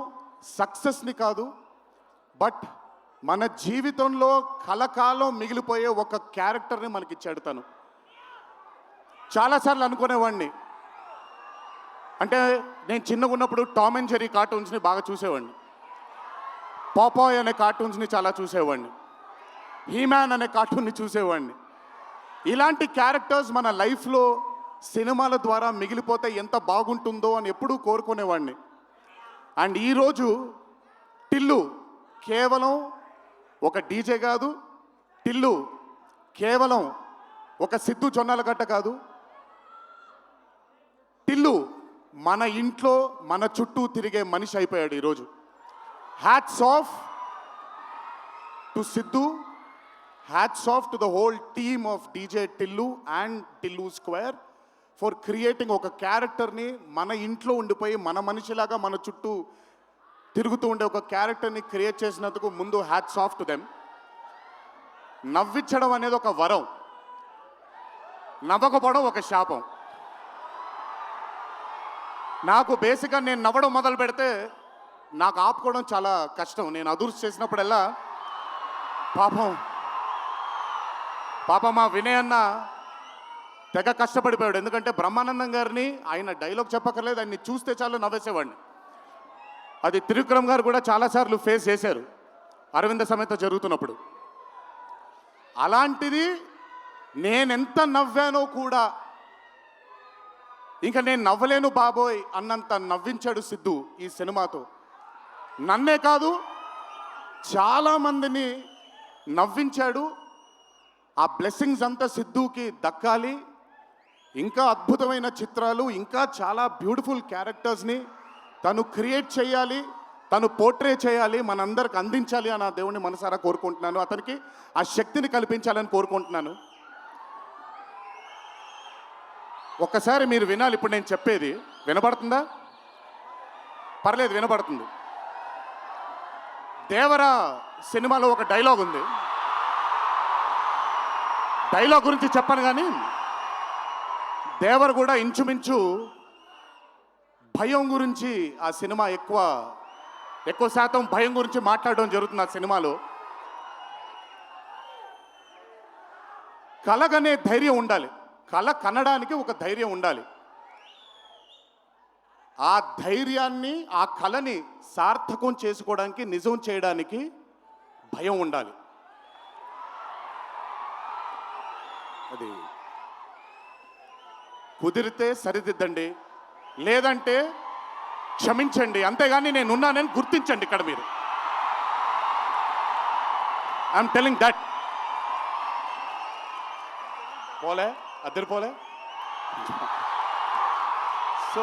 సక్సెస్ని కాదు, బట్ మన జీవితంలో కలకాలం మిగిలిపోయే ఒక క్యారెక్టర్ని మనకిచ్చాడు తను. చాలాసార్లు అనుకునేవాడిని, అంటే నేను చిన్నగా ఉన్నప్పుడు టామ్ అండ్ జెర్రీ కార్టూన్స్ని బాగా చూసేవాడిని, పాపాయ్ అనే కార్టూన్స్ని చాలా చూసేవాడిని, హీమ్యాన్ అనే కార్టూన్ని చూసేవాడిని. ఇలాంటి క్యారెక్టర్స్ మన లైఫ్లో సినిమాల ద్వారా మిగిలిపోతే ఎంత బాగుంటుందో అని ఎప్పుడూ కోరుకునేవాడిని. అండ్ ఈరోజు టిల్లు కేవలం ఒక డీజే కాదు, టిల్లు కేవలం ఒక సిద్ధు జొన్నలగడ్డ కాదు, టిల్లు మన ఇంట్లో మన చుట్టూ తిరిగే మనిషి అయిపోయాడు ఈరోజు. Hats off to Siddhu, hats off to the whole team of DJ Tillu and Tillu square for creating ఒక క్యారెక్టర్ని మన ఇంట్లో ఉండిపోయి మన మనిషిలాగా మన చుట్టూ తిరుగుతూ ఉండే ఒక క్యారెక్టర్ని క్రియేట్ చేసినందుకు ముందు హ్యాట్స్ ఆఫ్ టు దెమ్. నవ్వించడం అనేది ఒక వరం, నవ్వకపోవడం ఒక శాపం. నాకు బేసిక్గా నేను నవ్వడం మొదలు పెడితే నాకు ఆపుకోవడం చాలా కష్టం. నేను అదుర్స్ చేసినప్పుడల్లా పాపం మా వినయ్ అన్న తెగ కష్టపడిపోయాడు. ఎందుకంటే బ్రహ్మానందం గారిని ఆయన డైలాగ్ చెప్పక్కర్లేదు, ఆయన్ని చూస్తే చాలు నవ్వేసేవాడిని. అది త్రివిక్రమ్ గారు కూడా చాలాసార్లు ఫేస్ చేశారు అరవింద సమేత జరుగుతున్నప్పుడు. అలాంటిది నేనెంత నవ్వానో కూడా, ఇంకా నేను నవ్వలేను బాబోయ్ అన్నంత నవ్వించాడు సిద్ధు ఈ సినిమాతో. నన్నే కాదు చాలామందిని నవ్వించాడు. ఆ బ్లెస్సింగ్స్ అంతా సిద్ధుకి దక్కాలి. ఇంకా అద్భుతమైన చిత్రాలు, ఇంకా చాలా బ్యూటిఫుల్ క్యారెక్టర్స్ని తను క్రియేట్ చేయాలి, తను పోర్ట్రే చేయాలి, మనందరికి అందించాలి అని ఆ దేవుని మనసారా కోరుకుంటున్నాను. అతనికి ఆ శక్తిని కల్పించాలని కోరుకుంటున్నాను. ఒక్కసారి మీరు వినాలి ఇప్పుడు నేను చెప్పేది. వినపడుతుందా? పర్లేదు, వినపడుతుంది. దేవరా సినిమాలో ఒక డైలాగ్ ఉంది. డైలాగ్ గురించి చెప్పను కానీ దేవర్ కూడా ఇంచుమించు భయం గురించి ఆ సినిమా ఎక్కువ శాతం భయం గురించి మాట్లాడడం జరుగుతుంది ఆ సినిమాలో. కలగనే ధైర్యం ఉండాలి, కళ కనడానికి ఒక ధైర్యం ఉండాలి. ఆ ధైర్యాన్ని, ఆ కళని సార్థకం చేసుకోవడానికి, నిజం చేయడానికి భయం ఉండాలి. అది కుదిరితే సరిదిద్దండి, లేదంటే క్షమించండి, అంతేగాని నేనున్నానని గుర్తించండి. ఇక్కడ మీరు ఐఎమ్ టెలింగ్ దట్. పోలే అద్దరిపోలే. సో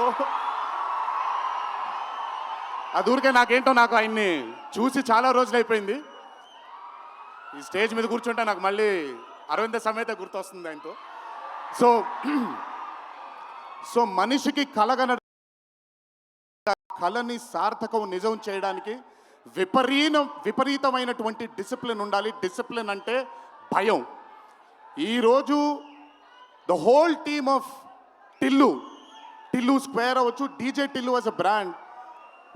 అది ఊరికే నాకు ఆయన్ని చూసి చాలా రోజులు అయిపోయింది. ఈ స్టేజ్ మీద కూర్చుంటే నాకు మళ్ళీ అరవింద సమేత గుర్తొస్తుంది ఆయనతో. సో మనిషికి కళని సార్థకం నిజం చేయడానికి విపరీతమైనటువంటి డిసిప్లిన్ ఉండాలి. డిసిప్లిన్ అంటే భయం. ఈరోజు the whole team of Tillu square అవ్వచ్చు, DJ Tillu as a brand,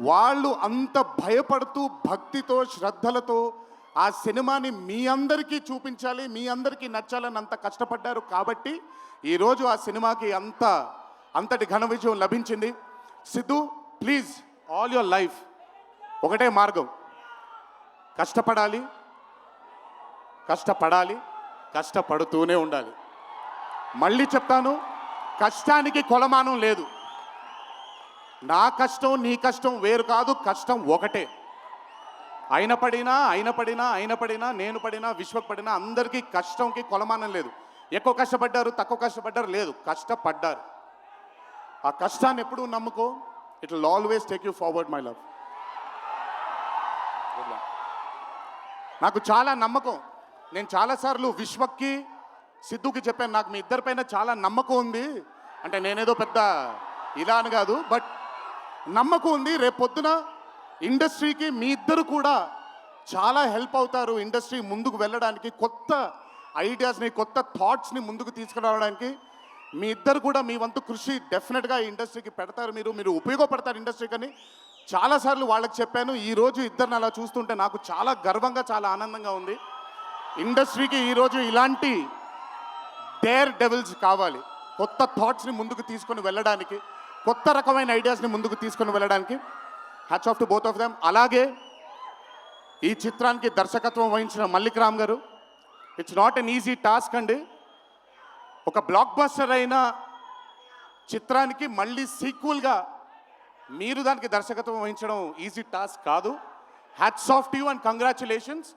వాళ్ళు అంత భయపడుతూ భక్తితో శ్రద్ధలతో ఆ సినిమాని మీ అందరికీ చూపించాలి, మీ అందరికీ నచ్చాలని అంత కష్టపడ్డారు కాబట్టి ఈరోజు ఆ సినిమాకి అంతటి ఘన విజయం లభించింది. Siddhu, please, all your life ఒకటే మార్గం, కష్టపడాలి, కష్టపడుతూనే ఉండాలి. మళ్ళీ చెప్తాను, కష్టానికి కొలమానం లేదు. నా కష్టం నీ కష్టం వేరు కాదు, కష్టం ఒకటే. అయిన పడినా నేను పడినా విశ్వకు పడినా అందరికీ కష్టంకి కొలమానం లేదు. ఎక్కువ కష్టపడ్డారు, తక్కువ కష్టపడ్డారు లేదు, కష్టపడ్డారు. ఆ కష్టాన్ని ఎప్పుడూ నమ్ముకో, it will always take you forward my love. నాకు చాలా నమ్మకం. నేను చాలాసార్లు విశ్వక్కి సిద్ధుకి చెప్పాను, నాకు మీ ఇద్దరిపైన చాలా నమ్మకం ఉంది. అంటే నేనేదో పెద్ద ఇలా అని కాదు, బట్ నమ్మకం ఉంది. రేపు పొద్దున ఇండస్ట్రీకి మీ ఇద్దరు కూడా చాలా హెల్ప్ అవుతారు. ఇండస్ట్రీ ముందుకు వెళ్ళడానికి, కొత్త ఐడియాస్ని, కొత్త థాట్స్ని ముందుకు తీసుకురావడానికి మీ ఇద్దరు కూడా మీ వంతు కృషి డెఫినెట్గా ఈ ఇండస్ట్రీకి పెడతారు. మీరు ఉపయోగపడతారు ఇండస్ట్రీకి అని చాలాసార్లు వాళ్ళకి చెప్పాను. ఈరోజు ఇద్దరిని అలా చూస్తుంటే నాకు చాలా గర్వంగా, చాలా ఆనందంగా ఉంది. ఇండస్ట్రీకి ఈరోజు ఇలాంటి డేర్ డెవిల్స్ కావాలి, కొత్త థాట్స్ని ముందుకు తీసుకొని వెళ్ళడానికి, కొత్త రకమైన ఐడియాస్ని ముందుకు తీసుకొని వెళ్ళడానికి. Hats off to both of them. అలాగే ఈ చిత్రానికి దర్శకత్వం వహించిన మల్లిక్ రామ్ గారు, it's not an easy task అండి. ఒక బ్లాక్ బస్టర్ అయిన చిత్రానికి మళ్ళీ సీక్వెల్గా మీరు దానికి దర్శకత్వం వహించడం ఈజీ టాస్క్ కాదు. Hats off to you and congratulations.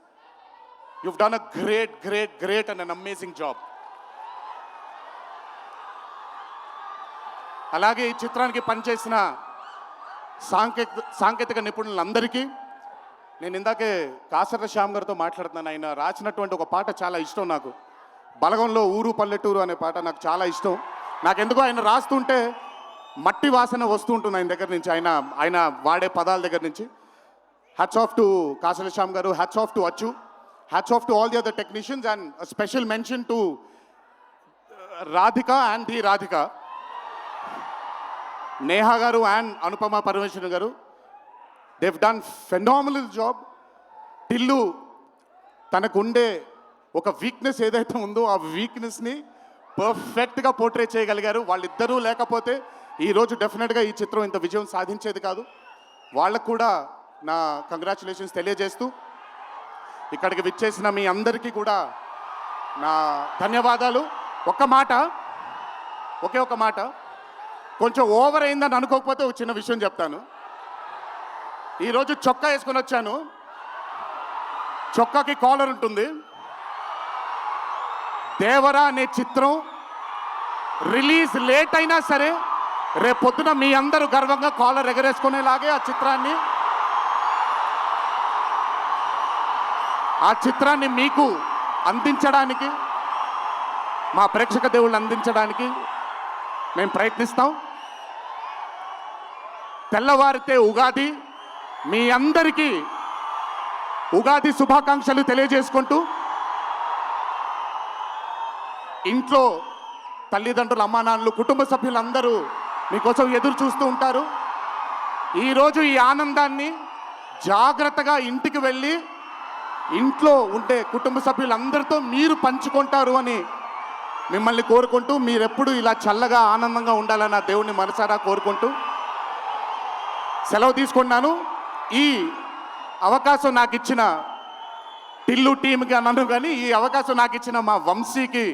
you've done a great and an amazing job. అలాగే ఈ చిత్రానికి పనిచేసిన సాంకేతిక నిపుణులందరికీ, నేను ఇందాకే కాసర్ల శ్యామ్ గారితో మాట్లాడుతున్నాను. ఆయన రాసినటువంటి ఒక పాట చాలా ఇష్టం నాకు, బలగంలో ఊరు పల్లెటూరు అనే పాట నాకు చాలా ఇష్టం. నాకెందుకో ఆయన రాస్తుంటే మట్టి వాసన వస్తూ ఉంటుంది ఆయన దగ్గర నుంచి, ఆయన వాడే పదాల దగ్గర నుంచి. Hats off to Kasarla Shyam గారు, హ్యాట్స్ ఆఫ్ టు అచ్చు, hats off to all the other technicians, and special mention to Radhika and the Radhika, Neha గారు అండ్ అనుపమ పరమేశ్వరన్ గారు. they've done phenomenal job. Tillu తనకుండే ఒక వీక్నెస్ ఏదైతే ఉందో ఆ వీక్నెస్ని పర్ఫెక్ట్గా పోర్ట్రే చేయగలిగారు. వాళ్ళిద్దరూ లేకపోతే ఈరోజు డెఫినెట్గా ఈ చిత్రం ఇంత విజయం సాధించేది కాదు. వాళ్ళకు కూడా నా కంగ్రాచులేషన్స్ తెలియజేస్తూ, ఇక్కడికి విచ్చేసిన మీ అందరికీ కూడా నా ధన్యవాదాలు. ఒకే ఒక మాట, కొంచెం ఓవర్ అయిందని అనుకోకపోతే ఒక చిన్న విషయం చెప్తాను. ఈరోజు చొక్కా వేసుకొని వచ్చాను, చొక్కాకి కాలర్ ఉంటుంది. దేవరా అనే చిత్రం రిలీజ్ లేట్ అయినా సరే రేపు పొద్దున మీ అందరూ గర్వంగా కాలర్ ఎగరేసుకునేలాగే ఆ చిత్రాన్ని మీకు అందించడానికి, మా ప్రేక్షక దేవుళ్ళు అందించడానికి మేము ప్రయత్నిస్తాం. తెల్లవారితే ఉగాది, మీ అందరికీ ఉగాది శుభాకాంక్షలు తెలియజేసుకుంటూ, ఇంట్లో తల్లిదండ్రులు, అమ్మానాన్నలు, కుటుంబ సభ్యులందరూ మీకోసం ఎదురు చూస్తూ ఉంటారు. ఈరోజు ఈ ఆనందాన్ని జాగ్రత్తగా ఇంటికి వెళ్ళి ఇంట్లో ఉండే కుటుంబ సభ్యులందరితో మీరు పంచుకుంటారు అని మిమ్మల్ని కోరుకుంటూ, మీరెప్పుడు ఇలా చల్లగా ఆనందంగా ఉండాలని ఆ దేవుణ్ణి మనసారా కోరుకుంటూ సెలవు తీసుకున్నాను. ఈ అవకాశం నాకు ఇచ్చిన టిల్లు టీంకి అన్నాను, కానీ ఈ అవకాశం నాకు ఇచ్చిన మా వంశీకి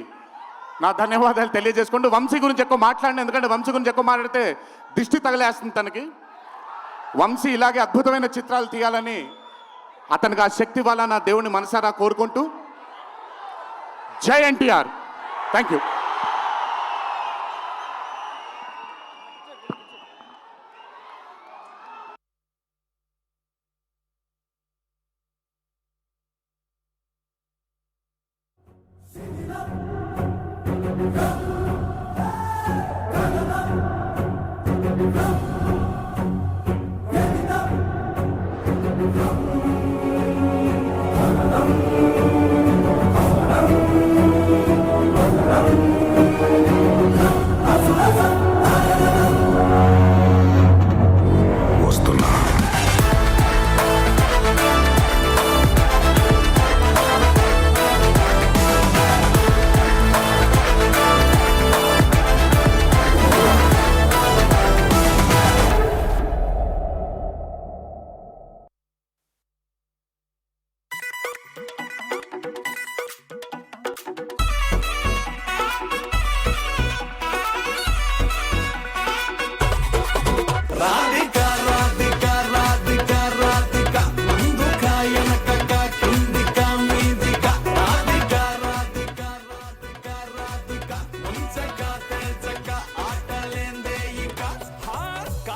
నా ధన్యవాదాలు తెలియజేసుకుంటూ, వంశీ గురించి ఎక్కువ మాట్లాడిన, ఎందుకంటే వంశీ గురించి ఎక్కువ మాట్లాడితే దిష్టి తగిలేస్తుంది తనకి. వంశీ ఇలాగే అద్భుతమైన చిత్రాలు తీయాలని, అతనికి ఆ శక్తి వల్ల నా దేవుని మనసారా కోరుకుంటూ, జై NTR. Thank you. Thank you.